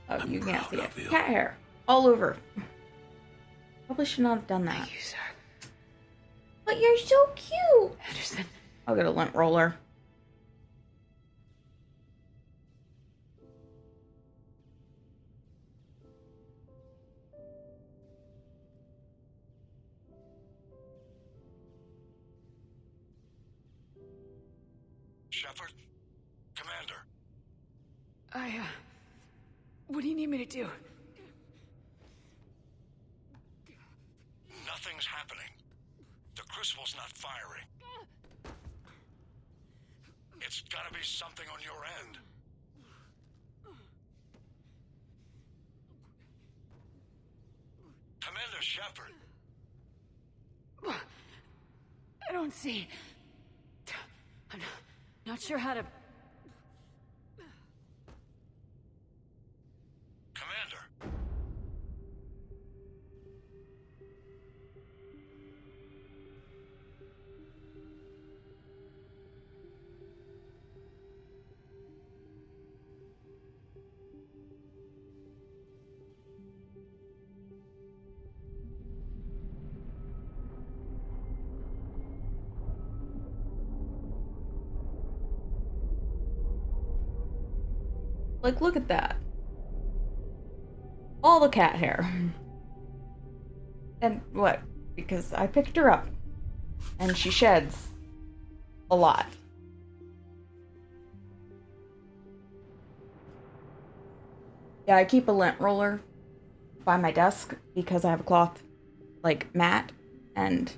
Oh, you can't see it.
you.
Cat hair. All over. Probably should not have done that.
Thank you, sir.
But you're so cute.
Anderson.
I'll get a lint roller.
Shepard? Commander.
What do you need me to do?
Nothing's happening. The crucible's not firing. It's gotta be something on your end. Commander Shepard.
I don't see. I'm not sure how to...
Commander.
Like, look at that. All the cat hair. And what? Because I picked her up. And she sheds a lot. Yeah, I keep a lint roller by my desk because I have a cloth, like, mat, and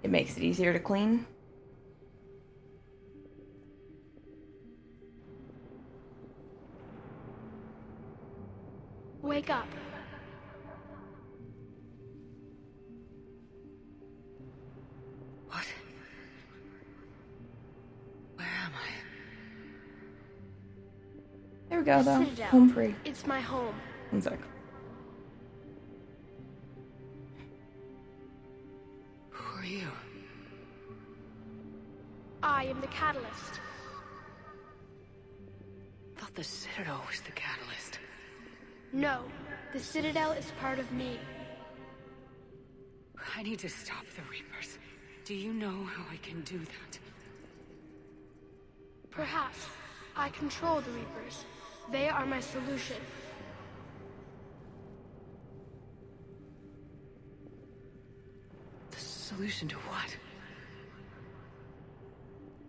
it makes it easier to clean.
Wake up.
What? Where am I?
There we go, though.
Citadel.
Home free.
It's my home.
One sec.
Who are you?
I am the catalyst.
I thought the Citadel was the catalyst.
No, the Citadel is part of me.
I need to stop the Reapers. Do you know how I can do that?
Perhaps. I control the Reapers. They are my solution.
The solution to what?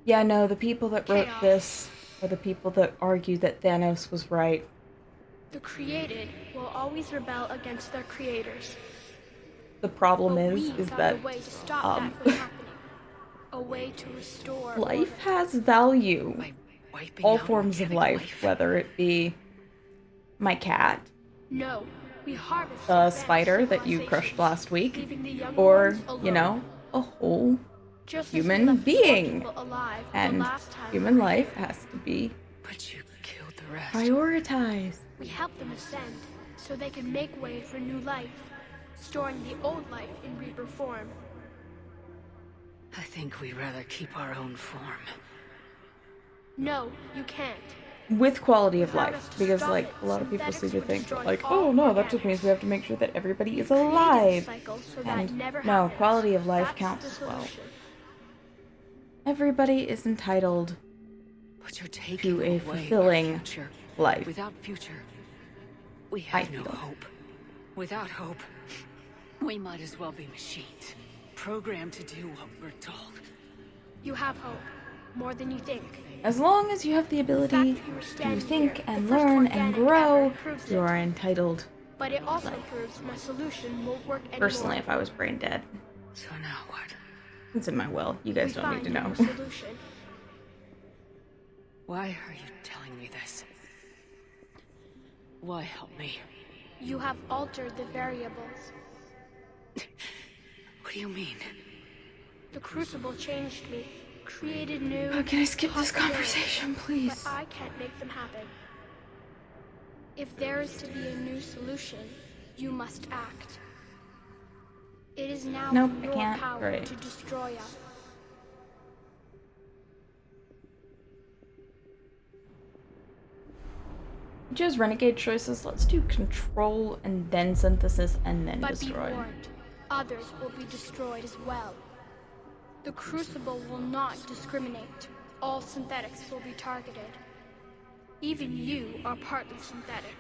Yeah, no, the people that wrote
Chaos.
this are the people that argue that Thanos was right.
The created will always rebel against their creators.
The problem
But
is
we found
that
a way to stop that from happening. A way to restore
life
order.
has value.
Wiping
All
out
forms of
organic
life, whether it be my cat,
No, we harvest
the
advanced
spider that you
civilizations,
crushed last week,
leaving the young
or,
ones alone.
you know, a whole
Just as we
human
left more
being.
people alive the
And
last time
human
we were
life
here.
has to be
But you killed the rest.
prioritized.
We help them ascend so they can make way for new life, storing the old life in Reaper form.
I think we'd rather keep our own form.
No, you can't.
With quality of
Without
life,
us to
because
stop
like
it,
a lot of people seem
synthetics
to
would
think
destroy
like,
all
oh no, that
organics.
just means we have to make sure that everybody is
Created this
alive.
cycle so that
And
it never
no,
happens.
quality of life
That's
counts
the
as well.
solution.
Everybody is entitled
But you're taking
to a
away
fulfilling
our future.
life.
Without future, we have no
feel.
hope. Without hope, We might as well be machines, programmed to do what we're told.
You have hope, more than you think.
As long as you have the ability to think and learn and grow, you are entitled.
But it also proves my solution won't work anymore.
Personally, if I was brain dead.
So now what?
It's in my will. You guys don't need to know.
Solution.
Why are you telling me this? Why help me?
You have altered the variables.
What do you mean?
The Crucible changed me, created new...
Oh, can I skip this conversation, please?
But I can't make them happen. If there is to be a new solution, you must act. It is now your power to destroy us.
You chose renegade choices. Let's do control and then synthesis and then destroy.
But be warned, others will be destroyed as well. The Crucible will not discriminate. All synthetics will be targeted. Even you are partly synthetic.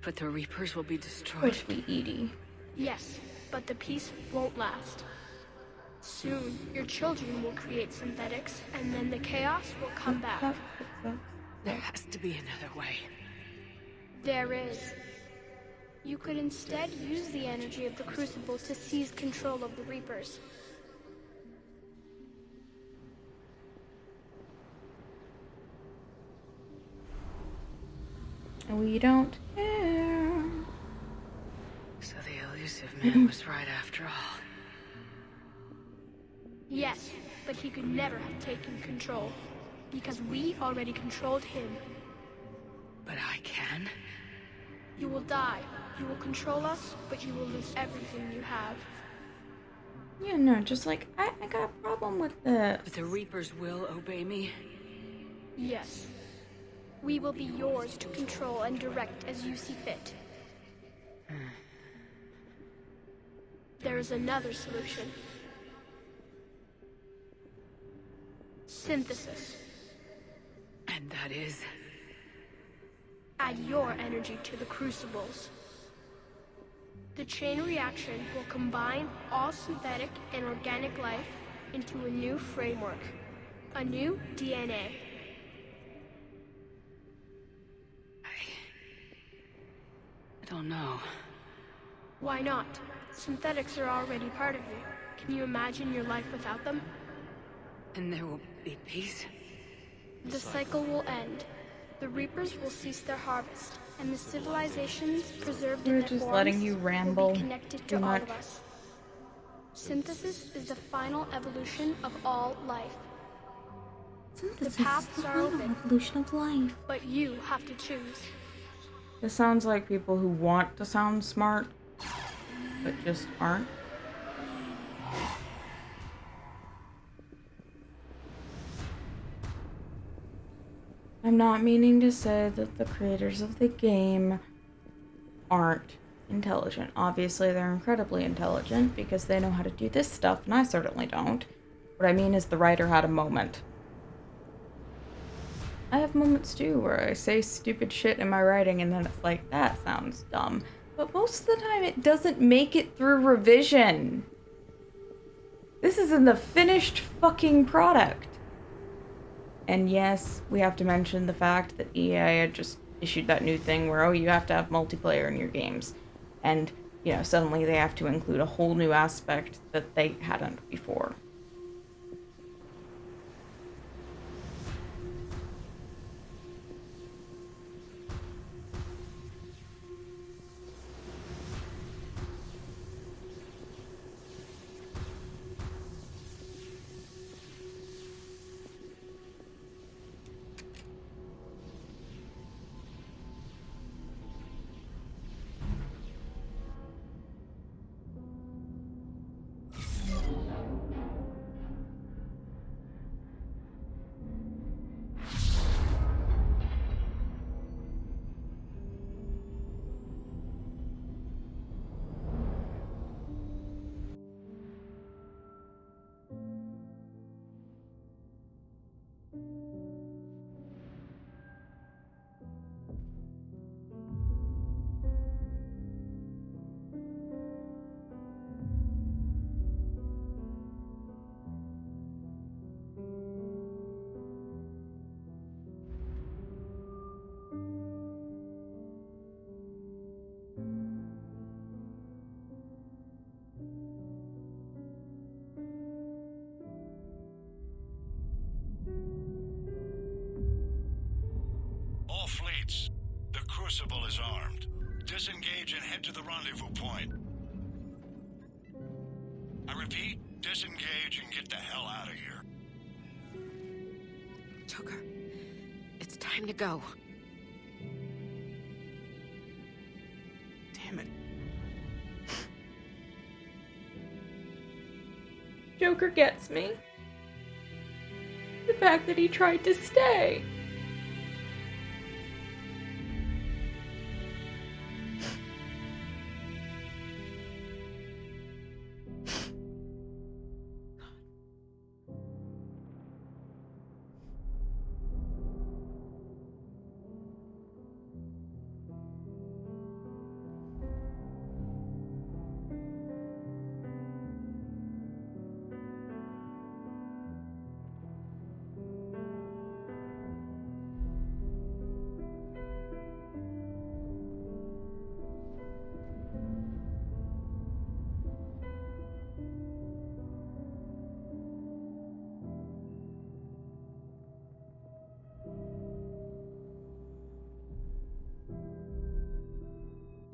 But the Reapers will be destroyed.
Which we Edie.
Yes, but the peace won't last. Soon, your children will create synthetics, and then the chaos will come back.
There has to be another way.
There is. You could instead use the energy of the Crucible to seize control of the Reapers.
We don't care.
So the elusive man was right after all.
Yes, but he could never have taken control, because we already controlled him.
But I can?
You will die. You will control us, but you will lose everything you have.
Yeah, no, just like, I got a problem with the...
But the Reapers will obey me?
Yes. We will be yours to control and direct as you see fit. There is another solution. Synthesis.
And that is?
Add your energy to the Crucibles. The chain reaction will combine all synthetic and organic life into a new framework. A new DNA.
I don't know.
Why not? Synthetics are already part of you. Can you imagine your life without them?
And there will be peace?
The cycle will end. The Reapers will cease their harvest, and the civilizations preserved in their forms
letting you ramble
will be connected to all of us. Synthesis is the final evolution of all life.
Synthesis
the paths
is the
are
final
open,
evolution of life.
but you have to choose.
This sounds like people who want to sound smart, but just aren't. I'm not meaning to say that the creators of the game aren't intelligent. Obviously, they're incredibly intelligent because they know how to do this stuff, and I certainly don't. What I mean is the writer had a moment. I have moments too where I say stupid shit in my writing and then it's like, that sounds dumb. But most of the time it doesn't make it through revision. This is in the finished fucking product. And yes, we have to mention the fact that EA had just issued that new thing where, oh, you have to have multiplayer in your games. And, you know, suddenly they have to include a whole new aspect that they hadn't before.
disengage and head to the rendezvous point. I repeat, disengage and get the hell out of here.
Joker, it's time to go.
Damn it.
Joker gets me. The fact that he tried to stay.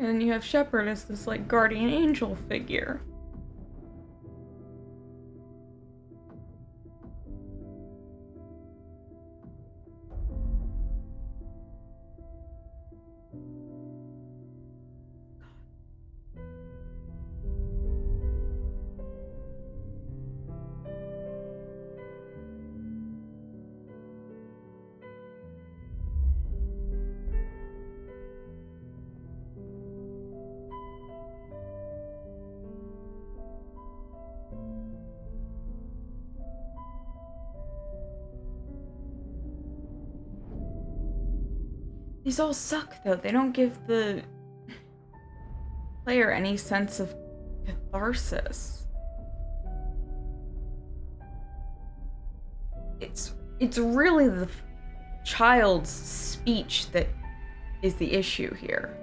And you have Shepard as this, like, guardian angel figure. These all suck, though. They don't give the player any sense of catharsis. It's really the child's speech that is the issue here.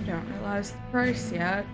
Don't realize the price yet.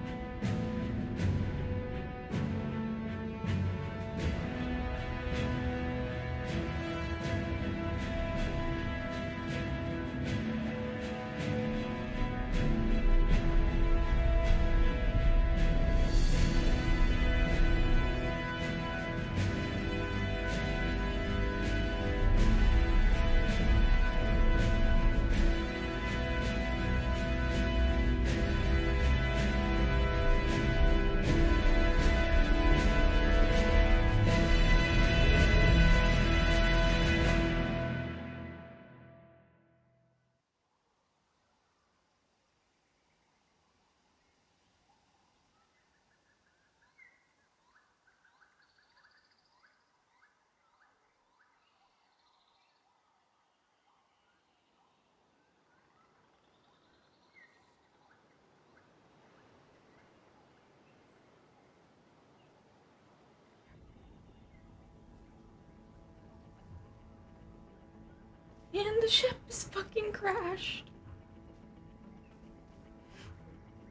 And the ship is fucking crashed.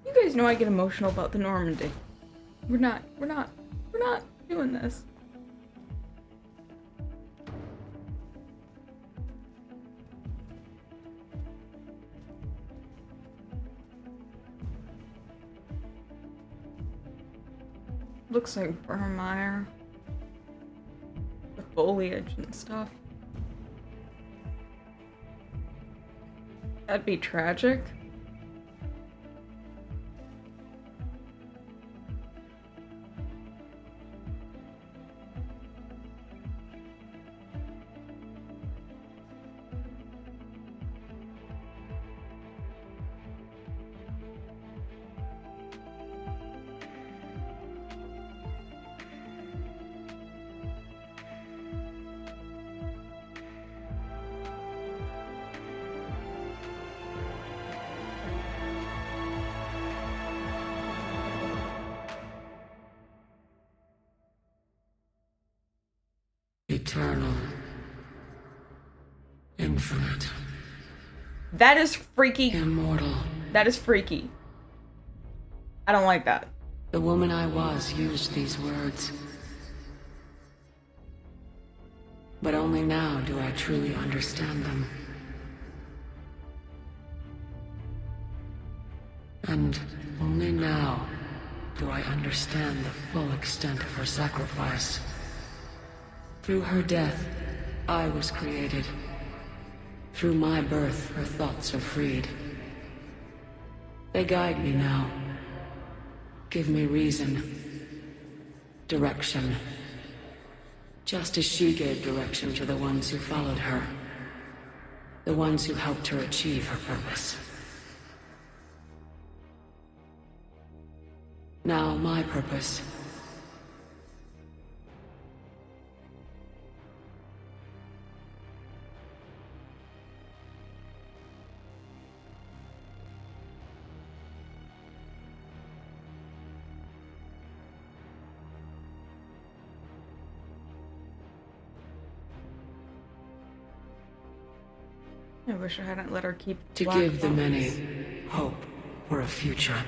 You guys know I get emotional about the Normandy. We're not doing this. Looks like Burmeier. The foliage and stuff. That'd be tragic.
Eternal. Infinite.
That is freaky.
Immortal.
That is freaky. I don't like that.
The woman I was used these words. But only now do I truly understand them. And only now do I understand the full extent of her sacrifice. Through her death, I was created. Through my birth, her thoughts are freed. They guide me now. Give me reason. Direction. Just as she gave direction to the ones who followed her. The ones who helped her achieve her purpose. Now my purpose.
I wish I hadn't let her keep
To give the many hope for a future.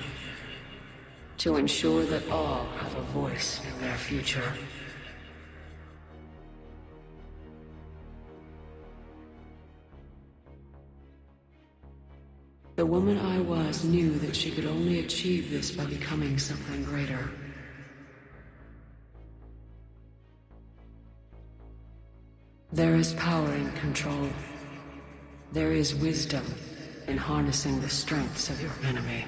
To ensure that all have a voice in their future. The woman I was knew that she could only achieve this by becoming something greater. There is power in control. There is wisdom in harnessing the strengths of your enemy.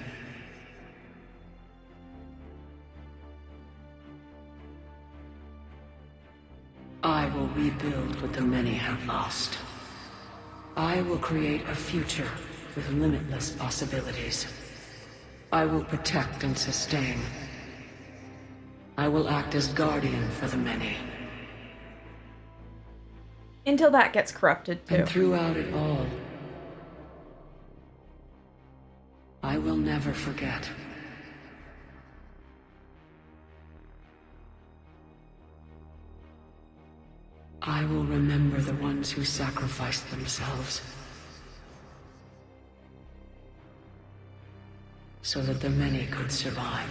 I will rebuild what the many have lost. I will create a future with limitless possibilities. I will protect and sustain. I will act as guardian for the many.
Until that gets corrupted, too.
And throughout it all, I will never forget. I will remember the ones who sacrificed themselves. So that the many could survive.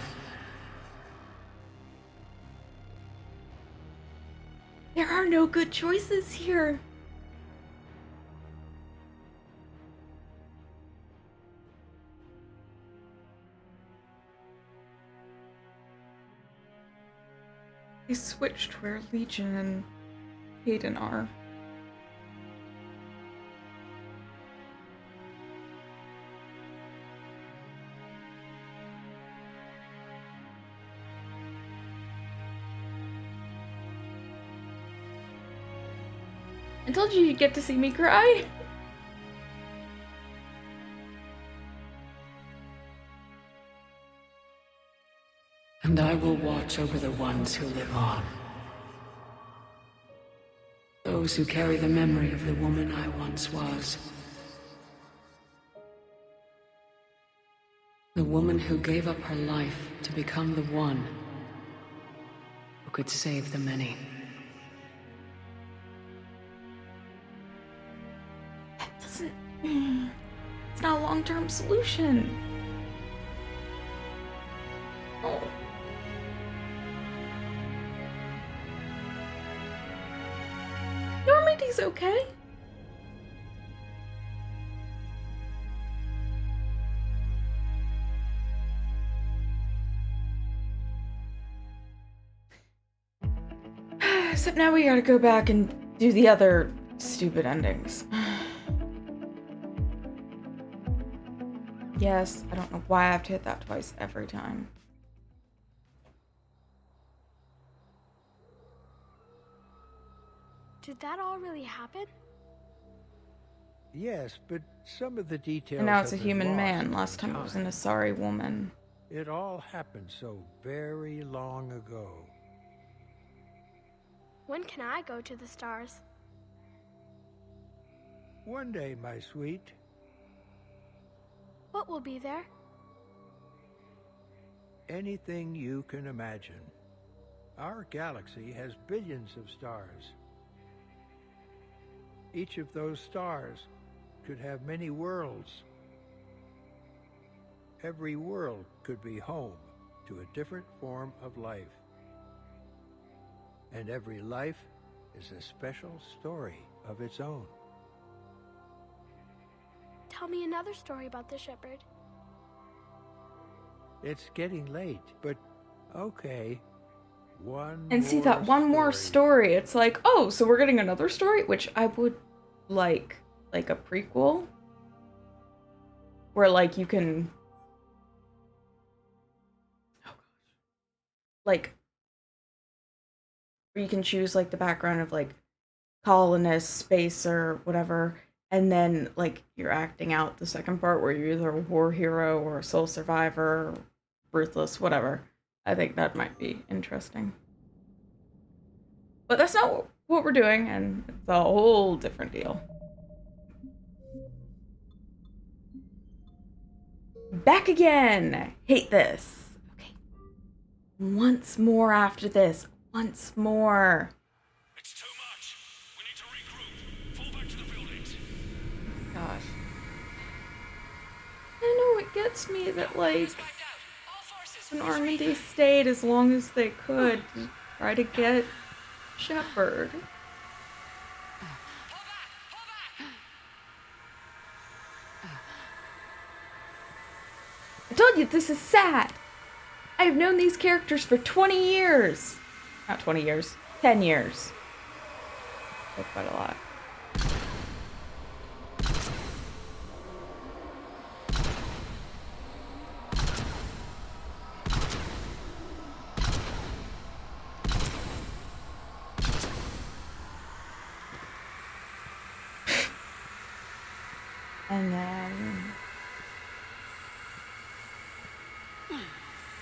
There are no good choices here. They switched where Legion and Hayden are. I told you you'd get to see me cry.
And I will watch over the ones who live on. Those who carry the memory of the woman I once was. The woman who gave up her life to become the one who could save the many.
It's not a long-term solution. Oh. Normandy's okay. Except now we gotta go back and do the other stupid endings. Yes, I don't know why I have to hit that twice every time.
Did that all really happen?
Yes, but some of the details.
And now it's a
have been
human
lost
man.
over
Last time it
time.
was an Asari woman.
It all happened so very long ago.
When can I go to the stars?
One day, my sweet.
What will be there?
Anything you can imagine. Our galaxy has billions of stars. Each of those stars could have many worlds. Every world could be home to a different form of life. And every life is a special story of its own.
Tell me another story about the shepherd.
It's getting late, but okay.
And see that one more story. It's like, oh, so we're getting another story, which I would like a prequel where like you can like where you can choose like the background of like colonist, space, or whatever, and then like you're acting out the second part where you're either a war hero or a soul survivor, or ruthless, whatever. I think that might be interesting. But that's not what we're doing, and it's a whole different deal. Back again! Hate this. Okay. Once more after this. Once more.
It's too much. We need to regroup. Fall back to the buildings.
Gosh. I know it gets me that, like, Normandy stayed as long as they could to try to get Shepard. I told you this is sad. I have known these characters for 20 years. Not 20 years, 10 years. That's quite a lot. And then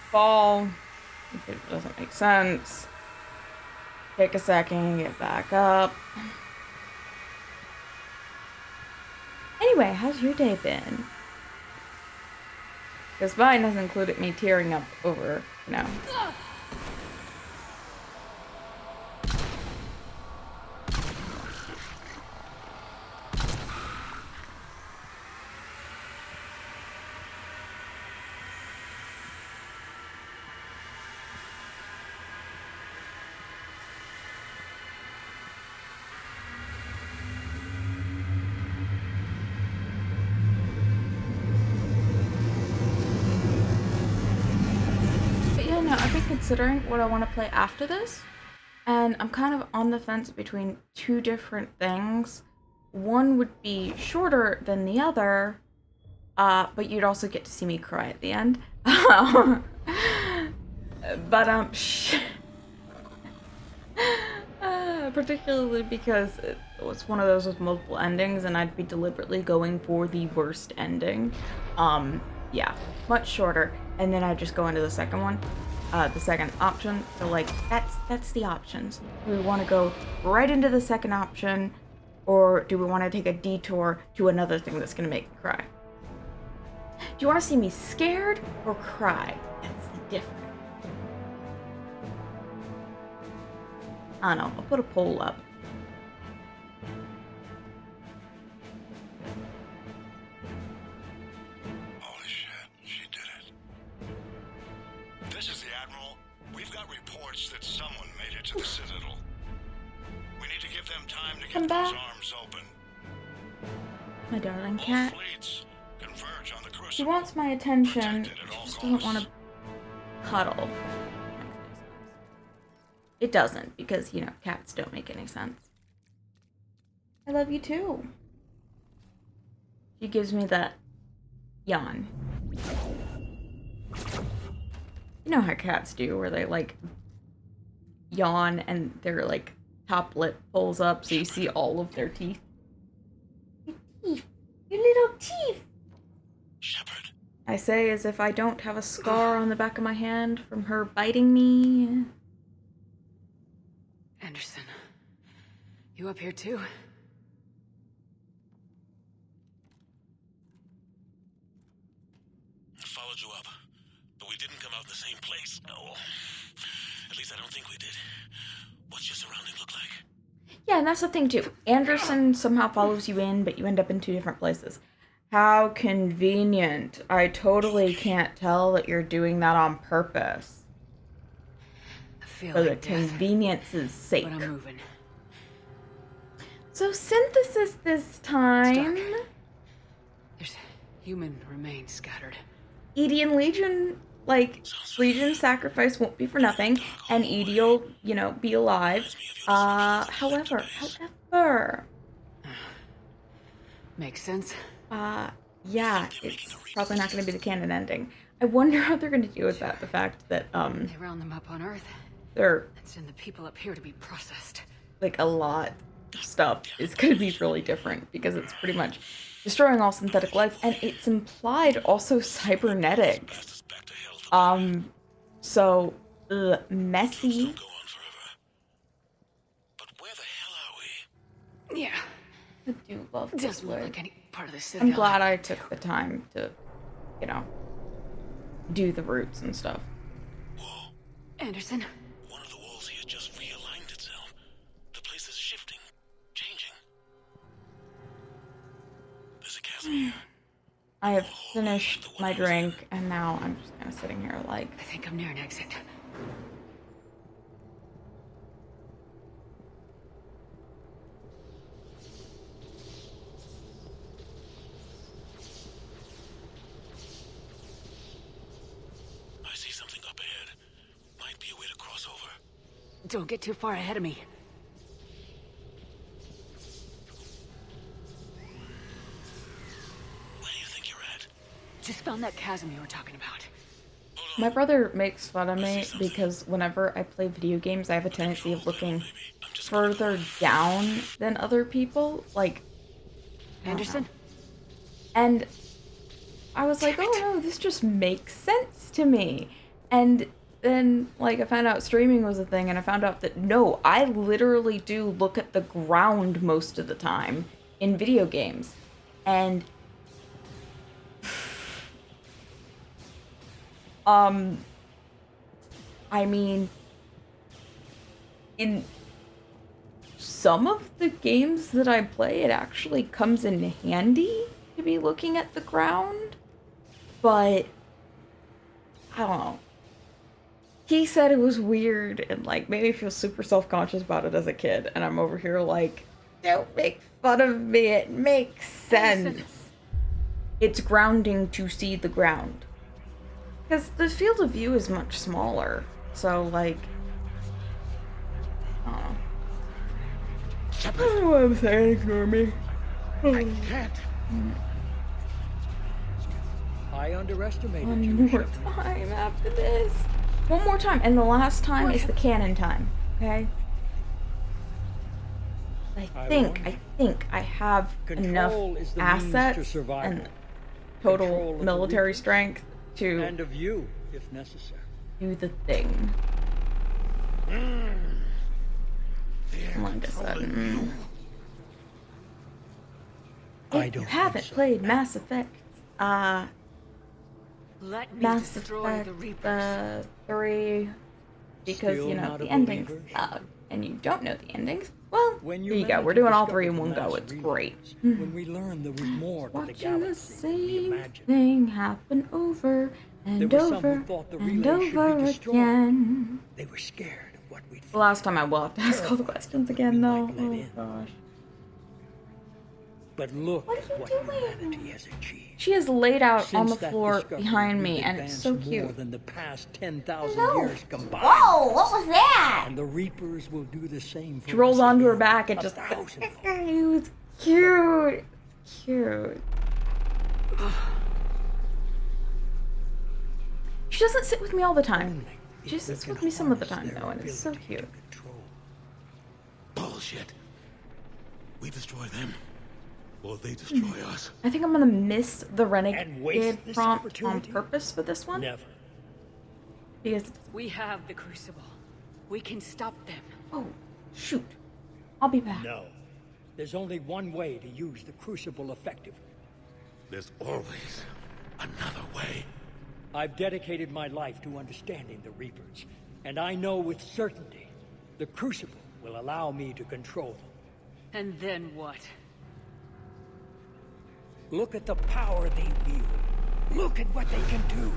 fall, if it doesn't make sense. Take a second, get back up. Anyway, how's your day been? Because mine has included me tearing up over, you know. I've been considering what I want to play after this, and I'm kind of on the fence between two different things. One would be shorter than the other, but you'd also get to see me cry at the end. Particularly because it was one of those with multiple endings, and I'd be deliberately going for the worst ending. Yeah, much shorter, and then I'd just go into the second one. The second option. So like that's the options. Do we want to go right into the second option, or do we want to take a detour to another thing that's gonna make me cry? Do you want to see me scared or cry? That's the difference. I don't know. I'll put a poll up.
Holy shit, she did it. This is the Admiral. We've got reports that someone made it to the Citadel. We need to give them time to get those arms open.
My darling cat. She wants my attention. She just doesn't want to cuddle. It doesn't, because, you know, cats don't make any sense. I love you too. She gives me that yawn. You know how cats do, where they like yawn and their like top lip pulls up so you see all of their teeth. Your teeth. Your little teeth.
Shepard.
I say as if I don't have a scar on the back of my hand from her biting me.
Anderson, you up here too?
I followed you up, but we didn't come out in the same place. Oh, at least I don't think we did. What's your surrounding look like?
Yeah, and that's the thing too. Anderson somehow follows you in, but you end up in 2 different places. How convenient. I totally can't tell that you're doing that on purpose.
I feel
For the
like death,
convenience's sake.
but I'm moving.
So synthesis this time.
There's human remains scattered.
Edie and Legion, like, Legion sacrifice won't be for nothing, and Edie will, you know, be alive. However,
Makes sense.
yeah, it's probably not going to be the canon ending. I wonder how they're going to deal with that, the fact that,
They round them up on Earth
they're,
and send the people up here to be processed.
like, a lot of stuff is going to be really different, because it's pretty much destroying all synthetic life, and it's implied also cybernetics. So, messy.
Yeah.
I do love this
Doesn't look
wood.
like any part of the city.
I'm glad I took the time to, you know, do the roots and stuff.
Anderson?
One of the walls here just realigned itself. The place is shifting, changing. There's a chasm here.
I have finished my drink, and now I'm just kind of sitting here like...
I think I'm near an exit.
I see something up ahead. Might be a way to cross over.
Don't get too far ahead of me.
Where do you think you're at?
Just found that chasm you were talking about.
My brother makes fun of me because whenever I play video games, I have a tendency of looking further down than other people. Like,
Anderson?
And I was like, oh no, this just makes sense to me. And then, like, I found out streaming was a thing, and I found out that no, I literally do look at the ground most of the time in video games. And I mean, in some of the games that I play, it actually comes in handy to be looking at the ground, but I don't know. He said it was weird and, like, made me feel super self-conscious about it as a kid, and I'm over here like, don't make fun of me, it makes sense. It's grounding to see the ground. Because the field of view is much smaller, so, like, I don't know. I don't know what I'm saying, ignore me.
I can't. I underestimated
One
you,
more
Shepard.
time after this. One more time, and the last time is the canon time, okay? I think I have enough
Control is the means to
assets
survival.
and total
Control of the
military
Reapers
strength to
and of you, if necessary.
do the thing. Like I said, if you haven't played Mass Effect,
Let me
Mass
destroy
Effect
the Reapers.
3, because,
Still
you know,
not
the
a
endings
believer?
suck, and you don't know the endings, well,
When
here you go.
humanity
We're doing all
discovered
3 in
the
one go.
mass
It's
relays,
great.
When we learned there was more to the
Watching the
galaxy than we
same
imagined.
thing happen over and
There were some
over
who thought the
and
relay should be
over
destroyed.
again.
They were scared of what we'd
The last time I will have to ask all the questions again, though. Oh gosh.
But look
What
at
are
what
you doing?
humanity has achieved.
She is laid out on
Since
the
that
floor
discovery,
behind
we've
me, and it's
advanced
so
more
cute.
than the past 10,000
Hello.
years combined.
Whoa, what was that?
And the Reapers will do the same for
She rolls
us
onto her
again,
back and
a
just.
thousandfold.
It was cute. Cute. She doesn't sit with me all the time. She sits with me some of the time, though, and it's so cute.
Bullshit. We destroy them, or they destroy us.
I think I'm gonna miss the Renegade
waste this
prompt on
opportunity?
purpose for this one.
Never.
Because,
We have the Crucible. We can stop them.
oh, shoot. I'll be back.
No. There's only one way to use the Crucible effectively.
There's always another way.
I've dedicated my life to understanding the Reapers, and I know with certainty the Crucible will allow me to control them.
And then what?
Look at the power they wield. Look at what they can do.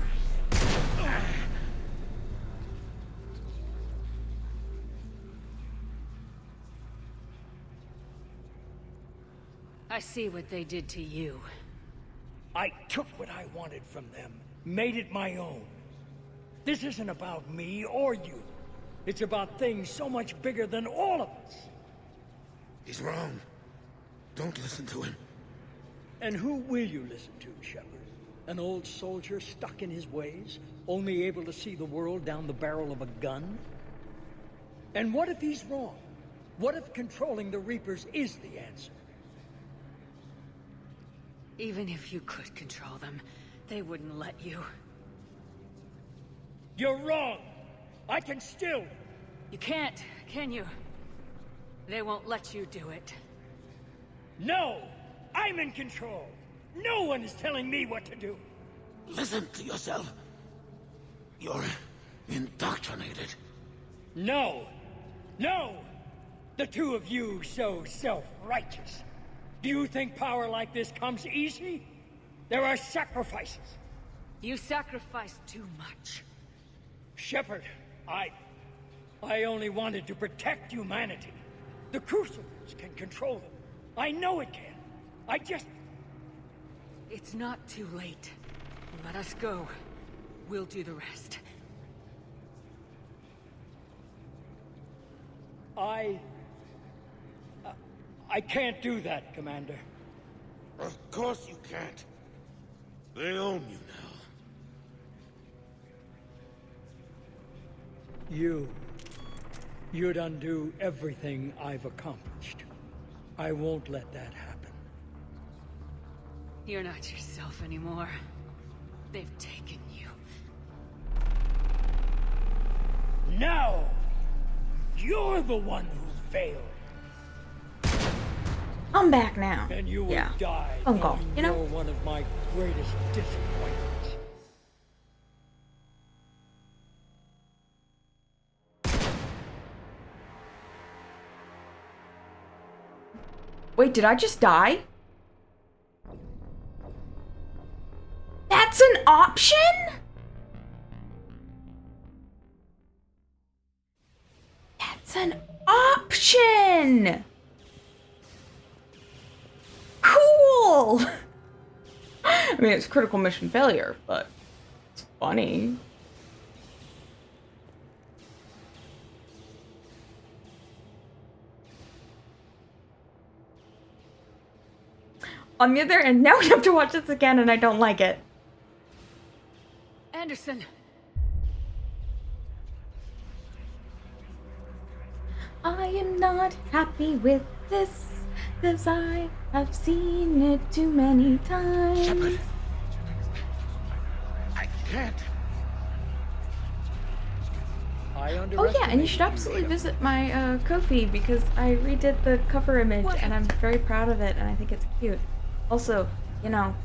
I see what they did to you.
I took what I wanted from them, made it my own. This isn't about me or you. It's about things so much bigger than all of us.
He's wrong. Don't listen to him.
And who will you listen to, Shepard? An old soldier stuck in his ways, only able to see the world down the barrel of a gun? And what if he's wrong? What if controlling the Reapers is the answer?
Even if you could control them, they wouldn't let you.
You're wrong! I can still...
You can't, can you? They won't let you do it.
No! I'm in control! No one is telling me what to do!
Listen to yourself. You're indoctrinated.
No! No! The two of you so self-righteous. Do you think power like this comes easy? There are sacrifices.
You sacrificed too much.
Shepard, I only wanted to protect humanity. The Crucibles can control them. I know it can. I just...
It's not too late. Let us go. We'll do the rest.
I can't do that, Commander.
Of course you can't. They own you now.
You'd undo everything I've accomplished. I won't let that happen.
You're not yourself anymore. They've taken you.
No! You're the one who failed.
I'm back now.
And you will die.
Phone call, you know?
You're one of my greatest disappointments.
Wait, did I just die? That's an option? That's an option! Cool! I mean, it's critical mission failure, but it's funny. On the other end, now we have to watch this again and I don't like it.
Anderson!
I am not happy with this, 'cause I have seen it too many times.
Shepard. I can't.
Oh yeah, and you should absolutely visit my Ko-fi because I redid the cover image and I'm very proud of it and I think it's cute. Also, you know,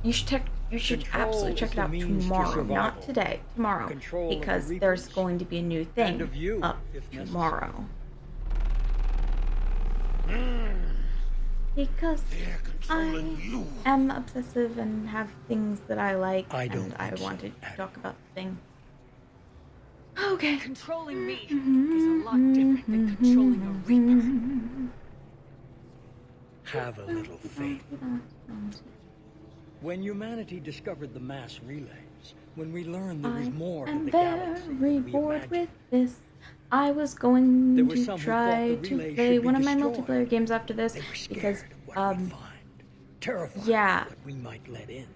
you should absolutely check it out tomorrow, not today, tomorrow, because there's going to be a new thing up tomorrow. Because I am obsessive and have things that I like, and I wanted to talk about the thing. Okay.
Controlling me is a lot different than controlling a Reaper.
Have a little faith. When humanity discovered the mass relays, when we learned there was more to the galaxy
I'm very bored with this. I was going to try to play one of my multiplayer games after this because,
terrified
yeah,
what we might let in.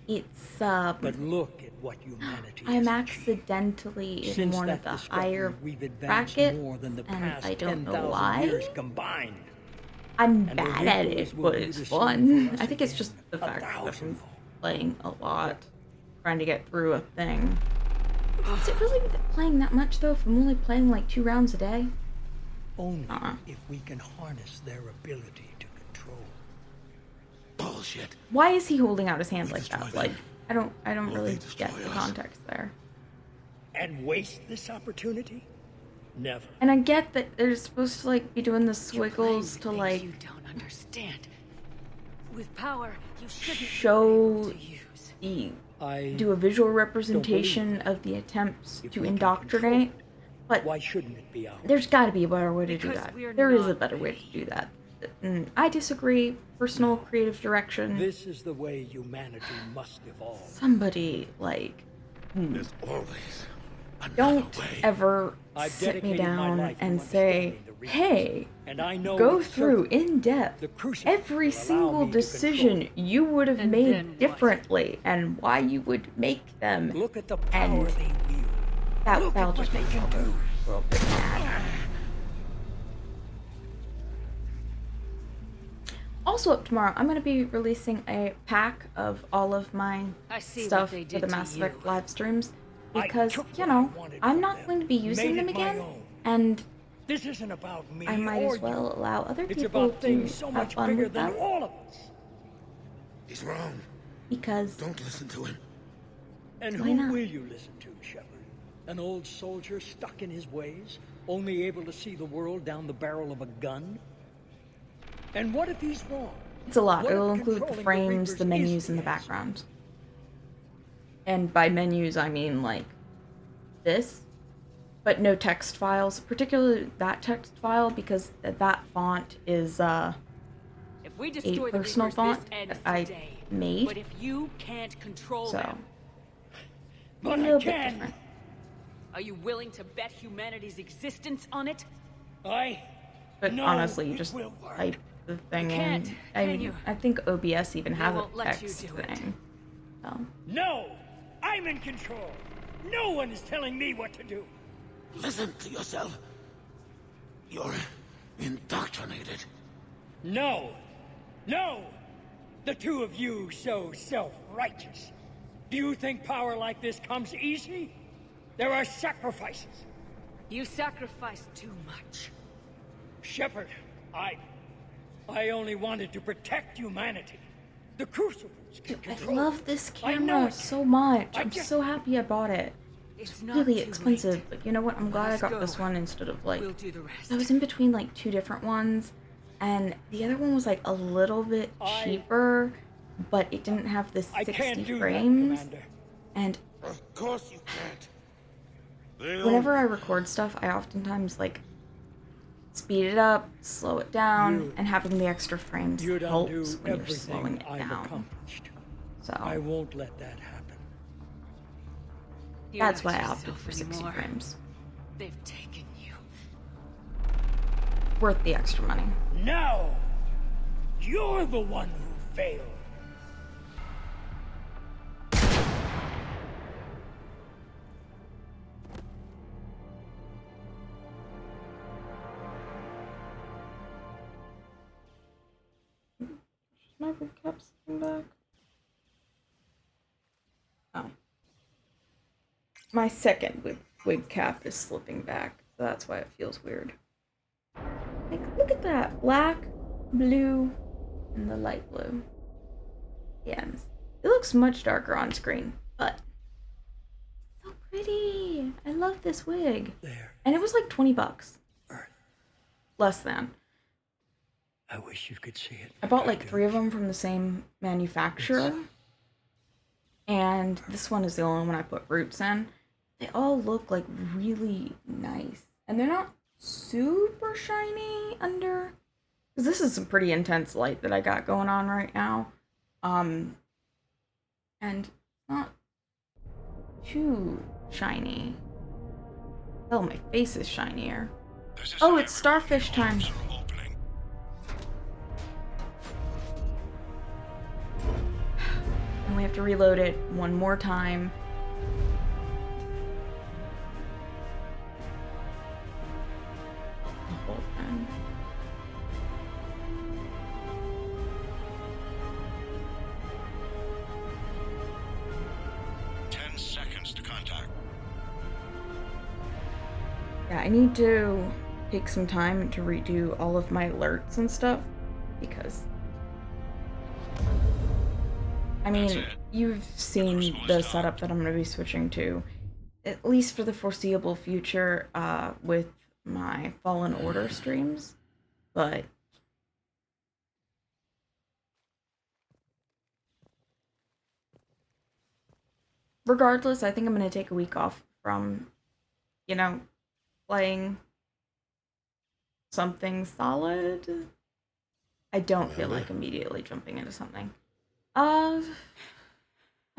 It's
But look at what humanity
I'm
has
accidentally in
Since
one of
that
the higher
we've advanced
brackets,
more than the
and
past
I don't know
10,000
why.
years combined.
I'm
And the
bad at
Reapers
it,
will
but
do
it's
the same
fun.
for us
I think it's
again,
just the fact that I'm
1,000-fold.
playing a lot, trying to get through a thing. Is it really playing that much though if I'm only playing like 2 rounds a day?
Only if we can harness their ability to control.
Bullshit.
Why is he holding out his hand like that? Like, I don't really get the context there.
And waste this opportunity? Never.
And I get that they're supposed to like be doing the squiggles to like
You don't understand. With power, you shouldn't
show
be
do a visual representation of the attempts to indoctrinate, but
why shouldn't it be ours?
there's got to be a better way to do that. There is a better way to do that. I disagree. Personal creative direction.
This is the way humanity must evolve.
Somebody like
There's always
don't ever sit me down and say, hey, go through in depth every single decision you would have made differently and why you would make them.
Look at the power they wield.
That'll just make me a little bit mad. Also up tomorrow, I'm going to be releasing a pack of all of my stuff for the Mass Effect live streams. Because, you know, I'm not going to be using them again, and
this isn't about me.
I might as well allow other people to have fun with them.
All of us.
He's wrong.
Because
don't listen to him.
And
why
who
not?
will you listen to, Shepard? An old soldier stuck in his ways, only able to see the world down the barrel of a gun? And what if he's wrong?
It's a lot.
What
It'll
if
include the
controlling
frames,
Reapers
the menus
is
in the background. And by menus, I mean, like, this. But no text files, particularly that text file, because that font is,
If we
a
destroy the
personal
Reapers,
font
this ends
that I
today.
made.
But if you can't control them,
a little bit different.
are you willing to bet humanity's existence on it?
But
No,
honestly, you
it
just
will work.
type the thing
You
in.
can't,
I
can
mean,
you?
I think OBS even
They
has a
won't let you
text
do it.
thing. So.
No! I'm in control! No one is telling me what to do!
Listen to yourself. You're indoctrinated.
No! No! The two of you so self-righteous. Do you think power like this comes easy? There are sacrifices.
You sacrifice too much.
Shepard, I only wanted to protect humanity. The Crucibles can
I
control.
love this
I know
camera
it.
so much. I'm
just-
so happy I bought it.
It's
It's really
not too
expensive,
late.
but you know what? I'm glad I
Let's
got
go.
this one instead of like.
We'll do the rest.
I was in between like two different ones, and the other one was like a little bit cheaper, but it didn't have the
I
60
can't do that,
frames.
Commander.
And
Of course you can't. They
whenever I
own
record stuff, I oftentimes like speed it up, slow it down,
You-
and having the extra frames
You'd
helps
undo
when you're slowing
everything
it
I've
down.
accomplished.
So
I won't let that happen.
You're
that's
not
why I opted
yourself
for 60
anymore.
frames.
They've taken you.
Worth the extra money.
No! You're the one who failed.
My wig cap slipping back? Oh. My second wig cap is slipping back, so that's why it feels weird. Like, look at that. Black, blue, and the light blue. Yeah, it looks much darker on screen, but so pretty. I love this wig.
There.
And it was like 20 bucks. Less than.
I wish you could see it.
I bought like 3 of them from the same manufacturer. And this one is the only one I put roots in. They all look like really nice. And they're not super shiny under. Because this is some pretty intense light that I got going on right now. And not too shiny. Oh, my face is shinier. Oh, it's starfish time. And we have to reload it one more time. Hold on.
To contact.
Yeah, I need to take some time to redo all of my alerts and stuff, because I mean, you've seen the setup that I'm going to be switching to, at least for the foreseeable future, with my Fallen Order streams, but regardless, I think I'm gonna take a week off from, you know, playing something solid. I don't feel like immediately jumping into something. I'm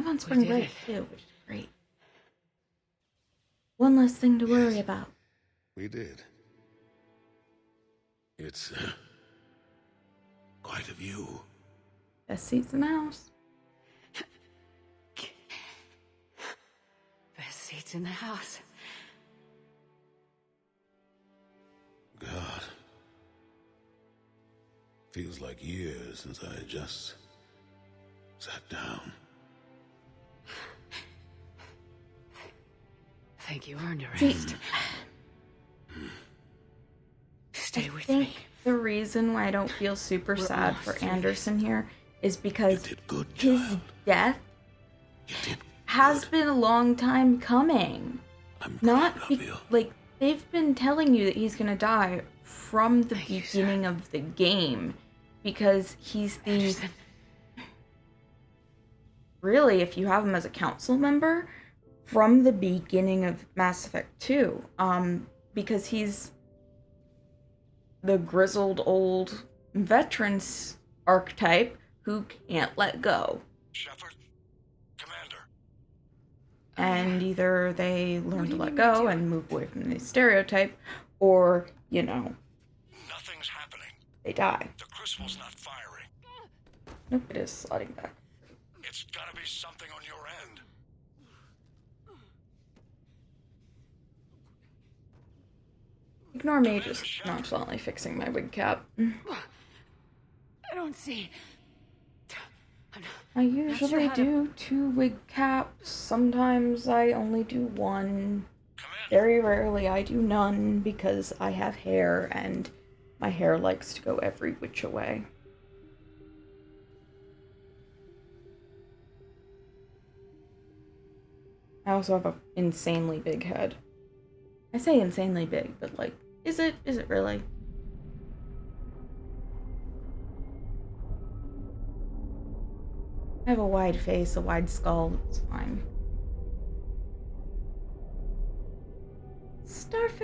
on spring break too, which is great. One less thing to worry about.
We did. It's quite a view.
Best seats in the house.
Best seats in the house.
God. Feels like years since I just sat down.
Think you earned a rest. Stay with me.
The reason why I don't feel super sad for Anderson here is because his death has been a long time coming. Like, they've been telling you that he's gonna die from the beginning of the game, because he's the... Really, if you have him as a council member, from the beginning of Mass Effect 2, because he's the grizzled old veterans archetype who can't let go.
Shepard? Commander.
And either they learn to let go and move away from the stereotype, or, you know,
Nothing's happening.
they die.
The crucible's not firing.
Nope, it is sliding back.
It's gotta be something on your end.
Ignore me just nonchalantly fixing my wig cap.
I don't see.
I usually do 2 wig caps. Sometimes I only do 1. Very rarely I do none, because I have hair and my hair likes to go every which way. I also have an insanely big head. I say insanely big, but like, is it really? I have a wide face, a wide skull, it's fine. Starfish!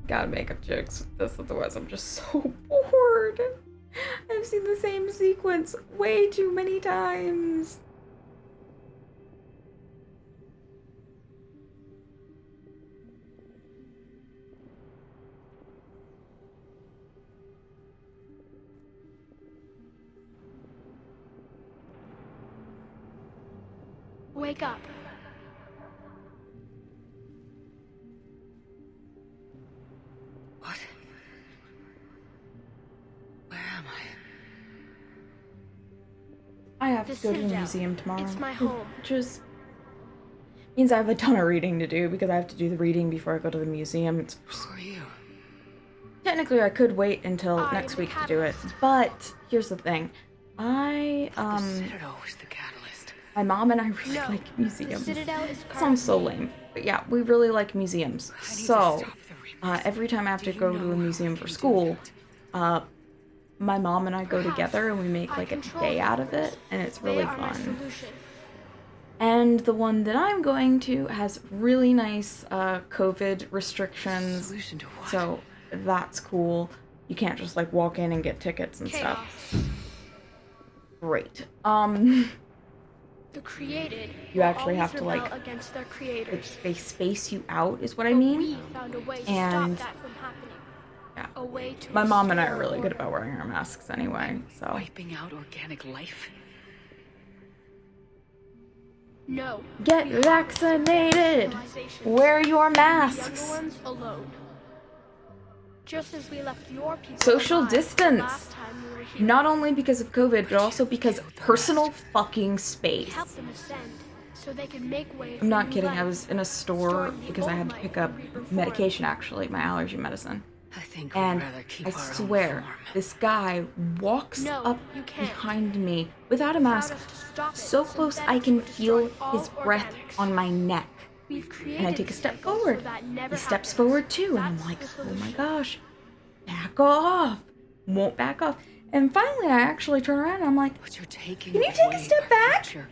Gotta make up jokes with this, otherwise I'm just so bored. I've seen the same sequence way too many times.
Wake up.
What? Where am I?
I have to go to the museum tomorrow.
It's my home.
Which is... means I have a ton of reading to do, because I have to do the reading before I go to the museum. It's...
Who are you?
Technically, I could wait until next week to do it, but here's the thing. My mom and I really like museums. Sounds so lame, but yeah, we really like museums. So, every time I have to go to a museum for school, my mom and I go together and we make like a day out of it, and it's really fun. And the one that I'm going to has really nice COVID restrictions, so that's cool. You can't just like walk in and get tickets and stuff. Great.
The created
You actually have to
rebel
like,
against their creators.
they space you out is what I mean.
We found a way to
And
stop that from happening.
yeah,
A way to
my mom and I are
restore
really good
order.
about wearing our masks anyway, so.
Wiping out organic life?
No.
Get vaccinated! Wear your masks!
Younger ones alone. Just as we left your people
Social
behind
distance!
last time we were here.
Not only because of COVID, but also because personal fucking space.
Help them ascend, so they can make way for
I'm not
new
kidding,
life.
I was in a store because I had to pick up medication, actually, my allergy medicine. And I swear, this guy walks up behind me without a mask, so close I can feel his breath on my neck.
We've created
And I take a step
cycles
forward.
so that never
He steps
happens.
forward too, and I'm
That's
like,
the
oh my
solution.
gosh, back off. Won't back off. And finally, I actually turn around and I'm like,
But you're taking
can you take a
away
step
our
back?
future.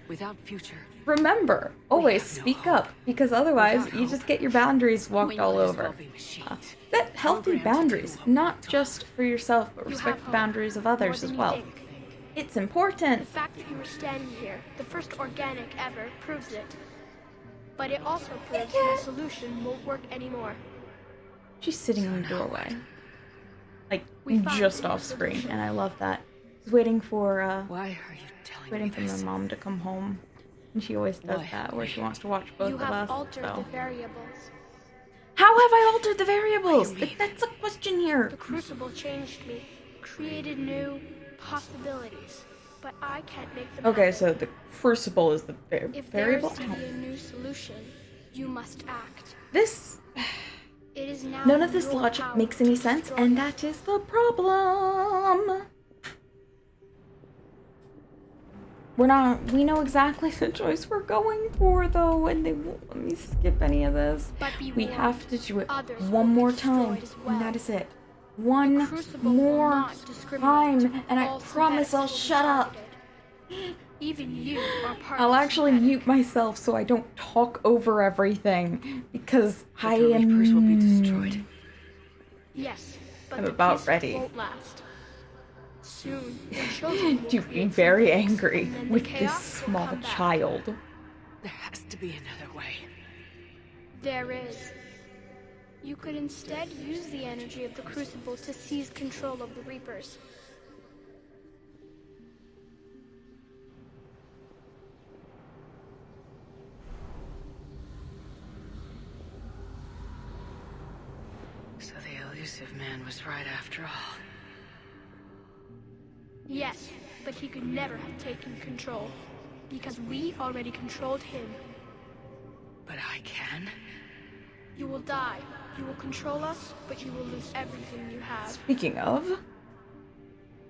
Without future,
Remember, always
have no
speak
hope.
up, because otherwise
Without
you
hope,
just get your boundaries walked
we
all
might as
over.
well be machines.
Set healthy
Programmed to do
boundaries,
what we're
not just for yourself, but
You
respect
have
the
hope.
boundaries of others
More
as
than
well.
you think.
It's
The
important.
fact that you were standing here, the first organic ever, proves it. But it also proves the solution won't work anymore.
She's sitting in the doorway, like
We found
just
a
off screen,
solution.
and I love that. She's waiting for
Why are you telling
waiting
me
for
this?
my mom to come home, and she always does
Why?
that, where she wants to watch both
You
of
have
us.
altered
So.
the variables.
How have I altered the variables? That's a question here.
The Crucible changed me, created new possibilities, but I can't make them
Okay,
happen.
so the crucible is the
If
variable.
there is to be a new solution, you must act.
This.
It is now
None of this
your
logic
power
makes any
to
sense,
destroy
and
it.
that is the problem. We know exactly the choice we're going for, though, and they won't let me skip any of this.
But be
We
warned,
have to do it
others will
one
be
more
destroyed
time,
as well.
and that is it. One
Crucible will
more
not discriminate.
time, and I
All
promise
synthetics
I'll
will be
shut up.
targeted. Even you are part
I'll
of
actually mute myself so I don't talk over everything, because I
the
am...
Reapers will be destroyed.
Yes, but
I'm
the
about
peace
ready.
won't last. Soon, the children will
to be
create
very
synthetics,
angry
and then the
with this
chaos will
small
come back.
child.
There has to be another way.
There is. You could instead use the energy of the Crucible to seize control of the Reapers.
So the elusive man was right after all.
Yes, but he could never have taken control, because we already controlled him.
But I can?
You will die. You will control us, but you will lose everything you have.
Speaking of,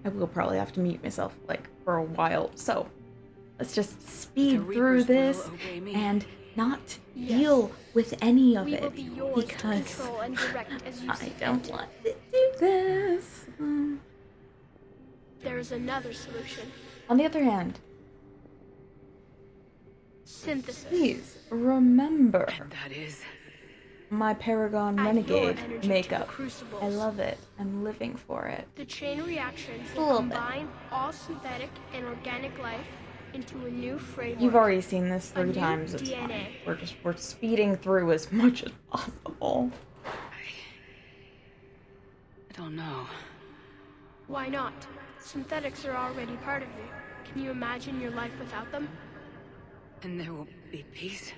I will probably have to mute myself, like, for a while, so let's just speed through
Reapers will
this
obey me.
and not deal with any of
We will
it,
be yours to
because
control and direct as you
I
see
don't
fit.
want to do this.
There is another solution.
On the other hand,
Synthesis.
please remember
That is...
my Paragon
Add your
Renegade
energy to the
makeup.
crucibles.
I love it. I'm living for it.
The chain reactions
A
will
little bit.
combine all synthetic and organic life into a new framework.
You've already seen this
A
3
new
times. It's
DNA.
fine. We're speeding through as much as possible.
I don't know.
Why not? Synthetics are already part of you. Can you imagine your life without them?
And there will be peace?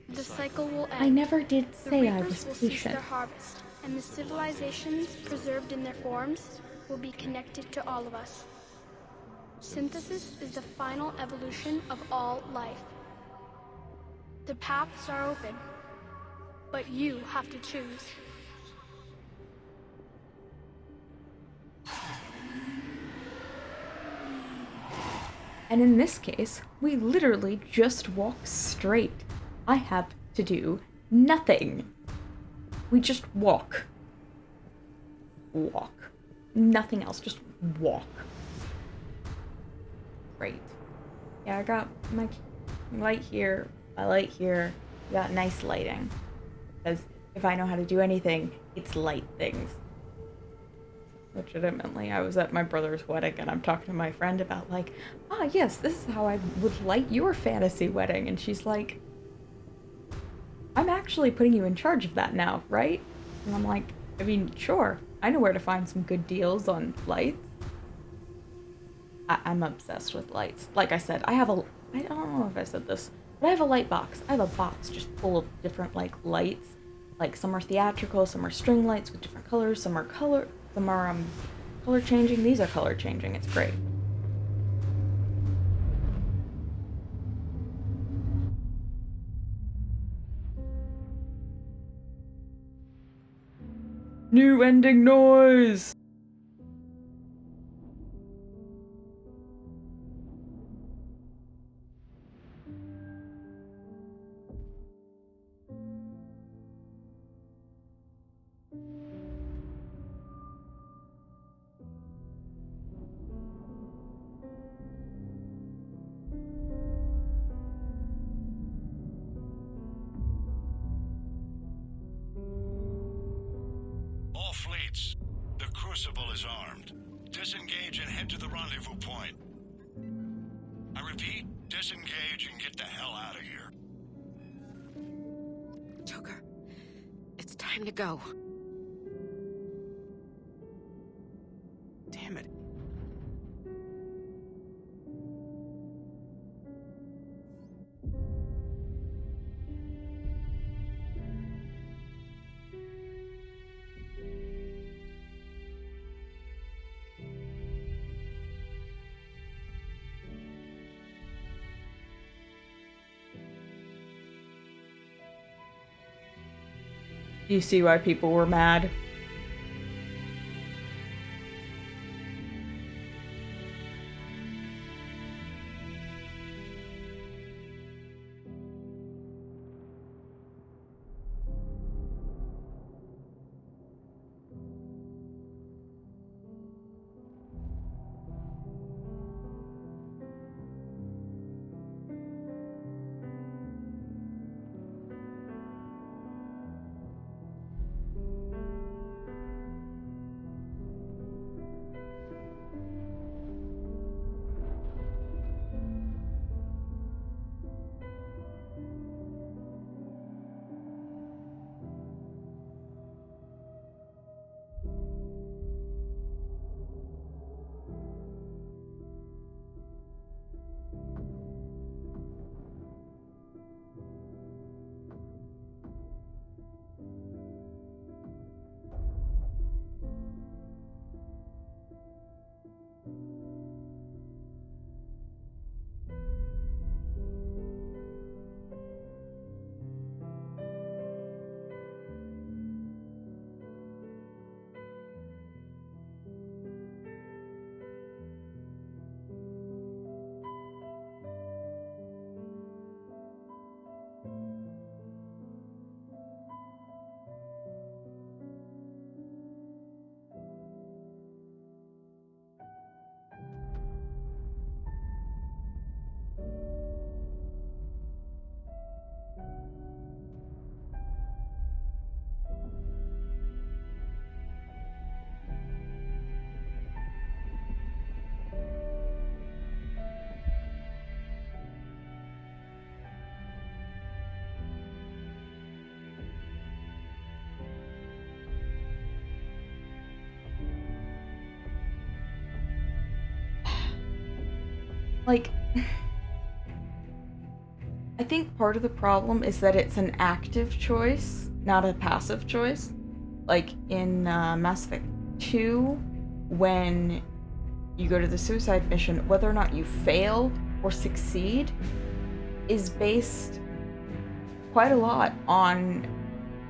The cycle will end.
I never did
The
say I
Reapers
was
will cease
patient.
their harvest, and the civilizations preserved in their forms will be connected to all of us. Synthesis is the final evolution of all life. The paths are open, but you have to choose.
And in this case, we literally just walk straight. I have to do nothing. We just walk. Walk. Nothing else, just walk. Great. Yeah, I got my light here, my light here. We got nice lighting. Because if I know how to do anything, it's light things. Legitimately, I was at my brother's wedding and I'm talking to my friend about like, yes, this is how I would light your fantasy wedding. And she's like, I'm actually putting you in charge of that now, right? And I'm like, I mean, sure. I know where to find some good deals on lights. I'm obsessed with lights. Like I said, I don't know if I said this, but I have a light box. I have a box just full of different like lights. Like some are theatrical, some are string lights with different colors, some are color changing. These are color changing. It's great. New ending noise!
rendezvous point. I repeat, disengage and get the hell out of here.
Joker, it's time to go.
Damn it.
Do you see why people were mad? Like, I think part of the problem is that it's an active choice, not a passive choice. Like in Mass Effect 2, when you go to the suicide mission, whether or not you fail or succeed is based quite a lot on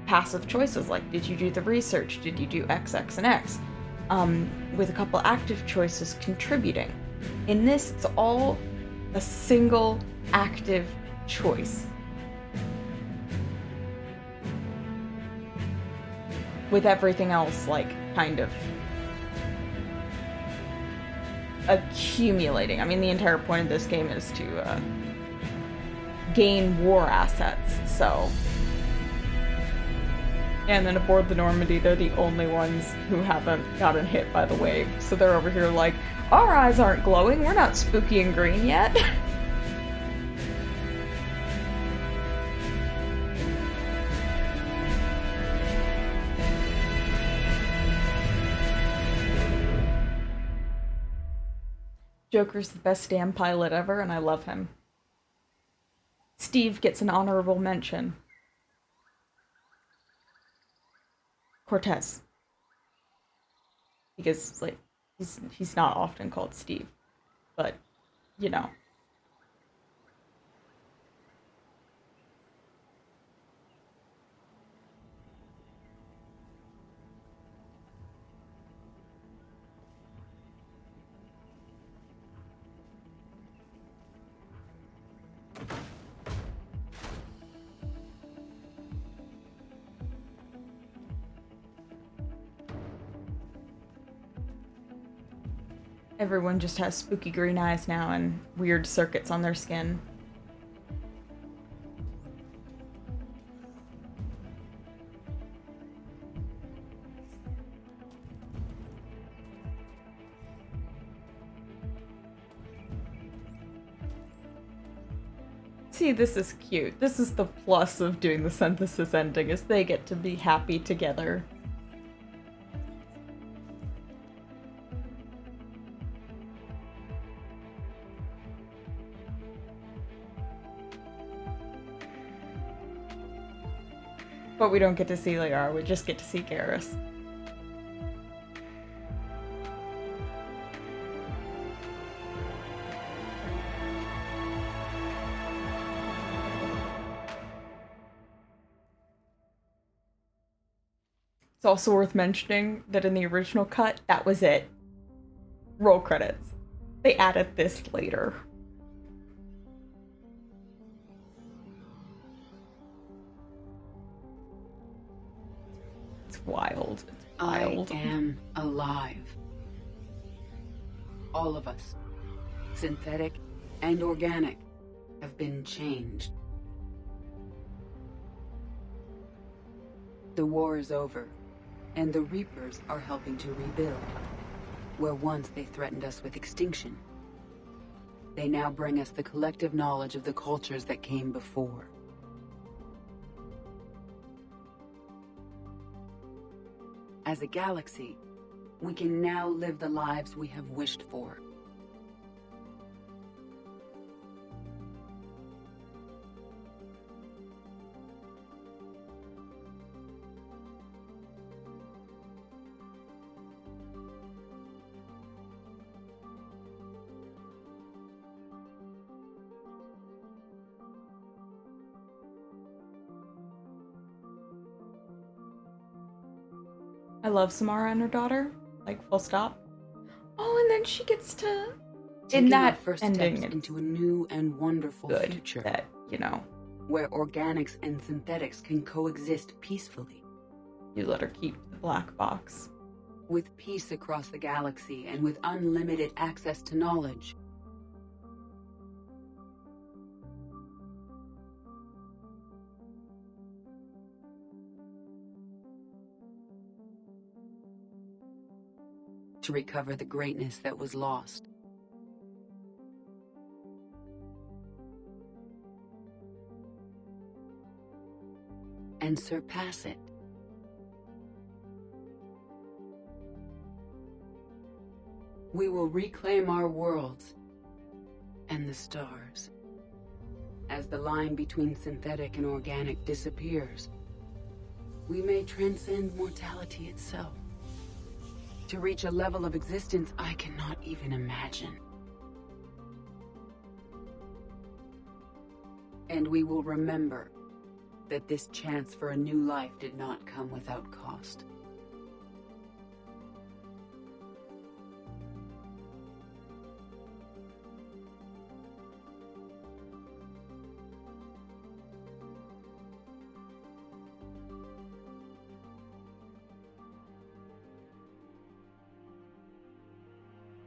passive choices. Like, did you do the research? Did you do X, X, and X? With a couple active choices contributing. In this, it's all a single active choice. With everything else, like, kind of accumulating. I mean, the entire point of this game is to gain war assets, so. And then aboard the Normandy, they're the only ones who haven't gotten hit by the wave. So they're over here like, our eyes aren't glowing, we're not spooky and green yet. Joker's the best damn pilot ever, and I love him. Steve gets an honorable mention. Cortez. Because, like, he's not often called Steve. But, you know. Everyone just has spooky green eyes now and weird circuits on their skin. see this as cute. This is the plus of doing the synthesis ending, is they get to be happy together. But we don't get to see Liara, we just get to see Garrus. It's also worth mentioning that in the original cut, that was it. Roll credits. They added this later. It's wild. It's wild.
I am alive. All of us, synthetic and organic, have been changed. The war is over, and the Reapers are helping to rebuild. Where once they threatened us with extinction, they now bring us the collective knowledge of the cultures that came before. As a galaxy, we can now live the lives we have wished for.
I love Samara and her daughter, like full stop. Oh, and then she gets to
Taking
in that
our first
ending
steps into a new and wonderful
good
future
that, you know,
where organics and synthetics can coexist peacefully.
You let her keep the black box.
With peace across the galaxy and with unlimited access to knowledge. To recover the greatness that was lost. And surpass it. We will reclaim our worlds and the stars. As the line between synthetic and organic disappears, we may transcend mortality itself. To reach a level of existence I cannot even imagine. And we will remember that this chance for a new life did not come without cost.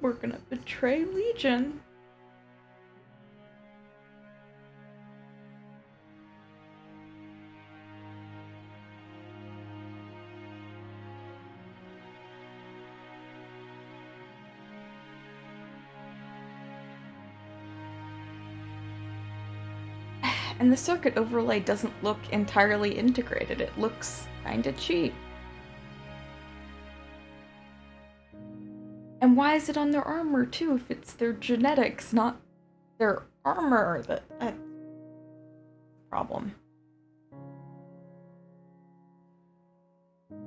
We're gonna betray Legion. And the circuit overlay doesn't look entirely integrated. It looks kinda cheap. And why is it on their armor too if it's their genetics, not their armor? That problem. And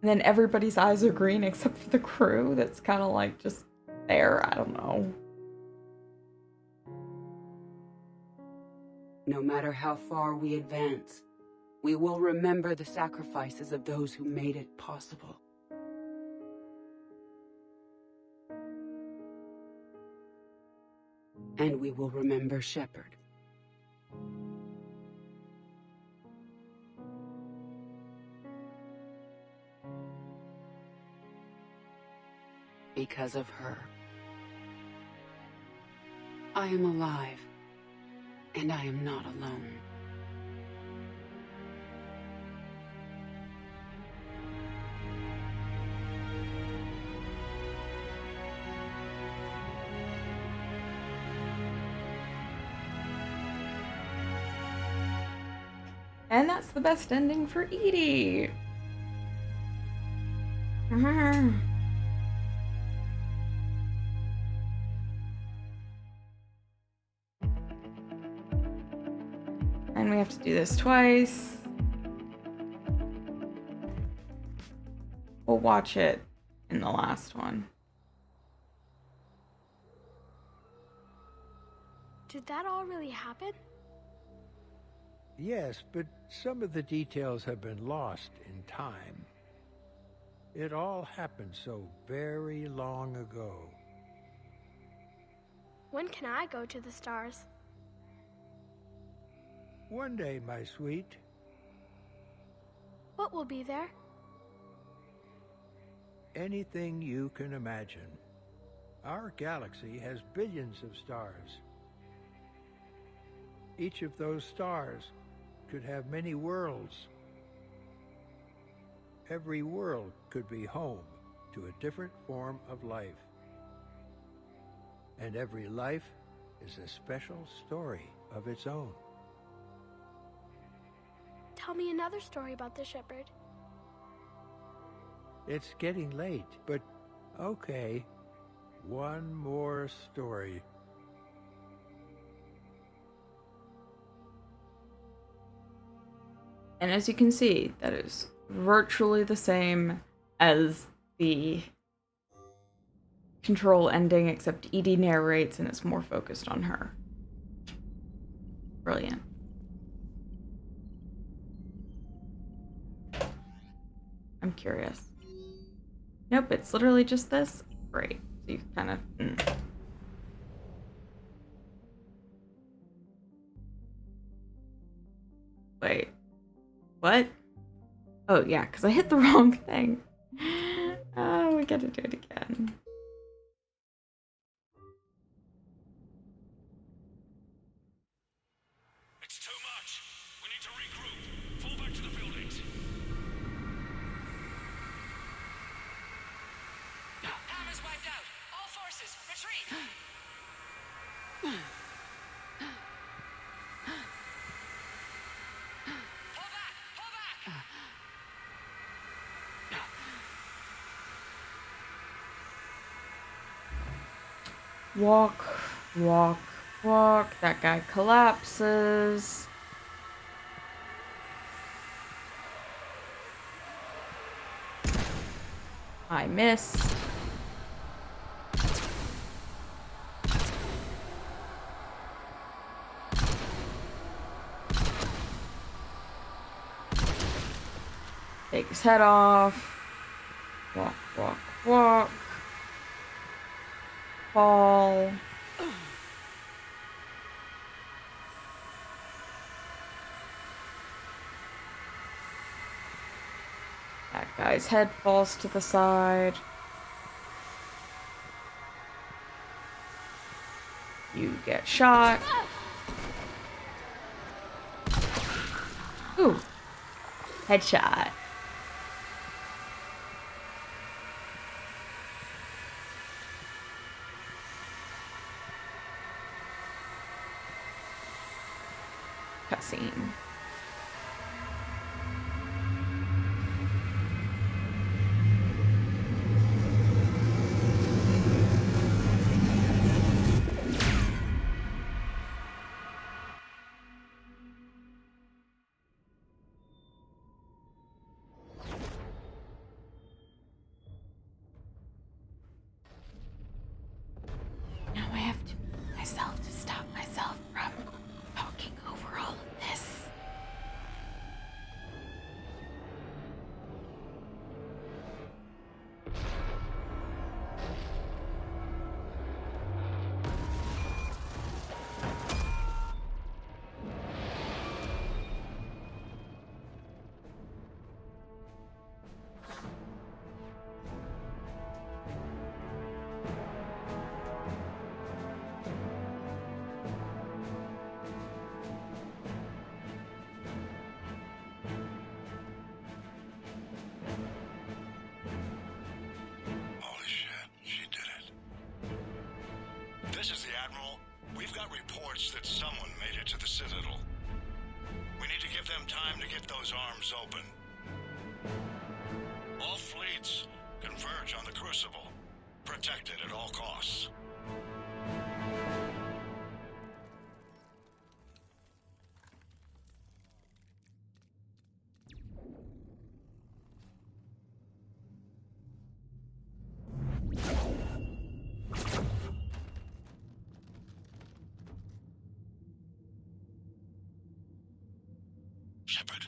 then everybody's eyes are green except for the crew. That's kind of like just there. I don't know.
No matter how far we advance, we will remember the sacrifices of those who made it possible. And we will remember Shepard. Because of her. I am alive, and I am not alone.
And that's the best ending for Edie. And we have to do this twice. We'll watch it in the last one.
Did that all really happen?
Yes, but some of the details have been lost in time. It all happened so very long ago.
When can I go to the stars?
One day, my sweet.
What will be there?
Anything you can imagine. Our galaxy has billions of stars. Each of those stars could have many worlds. Every world could be home to a different form of life. And every life is a special story of its own.
Tell me another story about the shepherd.
It's getting late, but okay. One more story.
And as you can see, that is virtually the same as the Control ending, except Edie narrates and it's more focused on her. Brilliant. I'm curious. Nope, it's literally just this. Great. So you kind of... Wait. What? Oh, yeah, because I hit the wrong thing. Oh, we gotta do it again.
It's too much. We need to regroup. Fall back to the buildings.
Hammer's wiped out. All forces, retreat.
Walk, walk, walk. That guy collapses. I missed. Take his head off. Walk, walk, walk. Fall. That guy's head falls to the side. You get shot. Ooh. Headshot. Cutscene. Now I have to mute myself to stop myself from talking over all of this.
Holy shit, she did it. This is the Admiral. We've got reports that someone made it to the Citadel. We need need to give them time to get those arms open. All fleets converge on the Crucible. Protect it at all costs. Shepard.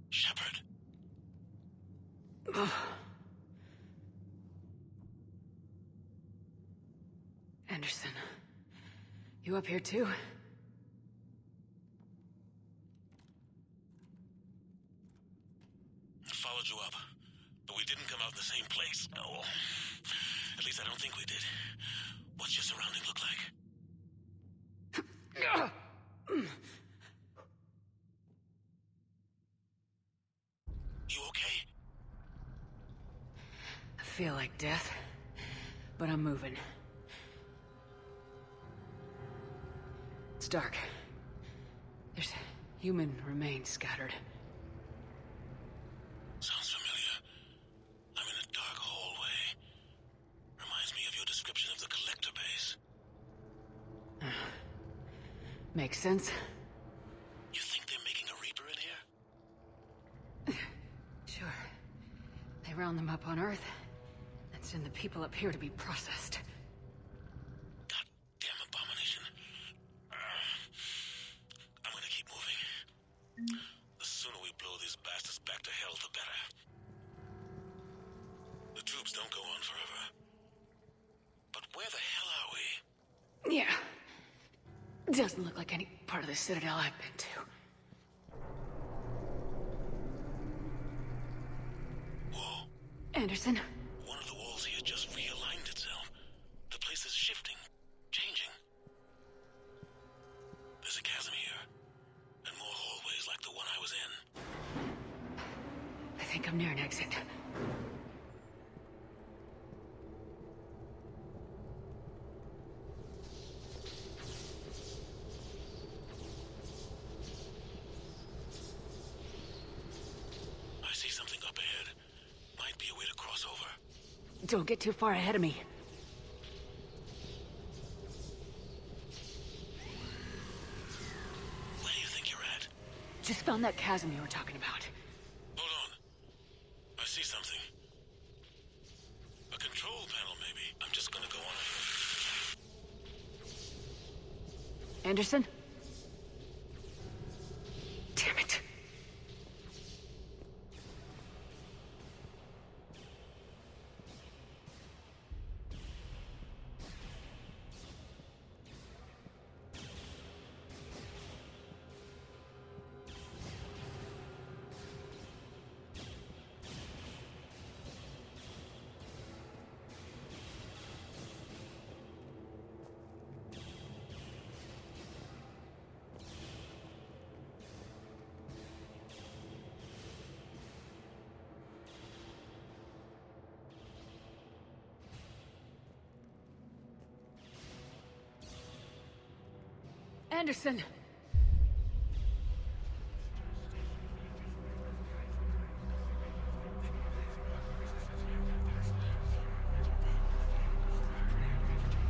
Shepard.
Anderson, you up here too?
I followed you up, but we didn't come out in the same place. Oh, at least I don't think we did. What's your surrounding look like? You okay?
I feel like death, but I'm moving. It's dark. There's human remains scattered.
Sounds familiar. I'm in a dark hallway. Reminds me of your description of the collector base.
Makes sense.
You think they're making a Reaper in here?
Sure. They round them up on Earth, and send the people up here to be processed.
Goddamn abomination. I'm gonna keep moving. The sooner we blow these bastards back to hell, the better. The tubes don't go on forever. But where the hell are we?
Yeah. Doesn't look like any part of the Citadel I've been to.
Whoa.
Anderson?
One of the walls here just realigned itself. The place is shifting, changing. There's a chasm here, and more hallways like the one I was in.
I think I'm near an exit.
I see something up ahead. Might be a way to cross over.
Don't get too far ahead of me.
Where do you think you're at?
Just found that chasm you were talking about.
Hold on. I see something. A control panel, maybe. I'm just gonna go on it.
Anderson? Damn it. Anderson!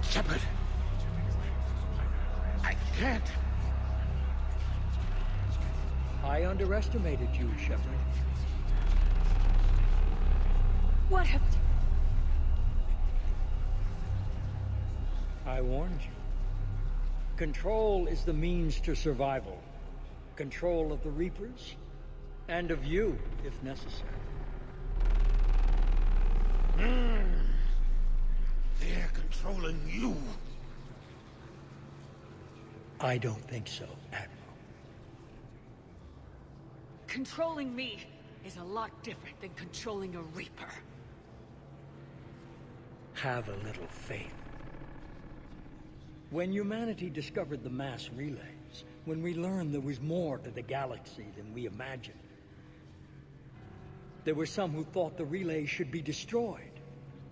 Shepard! I can't!
I underestimated you, Shepard.
What happened?
I warned you. Control is the means to survival. Control of the Reapers, and of you, if necessary.
They're controlling you.
I don't think so, Admiral.
Controlling me is a lot different than controlling a Reaper.
Have a little faith. When humanity discovered the mass relays, when we learned there was more to the galaxy than we imagined, there were some who thought the relays should be destroyed.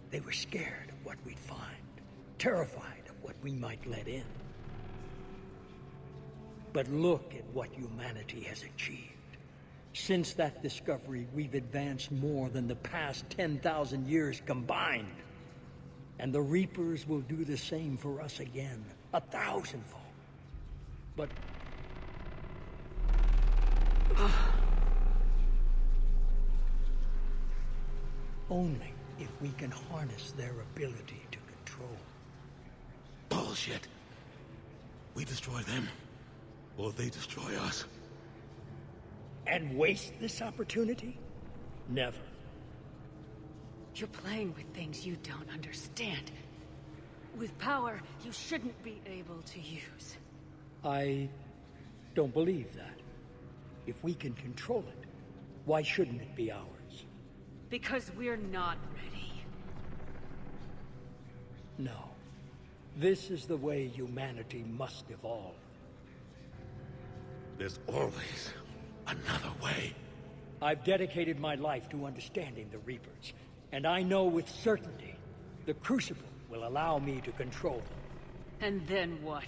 They were scared of what we'd find, terrified of what we might let in. But look at what humanity has achieved. Since that discovery, we've advanced more than the past 10,000 years combined. And the Reapers will do the same for us again, 1,000-fold. But... only if we can harness their ability to control.
Bullshit. We destroy them, or they destroy us.
And waste this opportunity? Never.
You're playing with things you don't understand. With power you shouldn't be able to use.
I don't believe that. If we can control it, why shouldn't it be ours?
Because we're not ready.
No. This is the way humanity must evolve.
There's always another way.
I've dedicated my life to understanding the Reapers, and I know with certainty the Crucible will allow me to control them.
And then what?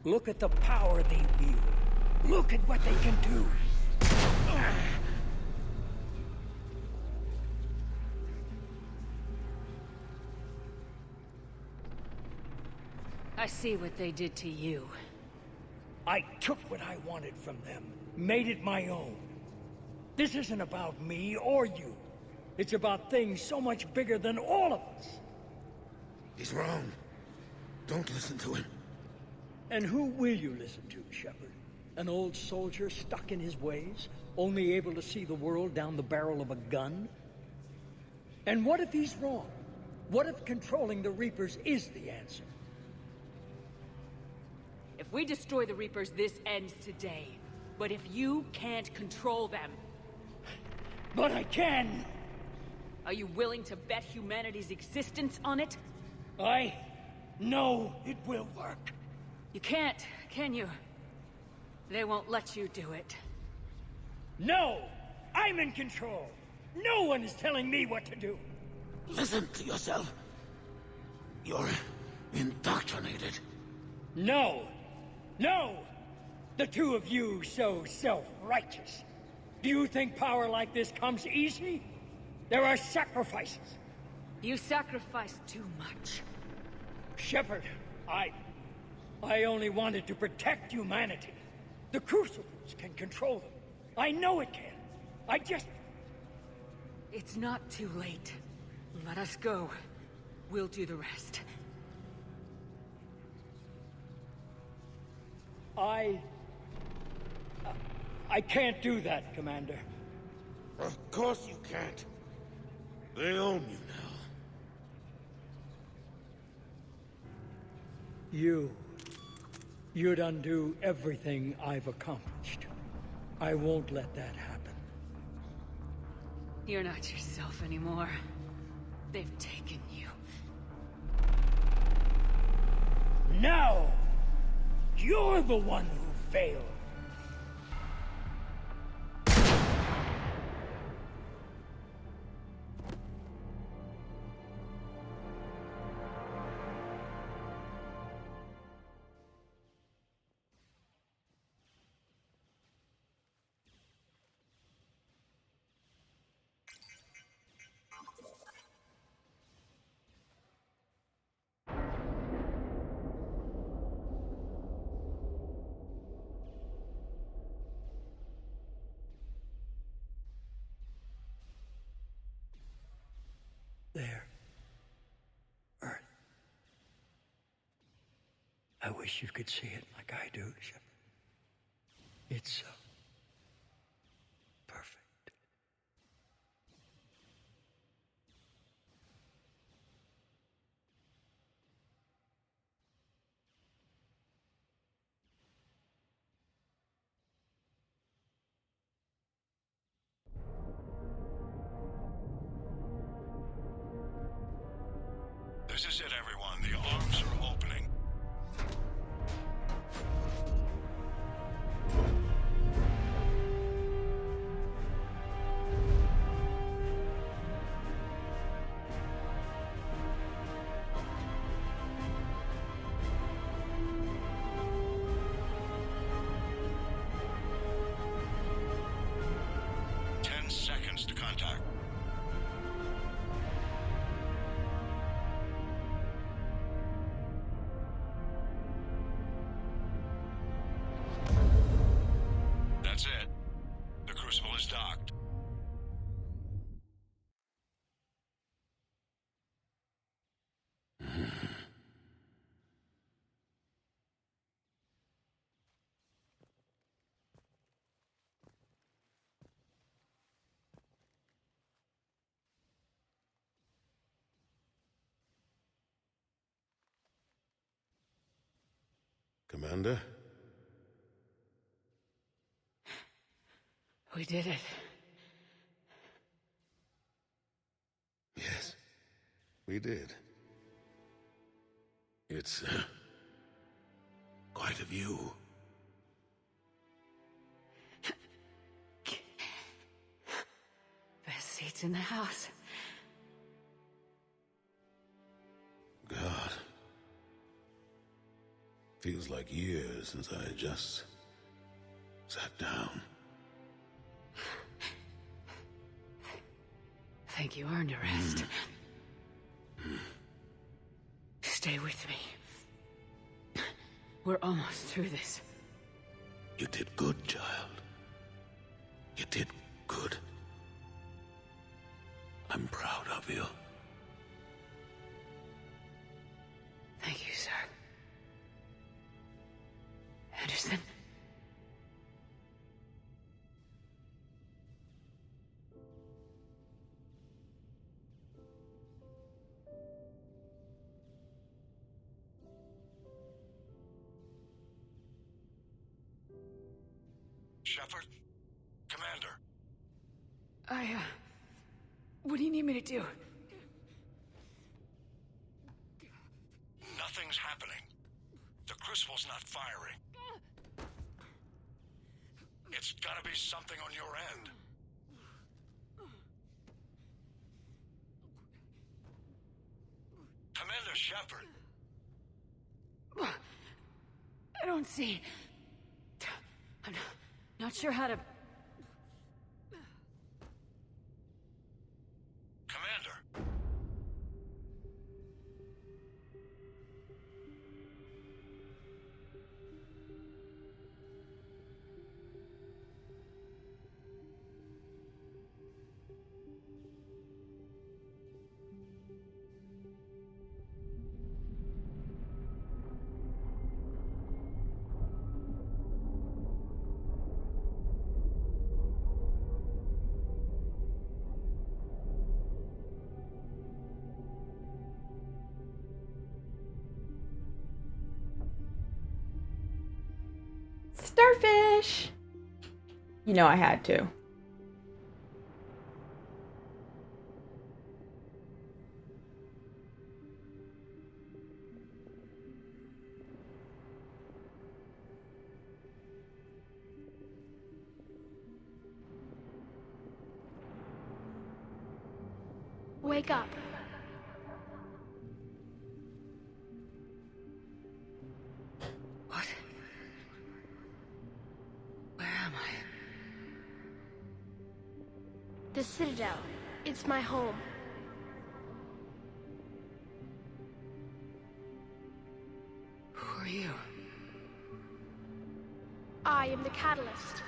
Look at the power they wield. Look at what they can do.
I see what they did to you.
I took what I wanted from them, made it my own. This isn't about me or you. It's about things so much bigger than all of us.
He's wrong. Don't listen to him.
And who will you listen to, Shepard? An old soldier stuck in his ways, only able to see the world down the barrel of a gun? And what if he's wrong? What if controlling the Reapers is the answer?
If we destroy the Reapers, this ends today. But if you can't control them...
But I can!
Are you willing to bet humanity's existence on it?
I know it will work.
You can't, can you? They won't let you do it.
No! I'm in control! No one is telling me what to do!
Listen to yourself. You're indoctrinated.
No! No! The two of you so self-righteous. Do you think power like this comes easy? There are sacrifices.
You sacrifice too much.
Shepard, I only wanted to protect humanity. The Crucibles can control them. I know it can. I just...
It's not too late. Let us go. We'll do the rest.
I can't do that, Commander.
Of course you can't. They own you now.
You'd undo everything I've accomplished. I won't let that happen.
You're not yourself anymore. They've taken you.
Now! You're the one who failed. There. Earth. I wish you could see it like I do, Shepard. It's so perfect.
This is it, everyone. The arms are opening.
Commander?
We did it.
Yes, we did. It's quite a view.
Best seats in the house.
God. Feels like years since I just sat down.
Think you earned a rest. Stay with me. We're almost through this.
You did good, child. You did good. I'm proud of you.
Thank you, sir. Anderson?
Shepard? Commander?
What do you need me to do?
Nothing's happening. The crucible's not firing. It's gotta be something on your end. Commander Shepard!
I don't see. I'm not sure how to...
Commander!
Starfish! You know I had to.
Wake up.
What? Where am I?
The Citadel. It's my home.
Who are you?
I am the Catalyst.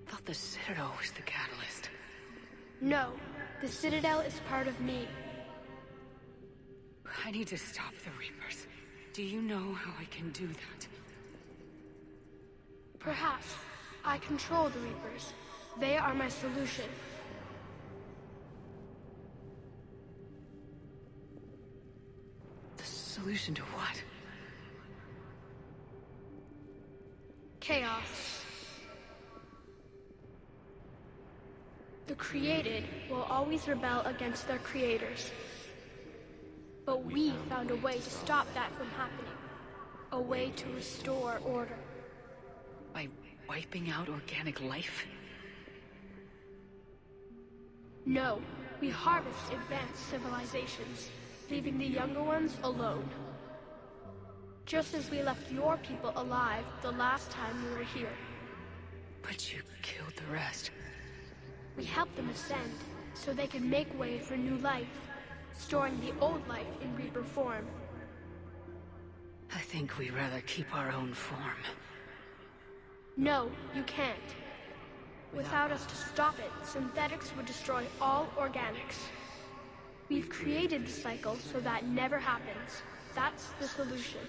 I thought the Citadel was the catalyst.
No, the Citadel is part of me.
I need to stop the Reapers. Do you know how I can do that?
Perhaps. I control the Reapers. They are my solution.
The solution to what?
Chaos. The created will always rebel against their creators. But we found a way to stop that from happening. A way to restore order.
By wiping out organic life?
No, we harvest advanced civilizations, leaving the younger ones alone. Just as we left your people alive the last time we were here.
But you killed the rest.
We helped them ascend, so they could make way for new life, storing the old life in Reaper form.
I think we'd rather keep our own form.
No, you can't. Without us to stop it, synthetics would destroy all organics. We've created the cycle so that never happens. That's the solution.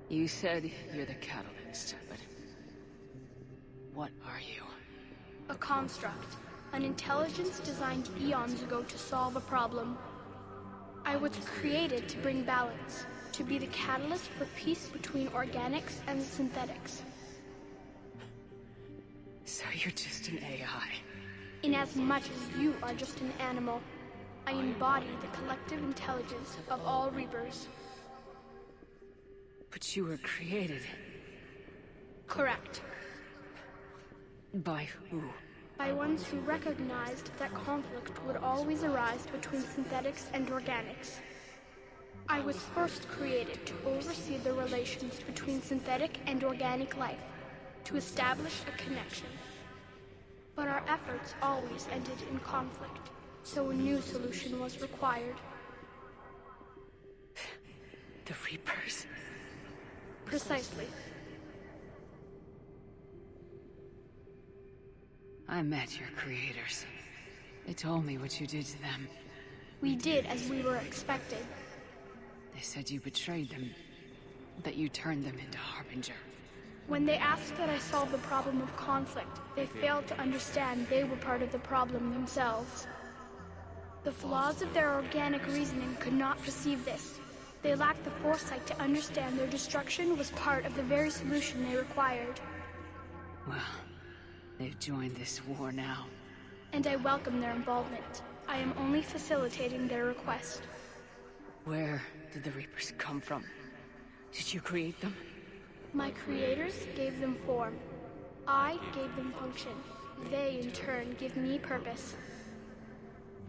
You said you're the catalyst, but what are you?
A construct. an intelligence designed eons ago to solve a problem. I was created to bring balance, to be the catalyst for peace between organics and synthetics.
So you're just an AI.
Inasmuch as you are just an animal, I embody the collective intelligence of all Reapers.
But you were created.
Correct.
By who?
By ones who recognized that conflict would always arise between synthetics and organics. I was first created to oversee the relations between synthetic and organic life, to establish a connection. But our efforts always ended in conflict, so a new solution was required.
The Reapers?
Precisely.
I met your creators. They told me what you did to them.
We did as we were expected.
They said you betrayed them, that you turned them into Harbinger.
When they asked that I solve the problem of conflict, they failed to understand they were part of the problem themselves. The flaws of their organic reasoning could not perceive this. They lacked the foresight to understand their destruction was part of the very solution they required.
Well, they've joined this war now.
And I welcome their involvement. I am only facilitating their request.
Where did the Reapers come from? Did you create them?
My creators gave them form. I gave them function. They, in turn, give me purpose.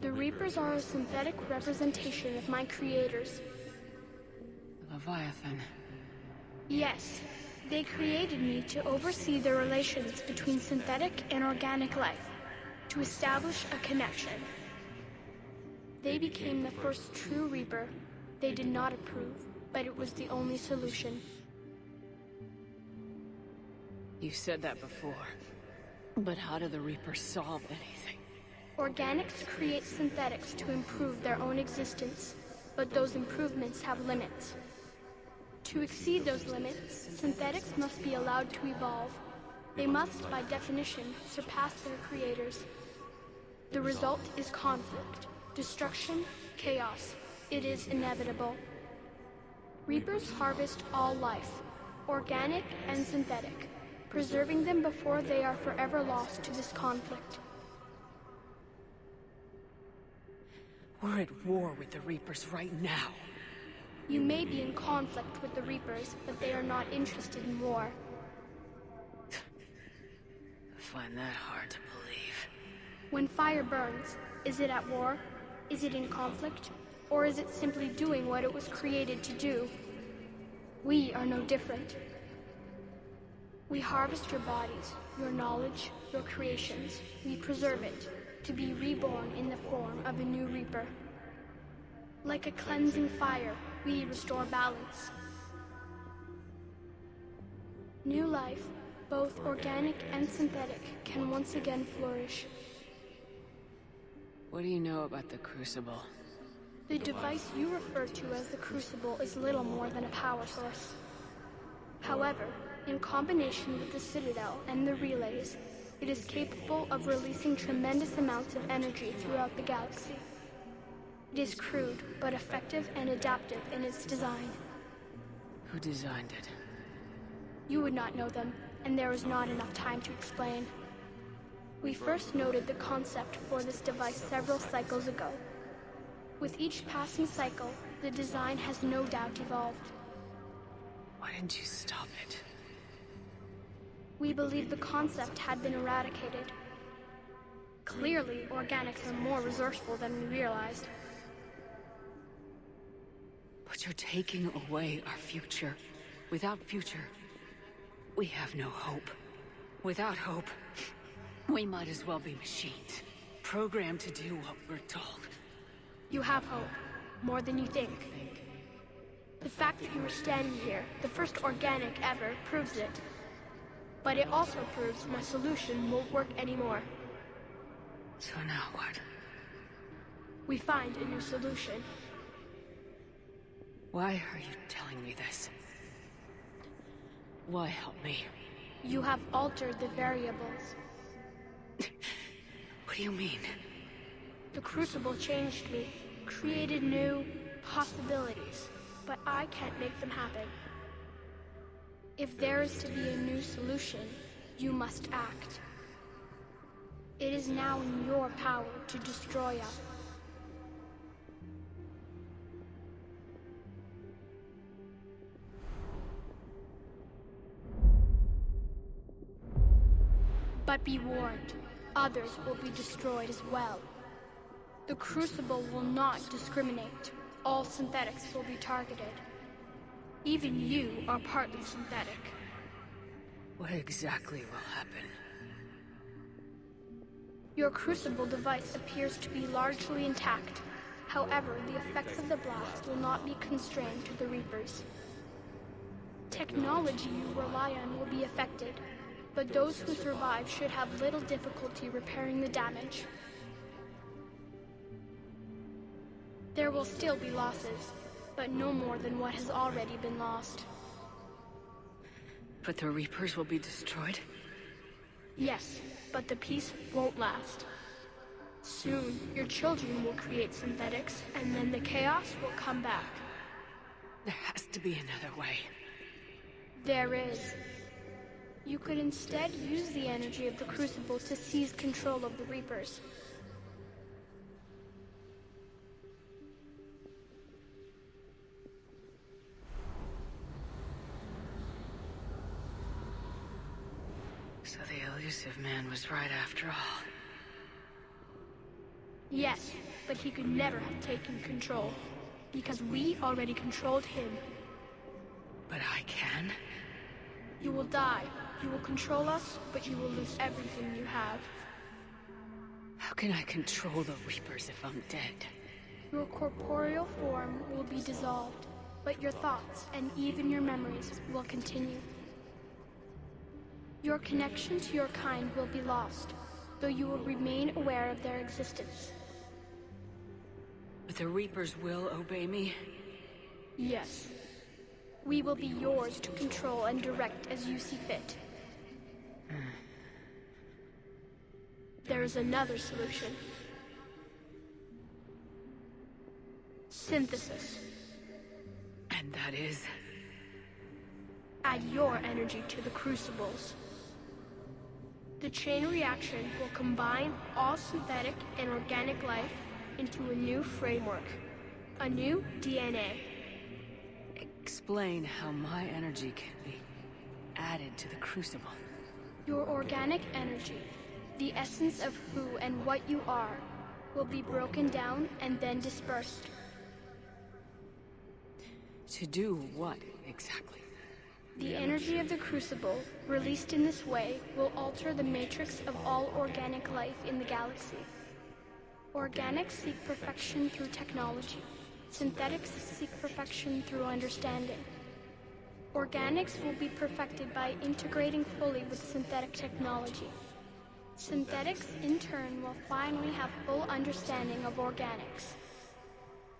The Reapers are a synthetic representation of my creators.
Leviathan.
Yes. They created me to oversee the relations between synthetic and organic life, to establish a connection. They became the first true Reaper. They did not approve, but it was the only solution.
You said that before. But how do the Reapers solve anything?
Organics create synthetics to improve their own existence, but those improvements have limits. To exceed those limits, synthetics must be allowed to evolve. They must, by definition, surpass their creators. The result is conflict, destruction, chaos. It is inevitable. Reapers harvest all life, organic and synthetic, preserving them before they are forever lost to this conflict.
We're at war with the Reapers right now.
You may be in conflict with the Reapers, but they are not interested in war.
I find that hard to believe.
When fire burns, is it at war? Is it in conflict? Or is it simply doing what it was created to do? We are no different. We harvest your bodies, your knowledge, your creations. We preserve it, to be reborn in the form of a new Reaper. Like a cleansing fire, we restore balance. New life, both organic and synthetic, can once again flourish.
What do you know about the Crucible?
The device you refer to as the Crucible is little more than a power source. However, in combination with the Citadel and the relays, it is capable of releasing tremendous amounts of energy throughout the galaxy. It is crude, but effective and adaptive in its design.
Who designed it?
You would not know them, and there is not enough time to explain. We first noted the concept for this device several cycles ago. With each passing cycle, the design has no doubt evolved.
Why didn't you stop it?
We believed the concept had been eradicated. Clearly, organics are more resourceful than we realized.
But you're taking away our future. Without future, we have no hope. Without hope, we might as well be machines, programmed to do what we're told.
You have hope, more than you think. The fact that you are standing here, the first organic ever, proves it. But it also proves my solution won't work anymore.
So now what?
We find a new solution.
Why are you telling me this? Why help me?
You have altered the variables.
What do you mean?
The Crucible changed me, created new possibilities, but I can't make them happen. If there is to be a new solution, you must act. It is now in your power to destroy us. But be warned, others will be destroyed as well. The Crucible will not discriminate. All synthetics will be targeted. Even you are partly synthetic.
What exactly will happen?
Your Crucible device appears to be largely intact. However, the effects of the blast will not be constrained to the Reapers. Technology you rely on will be affected, but those who survive should have little difficulty repairing the damage. There will still be losses, but no more than what has already been lost.
But the Reapers will be destroyed?
Yes, but the peace won't last. Soon, your children will create synthetics, and then the chaos will come back.
There has to be another way.
There is. You could instead use the energy of the Crucible to seize control of the Reapers.
So the elusive man was right after all.
Yes, but he could never have taken control, because we already controlled him.
But I can?
You will die. You will control us, but you will lose everything you have.
How can I control the Reapers if I'm dead?
Your corporeal form will be dissolved, but your thoughts and even your memories will continue. Your connection to your kind will be lost, though you will remain aware of their existence.
But the Reapers will obey me?
Yes. We will be yours to control and direct as you see fit. There is another solution. Synthesis.
And that is?
Add your energy to the Crucibles. The chain reaction will combine all synthetic and organic life into a new framework. A new DNA.
Explain how my energy can be added to the Crucible.
Your organic energy, the essence of who and what you are, will be broken down and then dispersed.
To do what, exactly?
The energy of the Crucible, released in this way, will alter the matrix of all organic life in the galaxy. Organics seek perfection through technology. Synthetics seek perfection through understanding. Organics will be perfected by integrating fully with synthetic technology. Synthetics, in turn, will finally have full understanding of organics.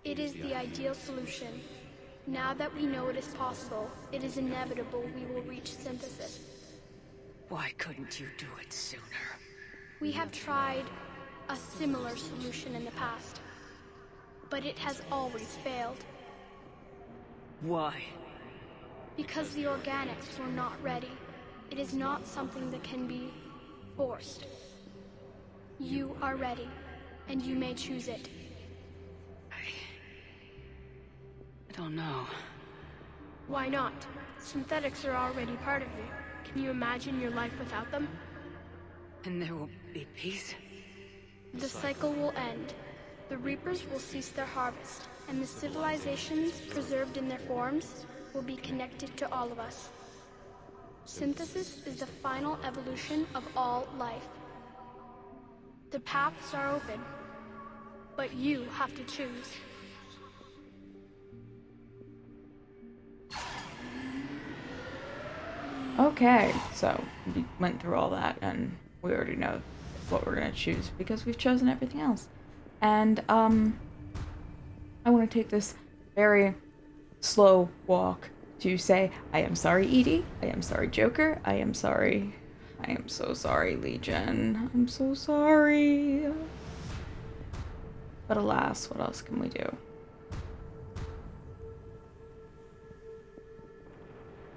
It is the ideal solution. Now that we know it is possible, it is inevitable we will reach synthesis.
Why couldn't you do it sooner?
We have tried a similar solution in the past, but it has always failed.
Why?
Because the organics were not ready. It is not something that can be forced. You are ready, and you may choose it.
I don't know.
Why not? Synthetics are already part of you. Can you imagine your life without them?
And there will be peace?
The cycle will end. The Reapers will cease their harvest, and the civilizations preserved in their forms will be connected to all of us. Synthesis is the final evolution of all life. The paths are open, but you have to choose.
Okay, so we went through all that, and we already know what we're gonna choose because we've chosen everything else. And I want to take this very slow walk to say I am sorry, Edie. I am sorry, Joker. I am sorry. I am so sorry, Legion. I'm so sorry. But alas, what else can we do?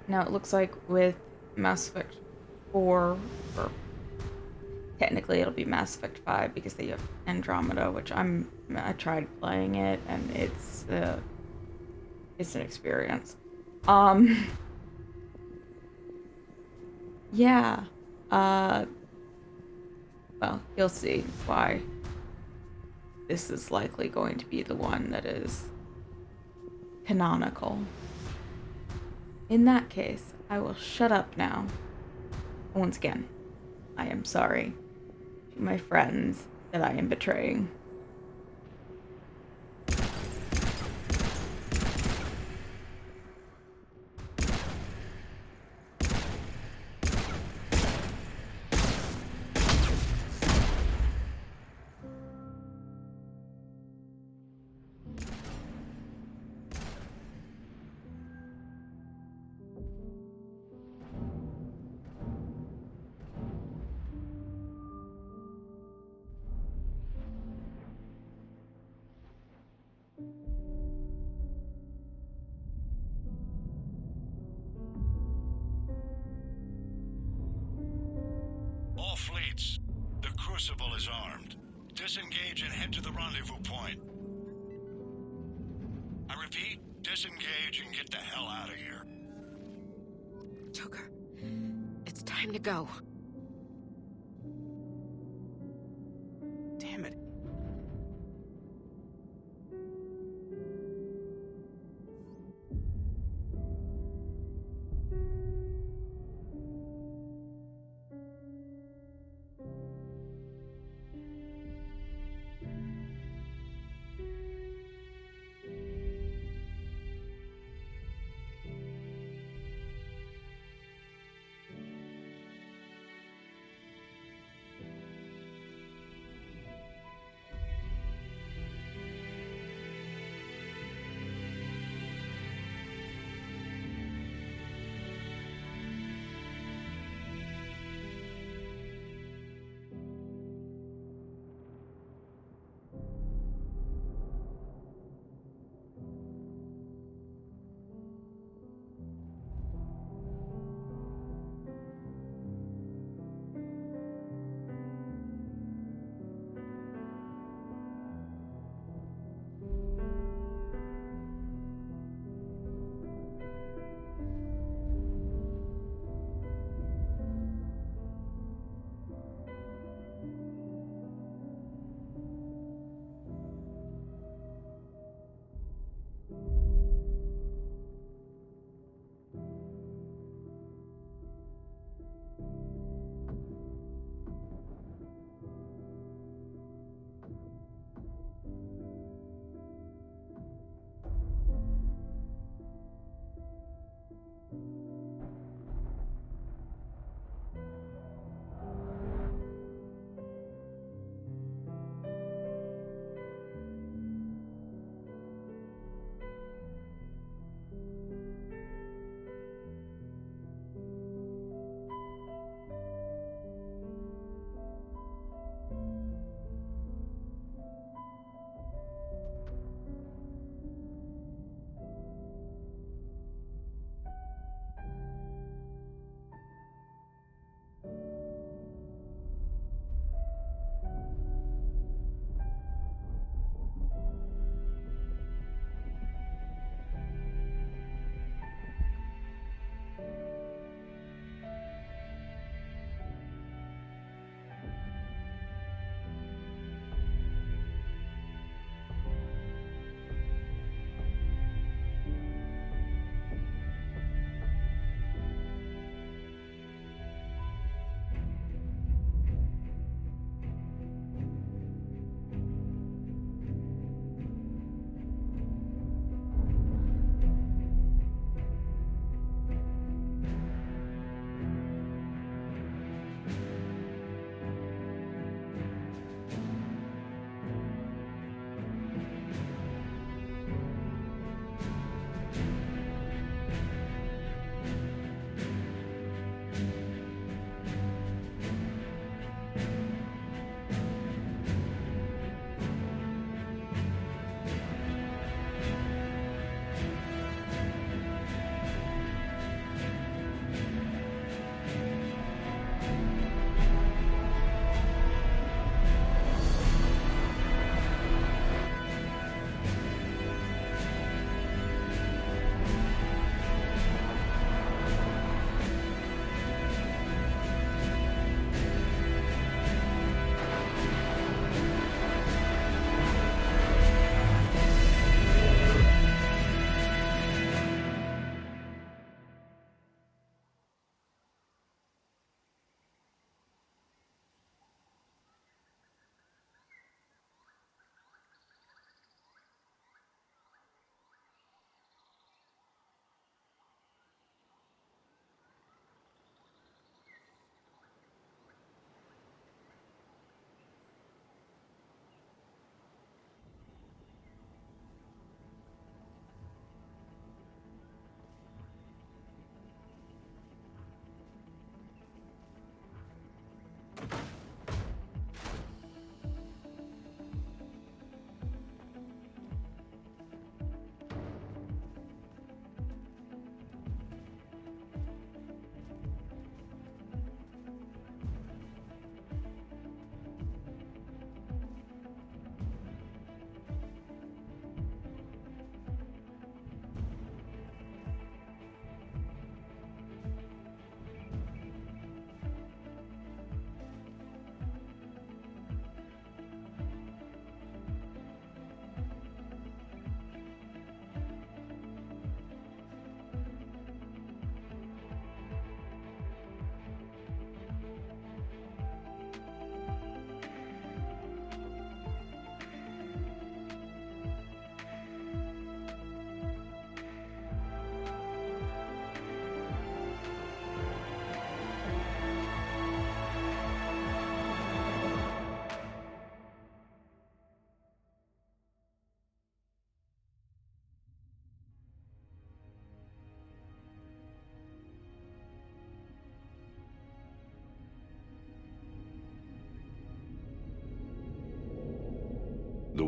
Now it looks like with Mass Effect 4, or technically it'll be Mass Effect 5 because they have Andromeda, which I tried playing it and it's an experience. Yeah. Well, you'll see why this is likely going to be the one that is canonical. In that case, I will shut up now. Once again, I am sorry to my friends that I am betraying.
All fleets, the Crucible is armed. Disengage and head to the rendezvous point. I repeat, disengage and get the hell out of here.
Joker, it's time to go.
Damn it.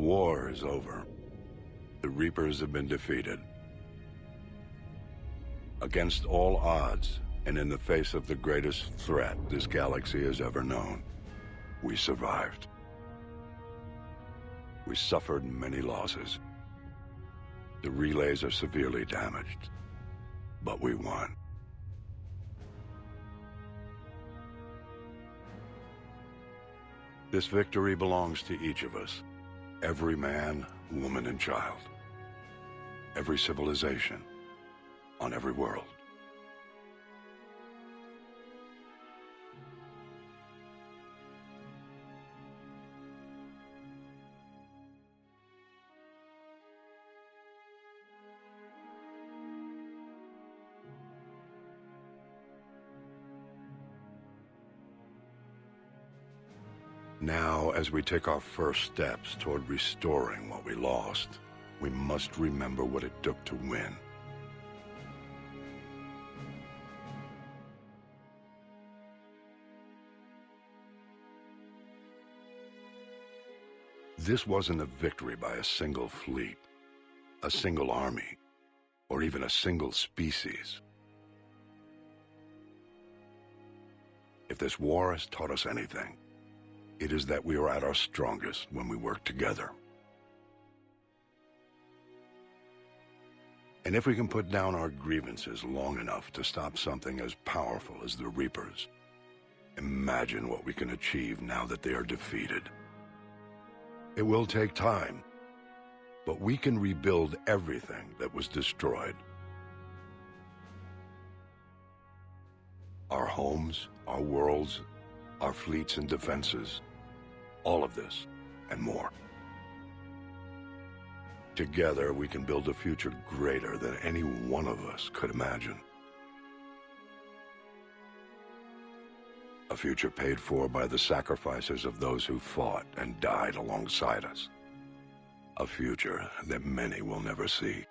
war is over. The Reapers have been defeated. Against all odds, and in the face of the greatest threat this galaxy has ever known, we survived. We suffered many losses. The relays are severely damaged, but we won. This victory belongs to each of us. Every man, woman, and child. Every civilization. On every world. Now, as we take our first steps toward restoring what we lost, we must remember what it took to win. This wasn't a victory by a single fleet, a single army, or even a single species. If this war has taught us anything, it is that we are at our strongest when we work together. And if we can put down our grievances long enough to stop something as powerful as the Reapers, imagine what we can achieve now that they are defeated. It will take time, but we can rebuild everything that was destroyed. Our homes, our worlds, our fleets and defenses, all of this and more. Together, we can build a future greater than any one of us could imagine. A future paid for by the sacrifices of those who fought and died alongside us. A future that many will never see.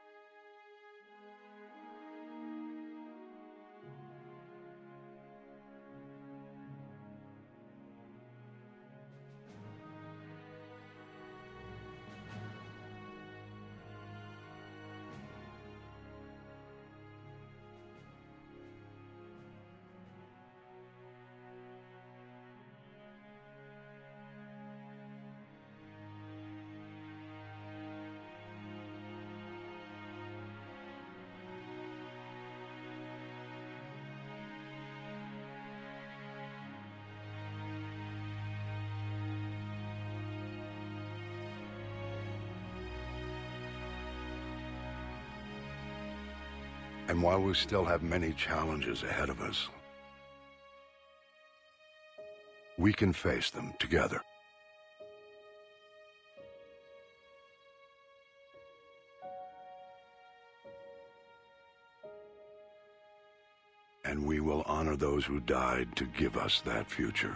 And while we still have many challenges ahead of us, we can face them together. And we will honor those who died to give us that future.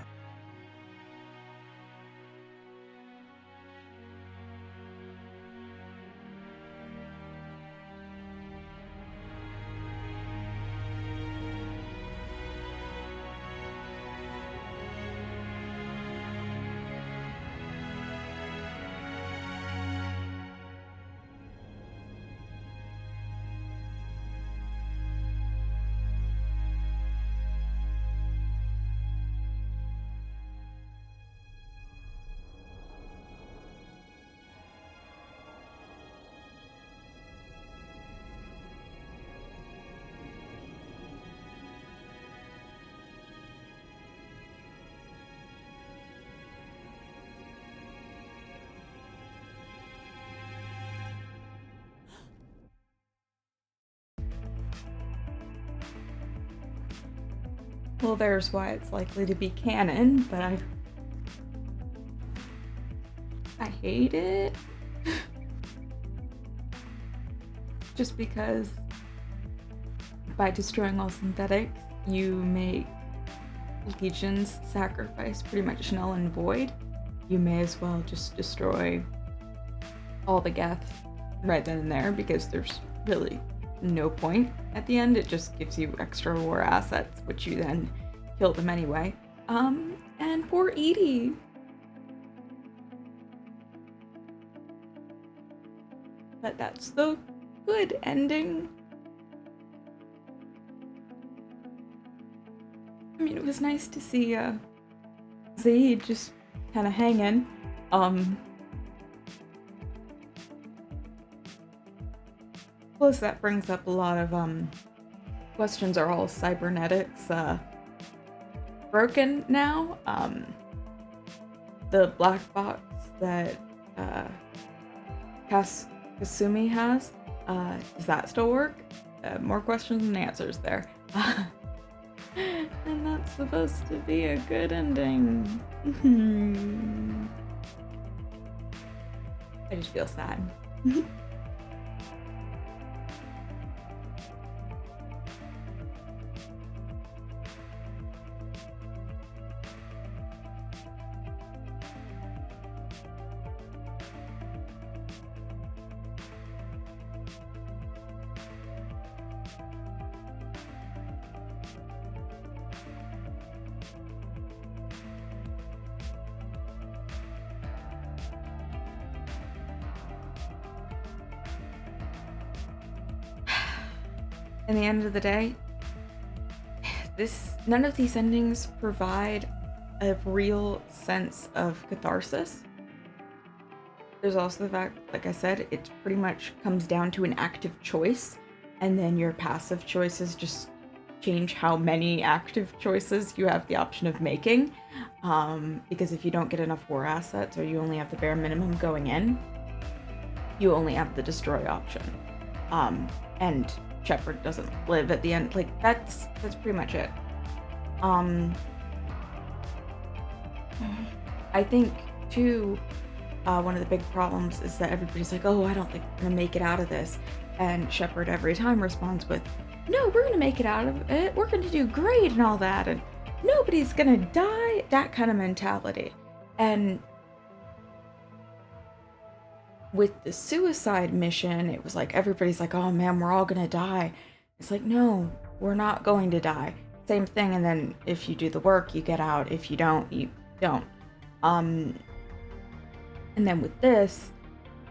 Well, there's why it's likely to be canon, but I hate it. Just because by destroying all synthetics, you make Legion's sacrifice pretty much null and void. You may as well just destroy all the Geth right then and there, because there's really no point at the end. It just gives you extra war assets, which you then kill them anyway. And poor Edie. but that's the good ending. I mean, it was nice to see Zaid just kind of hanging. Plus that brings up a lot of questions. Are all cybernetics broken now? The black box that Kasumi has, does that still work? More questions than answers there. And that's supposed to be a good ending. I just feel sad. In the end of the day, none of these endings provide a real sense of catharsis. There's also the fact, like I said, it pretty much comes down to an active choice, and then your passive choices just change how many active choices you have the option of making. Because if you don't get enough war assets, or you only have the bare minimum going in, you only have the destroy option. And Shepard doesn't live at the end. Like, that's pretty much it. I think, too, one of the big problems is that everybody's like, oh, I don't think we're gonna make it out of this. And Shepard every time responds with, no, we're gonna make it out of it. We're gonna do great and all that. And nobody's gonna die. That kind of mentality. And with the suicide mission, it was like everybody's like, oh man, we're all gonna die. It's like, no, we're not going to die. Same thing, and then if you do the work, you get out. If you don't, you don't. And then with this,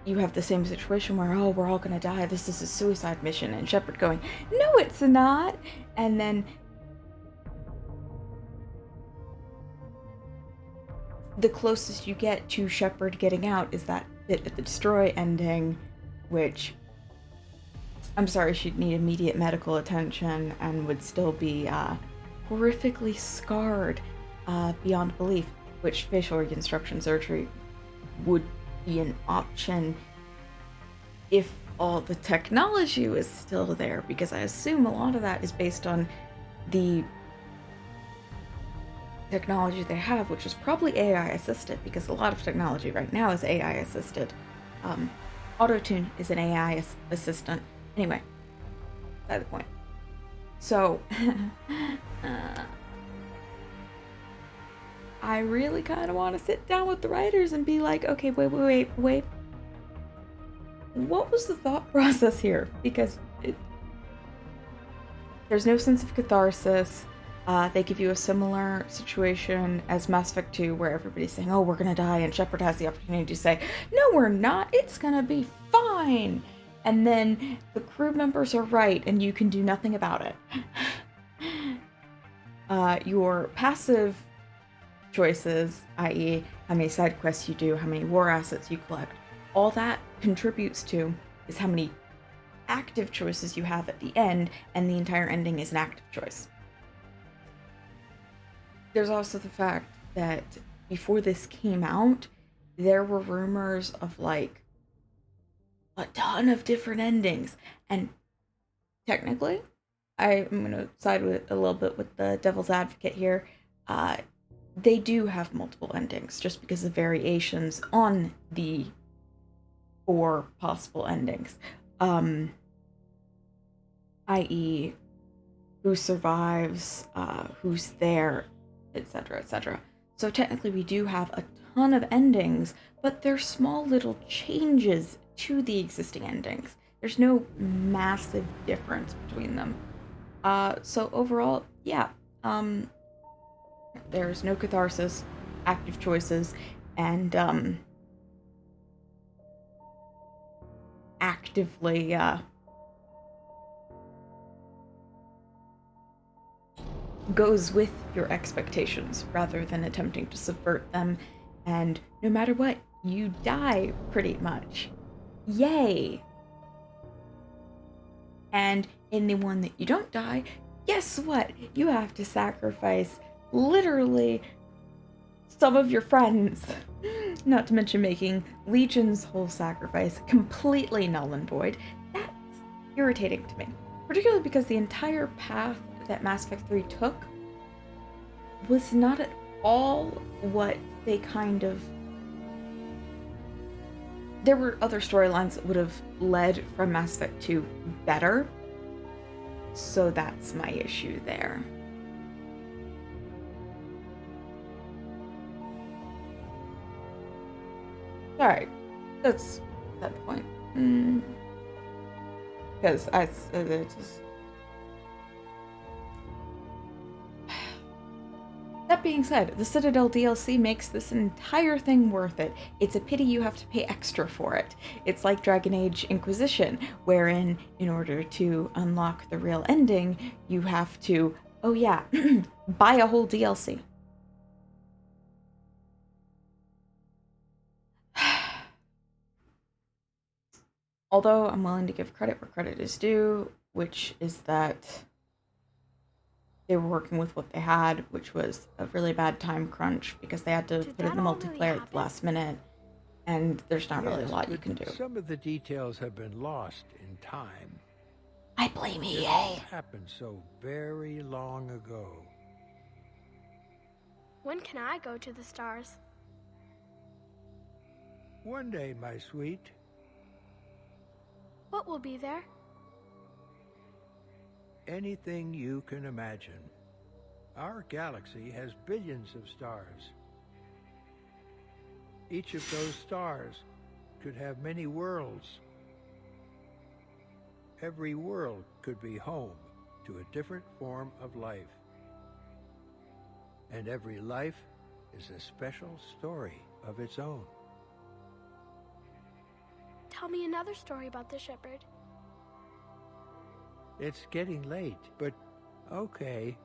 you have the same situation where, oh, we're all gonna die. This is a suicide mission, and Shepard going, no, it's not. And then the closest you get to Shepard getting out is that bit at the destroy ending, which, I'm sorry, she'd need immediate medical attention and would still be horrifically scarred beyond belief, which facial reconstruction surgery would be an option if all the technology was still there, because I assume a lot of that is based on the technology they have, which is probably AI assisted, because a lot of technology right now is AI assisted. Auto-tune is an AI assistant. Anyway, that's the point. So, I really kind of want to sit down with the writers and be like, okay, wait. What was the thought process here? Because there's no sense of catharsis. They give you a similar situation as Mass Effect 2, where everybody's saying, oh, we're gonna die, and Shepard has the opportunity to say, no, we're not, it's gonna be fine. And then the crew members are right, and you can do nothing about it. Your passive choices, i.e. how many side quests you do, how many war assets you collect, all that contributes to is how many active choices you have at the end, and the entire ending is an active choice. There's also the fact that before this came out, there were rumors of like a ton of different endings, and technically, I'm gonna side with a little bit with the devil's advocate here. They do have multiple endings, just because of variations on the 4 possible endings, i.e., who survives, who's there, etc., etc. So technically we do have a ton of endings, but they're small little changes to the existing endings. There's no massive difference between them. So overall, yeah, there's no catharsis, active choices, and actively goes with your expectations rather than attempting to subvert them, and no matter what, you die pretty much. Yay! And in the one that you don't die, guess what? You have to sacrifice literally some of your friends. Not to mention making Legion's whole sacrifice completely null and void. That's irritating to me. Particularly because the entire path that Mass Effect 3 took was not at all what they kind of... There were other storylines that would have led from Mass Effect 2 better, so that's my issue there. Alright, that's that point. Because I just... That being said, the Citadel DLC makes this entire thing worth it. It's a pity you have to pay extra for it. It's like Dragon Age Inquisition, wherein, in order to unlock the real ending, you have to, oh yeah, buy a whole DLC. Although I'm willing to give credit where credit is due, which is that they were working with what they had, which was a really bad time crunch because they had to put in the multiplayer at the last minute, and there's not really a lot you can do.
Some of the details have been lost in time.
I blame EA.
It all happened so very long ago.
When can I go to the stars?
One day, my sweet.
What will be there?
Anything you can imagine. Our galaxy has billions of stars. Each of those stars could have many worlds. Every world could be home to a different form of life. And every life is a special story of its own.
Tell me another story about the shepherd.
It's getting late, but okay.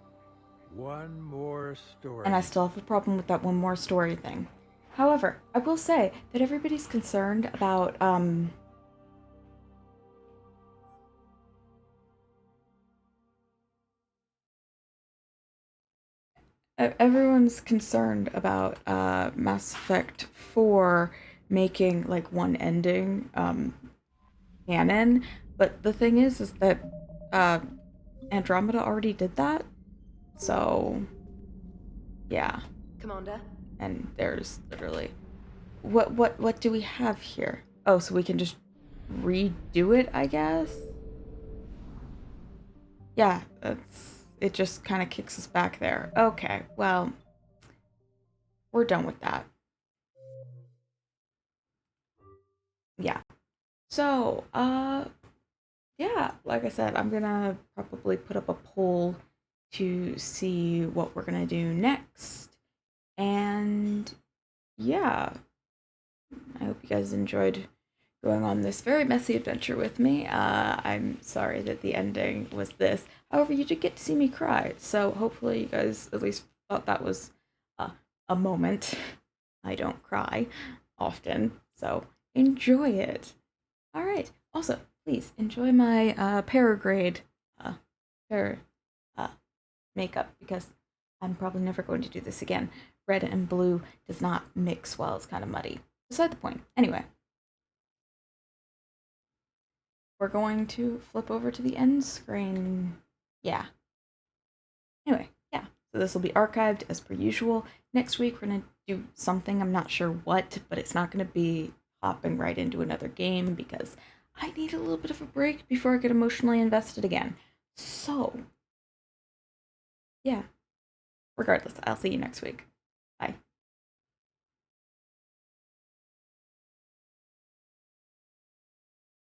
One more story.
And I still have a problem with that one more story thing. However, I will say that everybody's concerned about, everyone's concerned about Mass Effect 4 making like one ending canon, but the thing is that Andromeda already did that, so yeah.
Commander.
And there's literally what do we have here? Oh, so we can just redo it, I guess. Yeah, it just kind of kicks us back there. Okay, well, we're done with that. Yeah. So, yeah, like I said, I'm gonna probably put up a poll to see what we're gonna do next. And yeah, I hope you guys enjoyed going on this very messy adventure with me. I'm sorry that the ending was this. However, you did get to see me cry, so hopefully you guys at least thought that was a moment. I don't cry often, so enjoy it. All right. Also, please enjoy my Paragrade makeup, because I'm probably never going to do this again. Red and blue does not mix well. It's kind of muddy. Beside the point. Anyway. We're going to flip over to the end screen. Yeah. Anyway, yeah. So this will be archived as per usual. Next week we're going to do something. I'm not sure what, but it's not going to be hopping right into another game because I need a little bit of a break before I get emotionally invested again. So, yeah. Regardless, I'll see you next week.